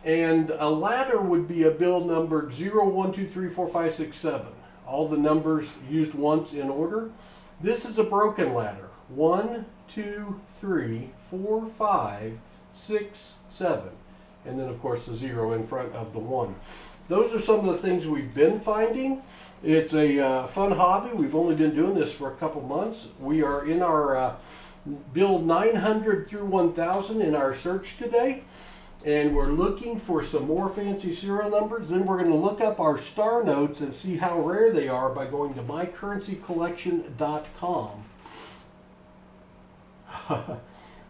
And a ladder would be a bill numbered 0, 1, 2, 3, 4, 5, 6, 7. All the numbers used once in order. This is a broken ladder. 1, 2, 3, 4, 5, 6, 7. And then, of course, the 0 in front of the 1. those are some of the things we've been finding. It's a fun hobby. We've only been doing this for a couple months. We are in our build 900 through 1000 in our search today. And we're looking for some more fancy serial numbers. Then we're going to look up our star notes and see how rare they are by going to mycurrencycollection.com.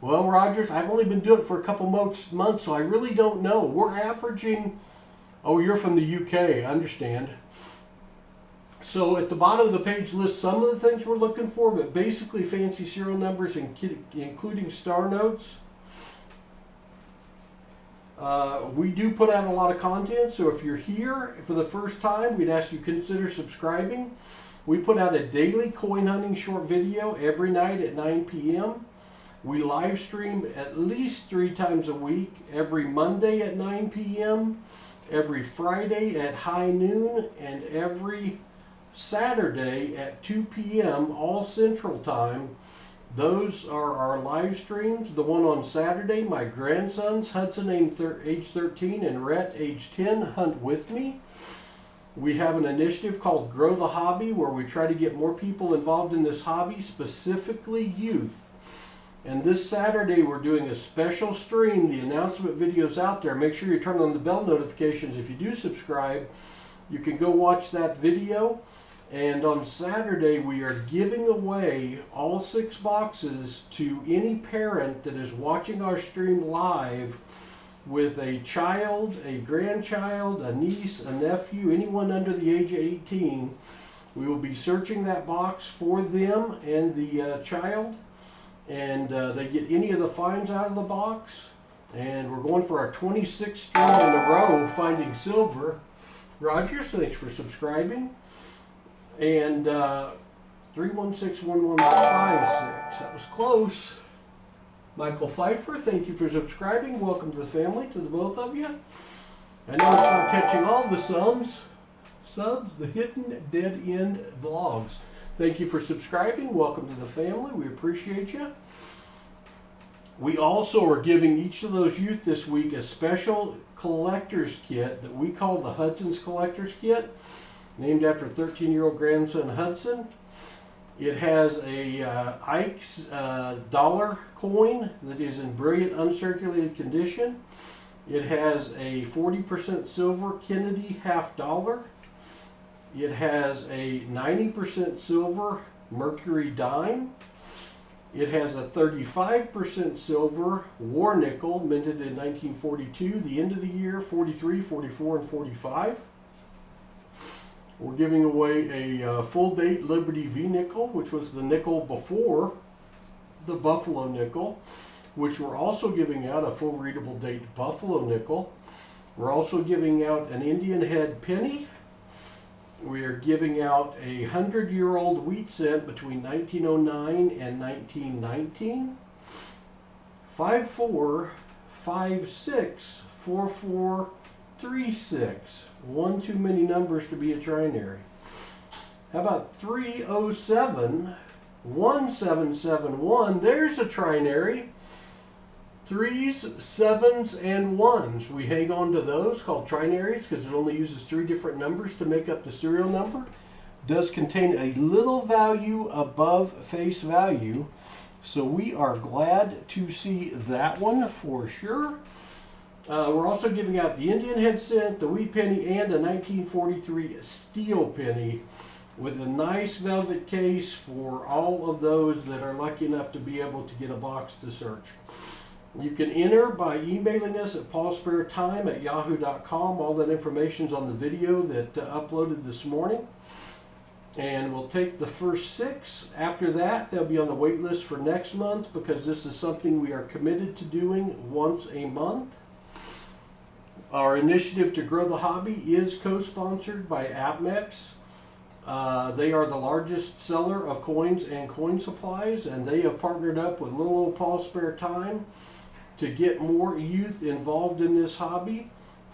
Well, Rogers, I've only been doing it for a couple months, so I really don't know. We're averaging... Oh, you're from the UK, I understand. So at the bottom of the page lists some of the things we're looking for, but basically fancy serial numbers, including star notes. We do put out a lot of content, so if you're here for the first time, we'd ask you consider subscribing. We put out a daily coin hunting short video every night at 9 p.m. We live stream at least 3 times a week, every Monday at 9 p.m., every Friday at high noon, and every Saturday at 2 p.m., all Central Time. Those are our live streams. The one on Saturday, my grandsons, Hudson, age 13, and Rhett, age 10, hunt with me. We have an initiative called Grow the Hobby, where we try to get more people involved in this hobby, specifically youth. And this Saturday, we're doing a special stream. The announcement video's out there. Make sure you turn on the bell notifications. If you do subscribe, you can go watch that video. And on Saturday, we are giving away all 6 boxes to any parent that is watching our stream live with a child, a grandchild, a niece, a nephew, anyone under the age of 18. We will be searching that box for them and the child, and they get any of the finds out of the box. And we're going for our 26th stream in a row finding silver. Rogers, thanks for subscribing. And 3161156, that was close. Michael Pfeiffer, thank you for subscribing. Welcome to the family, to the both of you. I know it's not catching all the subs, the hidden dead end vlogs. Thank you for subscribing. Welcome to the family. We appreciate you. We also are giving each of those youth this week a special collector's kit that we call the Hudson's Collector's Kit, named after 13-year-old grandson Hudson. It has a Ike's dollar coin that is in brilliant uncirculated condition. It has a 40% silver Kennedy half dollar. It has a 90% silver Mercury dime. It has a 35% silver war nickel minted in 1942, the end of the year, 43, 44, and 45. We're giving away a full date Liberty V nickel, which was the nickel before the Buffalo nickel, which we're also giving out a full readable date Buffalo nickel. We're also giving out an Indian head penny. We are giving out a 100-year-old wheat cent between 1909 and 1919. 54564436. One too many numbers to be a trinary. How about 3071771? There's a trinary. 3s, 7s, and 1s. We hang on to those, called trinaries, because it only uses 3 different numbers to make up the serial number. Does contain a little value above face value. So we are glad to see that one for sure. We're also giving out the Indian head cent, the wheat penny, and a 1943 steel penny with a nice velvet case for all of those that are lucky enough to be able to get a box to search. You can enter by emailing us at PasSpareTime@yahoo.com. All that information's on the video that uploaded this morning. And we'll take the first 6. After that, they'll be on the wait list for next month, because this is something we are committed to doing once a month. Our initiative to grow the hobby is co-sponsored by AppMex. They are the largest seller of coins and coin supplies, and they have partnered up with little old PasSpareTime to get more youth involved in this hobby.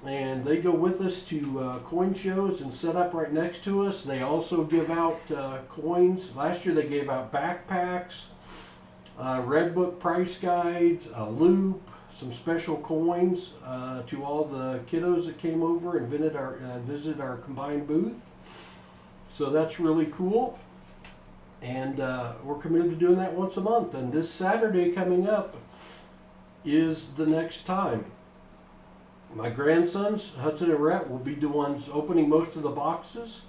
And they go with us to coin shows and set up right next to us. They also give out coins. Last year they gave out backpacks, Red Book price guides, a loop, some special coins to all the kiddos that came over and visited our combined booth. So that's really cool. And we're committed to doing that once a month. And this Saturday coming up is the next time. My grandsons, Hudson and Rhett, will be the ones opening most of the boxes.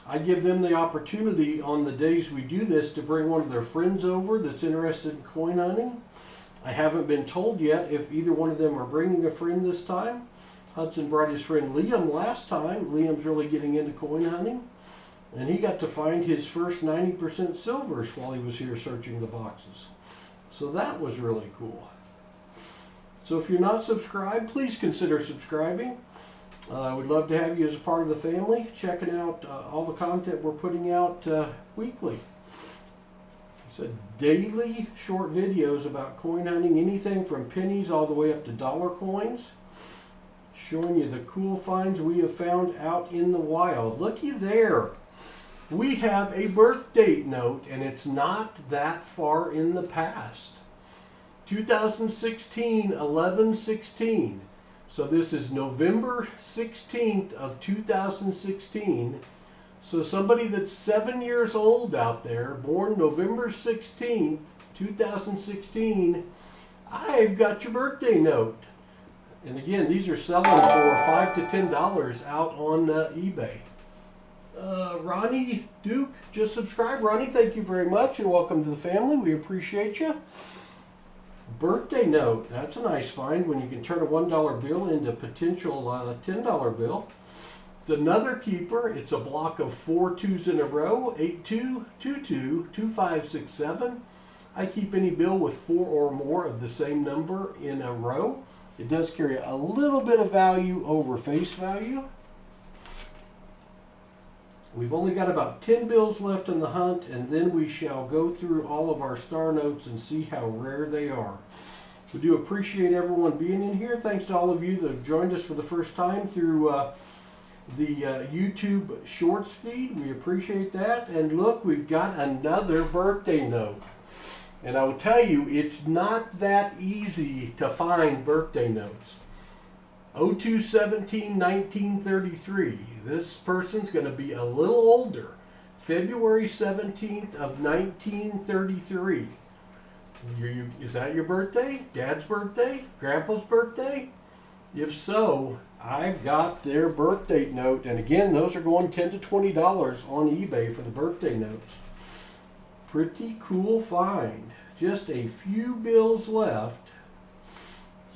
I give them the opportunity on the days we do this to bring one of their friends over that's interested in coin hunting. I haven't been told yet if either one of them are bringing a friend this time. Hudson brought his friend Liam last time. Liam's really getting into coin hunting. And he got to find his first 90% silvers while he was here searching the boxes. So that was really cool. So if you're not subscribed, please consider subscribing. I would love to have you as a part of the family, checking out all the content we're putting out weekly. So daily short videos about coin hunting, anything from pennies all the way up to dollar coins, showing you the cool finds we have found out in the wild. Looky there. We have a birth date note, and it's not that far in the past. 2016, 11/16. So this is November 16th of 2016. So somebody that's 7 years old out there, born November 16th, 2016, I've got your birthday note. And again, these are selling for $5 to $10 out on eBay. Ronnie Duke just subscribed. Ronnie, thank you very much and welcome to the family. We appreciate you. Birthday note. That's a nice find when you can turn a $1 bill into a potential $10 bill. It's another keeper. It's a block of 4 2s in a row. 82, 22, 2567. I keep any bill with 4 or more of the same number in a row. It does carry a little bit of value over face value. We've only got about 10 bills left in the hunt, and then we shall go through all of our star notes and see how rare they are. We do appreciate everyone being in here. Thanks to all of you that have joined us for the first time through the YouTube Shorts feed. We appreciate that. And look, we've got another birthday note. And I will tell you, it's not that easy to find birthday notes. 02/17/1933. This person's going to be a little older. February 17th of 1933. Is that your birthday? Dad's birthday? Grandpa's birthday? If so, I've got their birthday note. And again, those are going $10 to $20 on eBay for the birthday notes. Pretty cool find. Just a few bills left.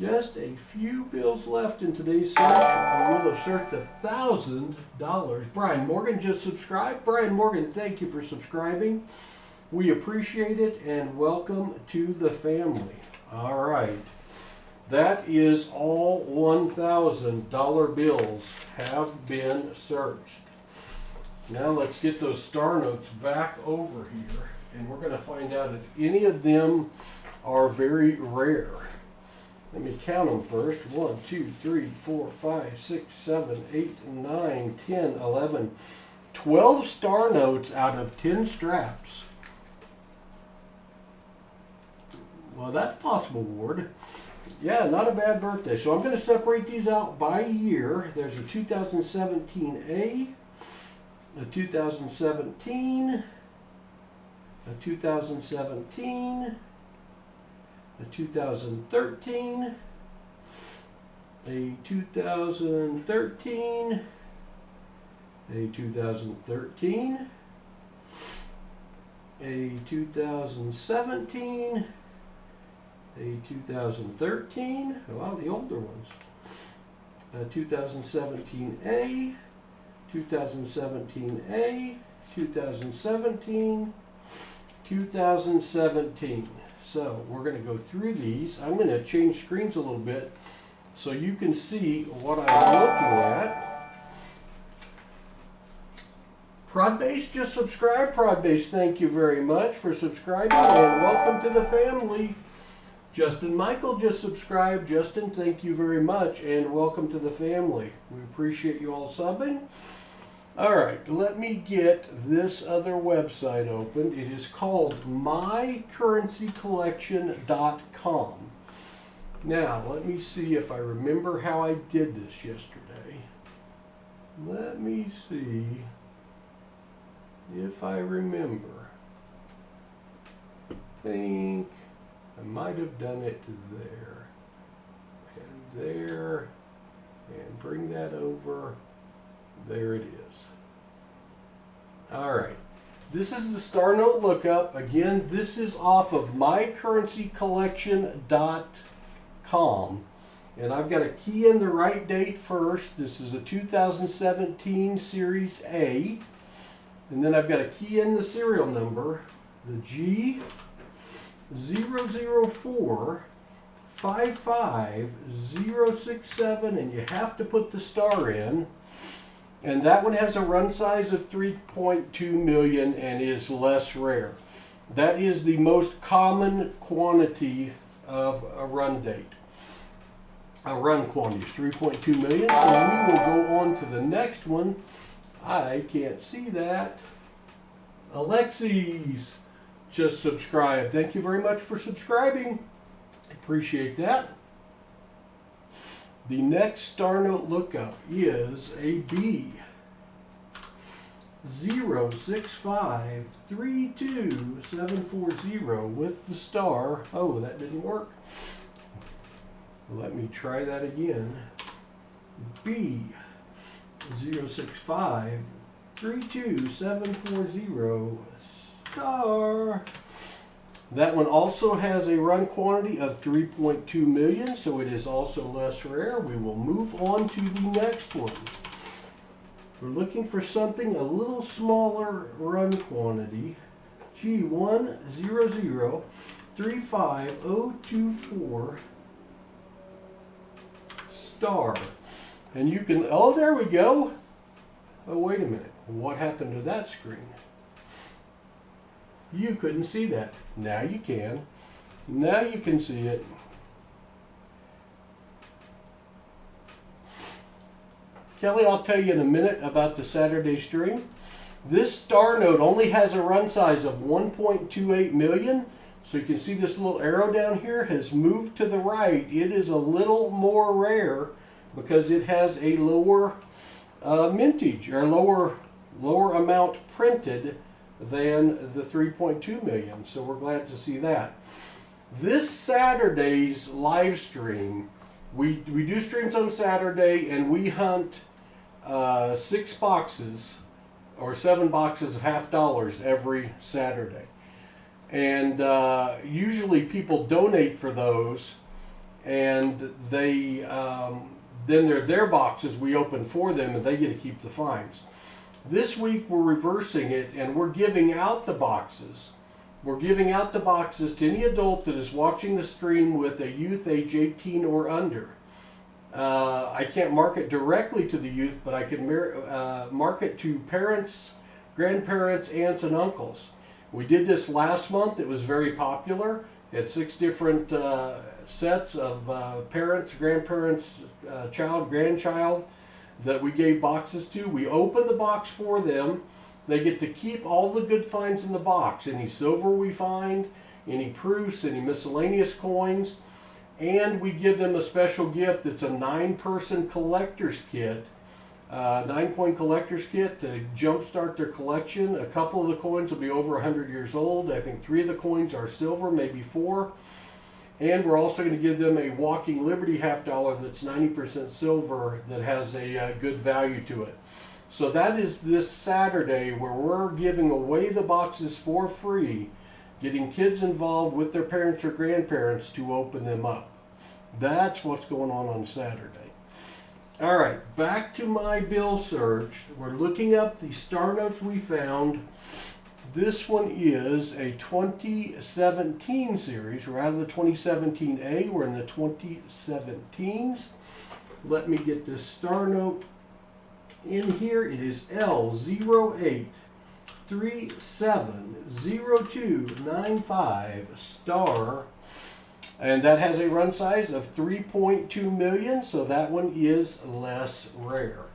Just a few bills left in today's search. We will have searched $1,000. Brian Morgan just subscribed. Brian Morgan, thank you for subscribing. We appreciate it and welcome to the family. All right. That is all $1,000 bills have been searched. Now let's get those star notes back over here. And we're going to find out if any of them are very rare. Let me count them first. 1, 2, 3, 4, 5, 6, 7, 8, 9, 10, 11, 12 star notes out of 10 straps. Well, that's possible, Ward. Yeah, not a bad birthday. So I'm going to separate these out by year. There's a 2017A, a 2017, a 2017, a 2013, a 2013, a 2013, a 2017, a 2013, a lot of the older ones, a 2017A, 2017A, 2017, 2017. So we're going to go through these. I'm going to change screens a little bit so you can see what I'm looking at. Prodbase just subscribed. Prodbase, thank you very much for subscribing and welcome to the family. Justin Michael just subscribed. Justin, thank you very much and welcome to the family. We appreciate you all subbing. All right, let me get this other website open. It is called mycurrencycollection.com. Now, let me see if I remember how I did this yesterday. Let me see if I remember. I think I might have done it there and there, and bring that over. There it is. All right. This is the star note lookup. Again, this is off of mycurrencycollection.com. And I've got to key in the right date first. This is a 2017 Series A. And then I've got to key in the serial number, the G004555067, and you have to put the star in. And that one has a run size of 3.2 million and is less rare. That is the most common quantity of a run date. A run quantity is 3.2 million. So we will go on to the next one. I can't see that. Alexis just subscribed. Thank you very much for subscribing. Appreciate that. The next star note lookup is a B. 06532 with the star. Oh, that didn't work. Let me try that again. B. 06532 star. That one also has a run quantity of 3.2 million, so it is also less rare. We will move on to the next one. We're looking for something a little smaller run quantity. G1003524 star. And you can, oh, there we go. Oh, wait a minute. What happened to that screen? You couldn't see that. Now you can. Now you can see it. Kelly, I'll tell you in a minute about the Saturday stream. This star node only has a run size of 1.28 million. So you can see this little arrow down here has moved to the right. It is a little more rare because it has a lower mintage or lower amount printed than the 3.2 million. So we're glad to see that. This Saturday's live stream, we do streams on Saturday and we hunt 6 boxes or 7 boxes of $50 every Saturday. And usually people donate for those, and they then they're their boxes we open for them and they get to keep the fines. This week we're reversing it and we're giving out the boxes. We're giving out the boxes to any adult that is watching the stream with a youth age 18 or under. I can't market directly to the youth, but I can market to parents, grandparents, aunts, and uncles. We did this last month. It was very popular. It had 6 different sets of parents, grandparents, child, grandchild that we gave boxes to. We opened the box for them. They get to keep all the good finds in the box. Any silver we find, any proofs, any miscellaneous coins. And we give them a special gift. It's a 9-person collector's kit. 9-coin collector's kit to jumpstart their collection. A couple of the coins will be over 100 years old. I think 3 of the coins are silver, maybe 4. And we're also going to give them a Walking Liberty $50 that's 90% silver that has a good value to it. So that is this Saturday where we're giving away the boxes for free, getting kids involved with their parents or grandparents to open them up. That's what's going on Saturday. All right, back to my bill search. We're looking up the star notes we found. This one is a 2017 series. We're out of the 2017A. We're in the 2017s. Let me get this star note in here. It is L08370295 star. And that has a run size of 3.2 million, so that one is less rare.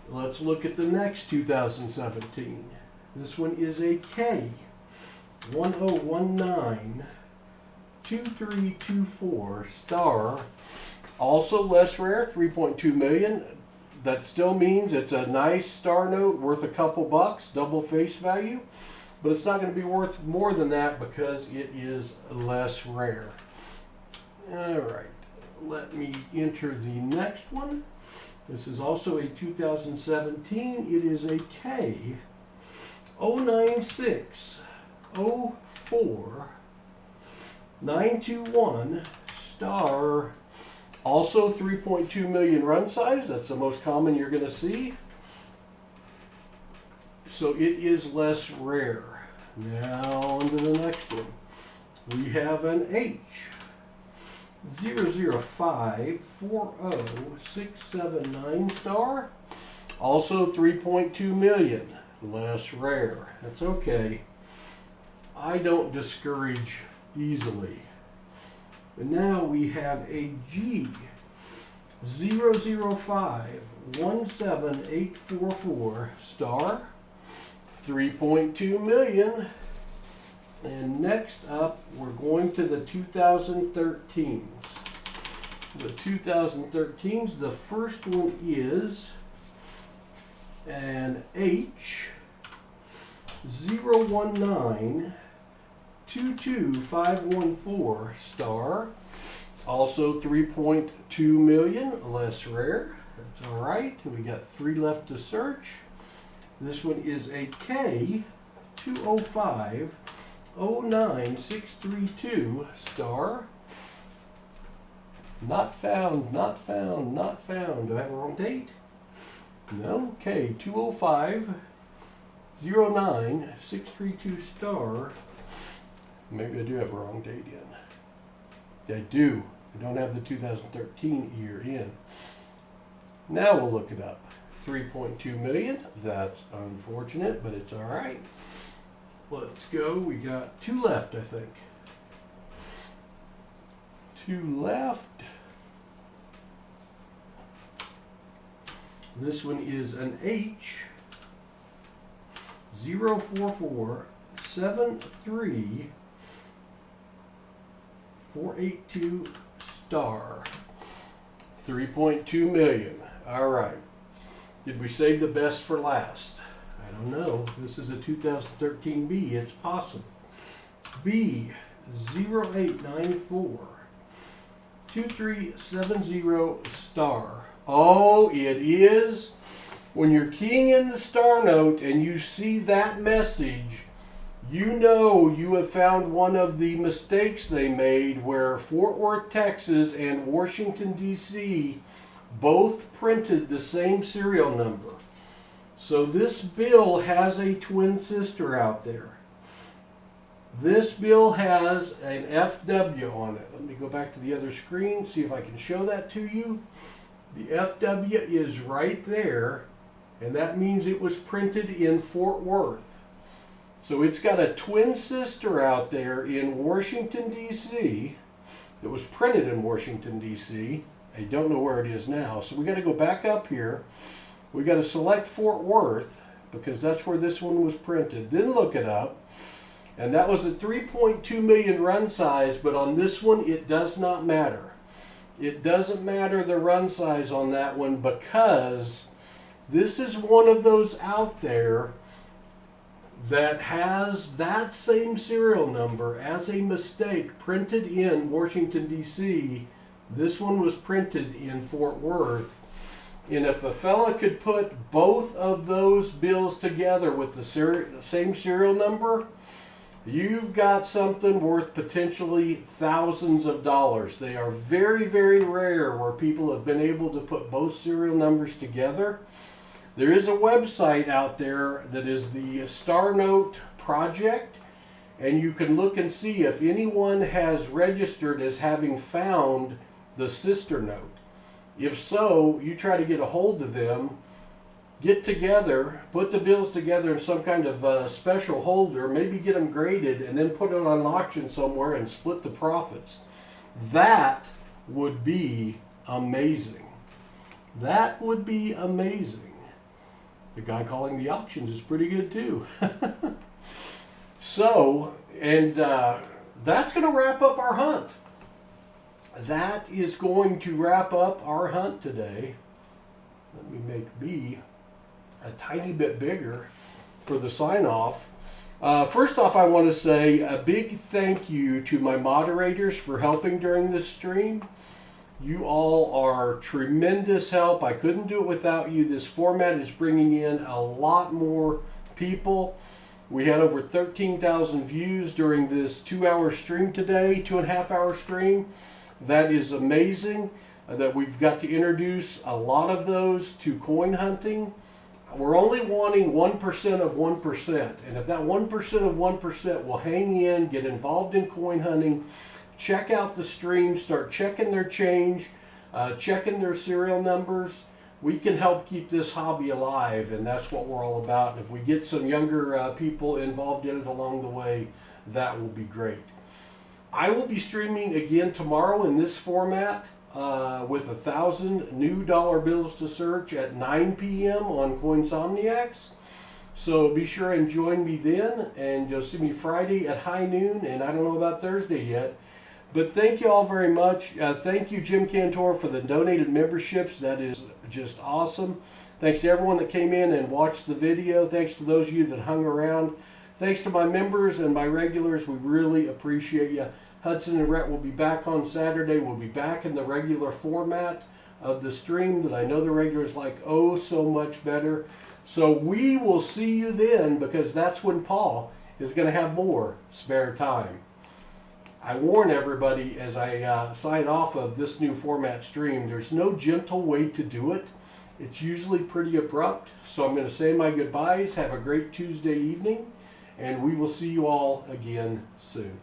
Let's look at the next 2017. This one is a K, 1019 2324 star, also less rare, 3.2 million. That still means it's a nice star note worth a couple bucks, double face value, but it's not going to be worth more than that because it is less rare. All right, let me enter the next one. This is also a 2017. It is a K 09604 921 star, also 3.2 million run size. That's the most common you're going to see. So it is less rare. Now on to the next one. We have an H 00540 star, also 3.2 million, less rare. That's okay. I don't discourage easily. And now we have a G 0051784 star, 3.2 million. And next up, we're going to the 2013s. The 2013s, the first one is an H 01922 star, also 3.2 million, less rare. That's all right. We got 3 left to search. This one is a K 20509 star. Not found, not found, not found. Do I have a wrong date? No. K 20509 star. Maybe I do have a wrong date in. I do. I don't have the 2013 year in. Now we'll look it up. 3.2 million. That's unfortunate, but it's all right. Let's go. We got 2 left, I think. 2 left. This one is an H 04473 star, 3.2 million. All right. Did we save the best for last? I don't know. This is a 2013 B. It's possible. B 0894 star. Oh, it is. When you're keying in the star note and you see that message, you know you have found one of the mistakes they made where Fort Worth, Texas and Washington, D.C. both printed the same serial number. So this bill has a twin sister out there. This bill has an FW on it. Let me go back to the other screen, see if I can show that to you. The FW is right there, and that means it was printed in Fort Worth. So it's got a twin sister out there in Washington, D.C. that was printed in Washington, D.C. I don't know where it is now, so we got to go back up here. We got to select Fort Worth because that's where this one was printed. Then look it up. And that was a 3.2 million run size, but on this one, it does not matter. It doesn't matter the run size on that one because this is one of those out there that has that same serial number as a mistake printed in Washington, D.C. This one was printed in Fort Worth. And if a fella could put both of those bills together with the same serial number, you've got something worth potentially thousands of dollars. They are very, very rare where people have been able to put both serial numbers together. There is a website out there that is the Star Note Project, and you can look and see if anyone has registered as having found the sister note. If so, you try to get a hold of them, get together, put the bills together in some kind of special holder, maybe get them graded, and then put it on auction somewhere and split the profits. That would be amazing. That would be amazing. The guy calling the auctions is pretty good too. So, and that's going to wrap up our hunt. That is going to wrap up our hunt today. Let me make B a tiny bit bigger for the sign off. First off, I want to say a big thank you to my moderators for helping during this stream. You all are tremendous help. I couldn't do it without you. This format is bringing in a lot more people. We had over 13,000 views during this 2-hour stream today, 2.5-hour stream. That is amazing that we've got to introduce a lot of those to coin hunting. We're only wanting 1% of 1%. And if that 1% of 1% will hang in, get involved in coin hunting, check out the stream, start checking their change, checking their serial numbers, we can help keep this hobby alive, and that's what we're all about. And if we get some younger people involved in it along the way, that will be great. I will be streaming again tomorrow in this format with 1,000 new dollar bills to search at 9 p.m. on Coinsomniacs. So be sure and join me then, and you'll see me Friday at high noon, and I don't know about Thursday yet. But thank you all very much. Thank you, Jim Cantor, for the donated memberships. That is just awesome. Thanks to everyone that came in and watched the video. Thanks to those of you that hung around. Thanks to my members and my regulars. We really appreciate you. Hudson and Rhett will be back on Saturday. We'll be back in the regular format of the stream that I know the regulars like oh so much better. So we will see you then, because that's when Paul is going to have more spare time. I warn everybody as I sign off of this new format stream, there's no gentle way to do it. It's usually pretty abrupt. So I'm going to say my goodbyes. Have a great Tuesday evening, and we will see you all again soon.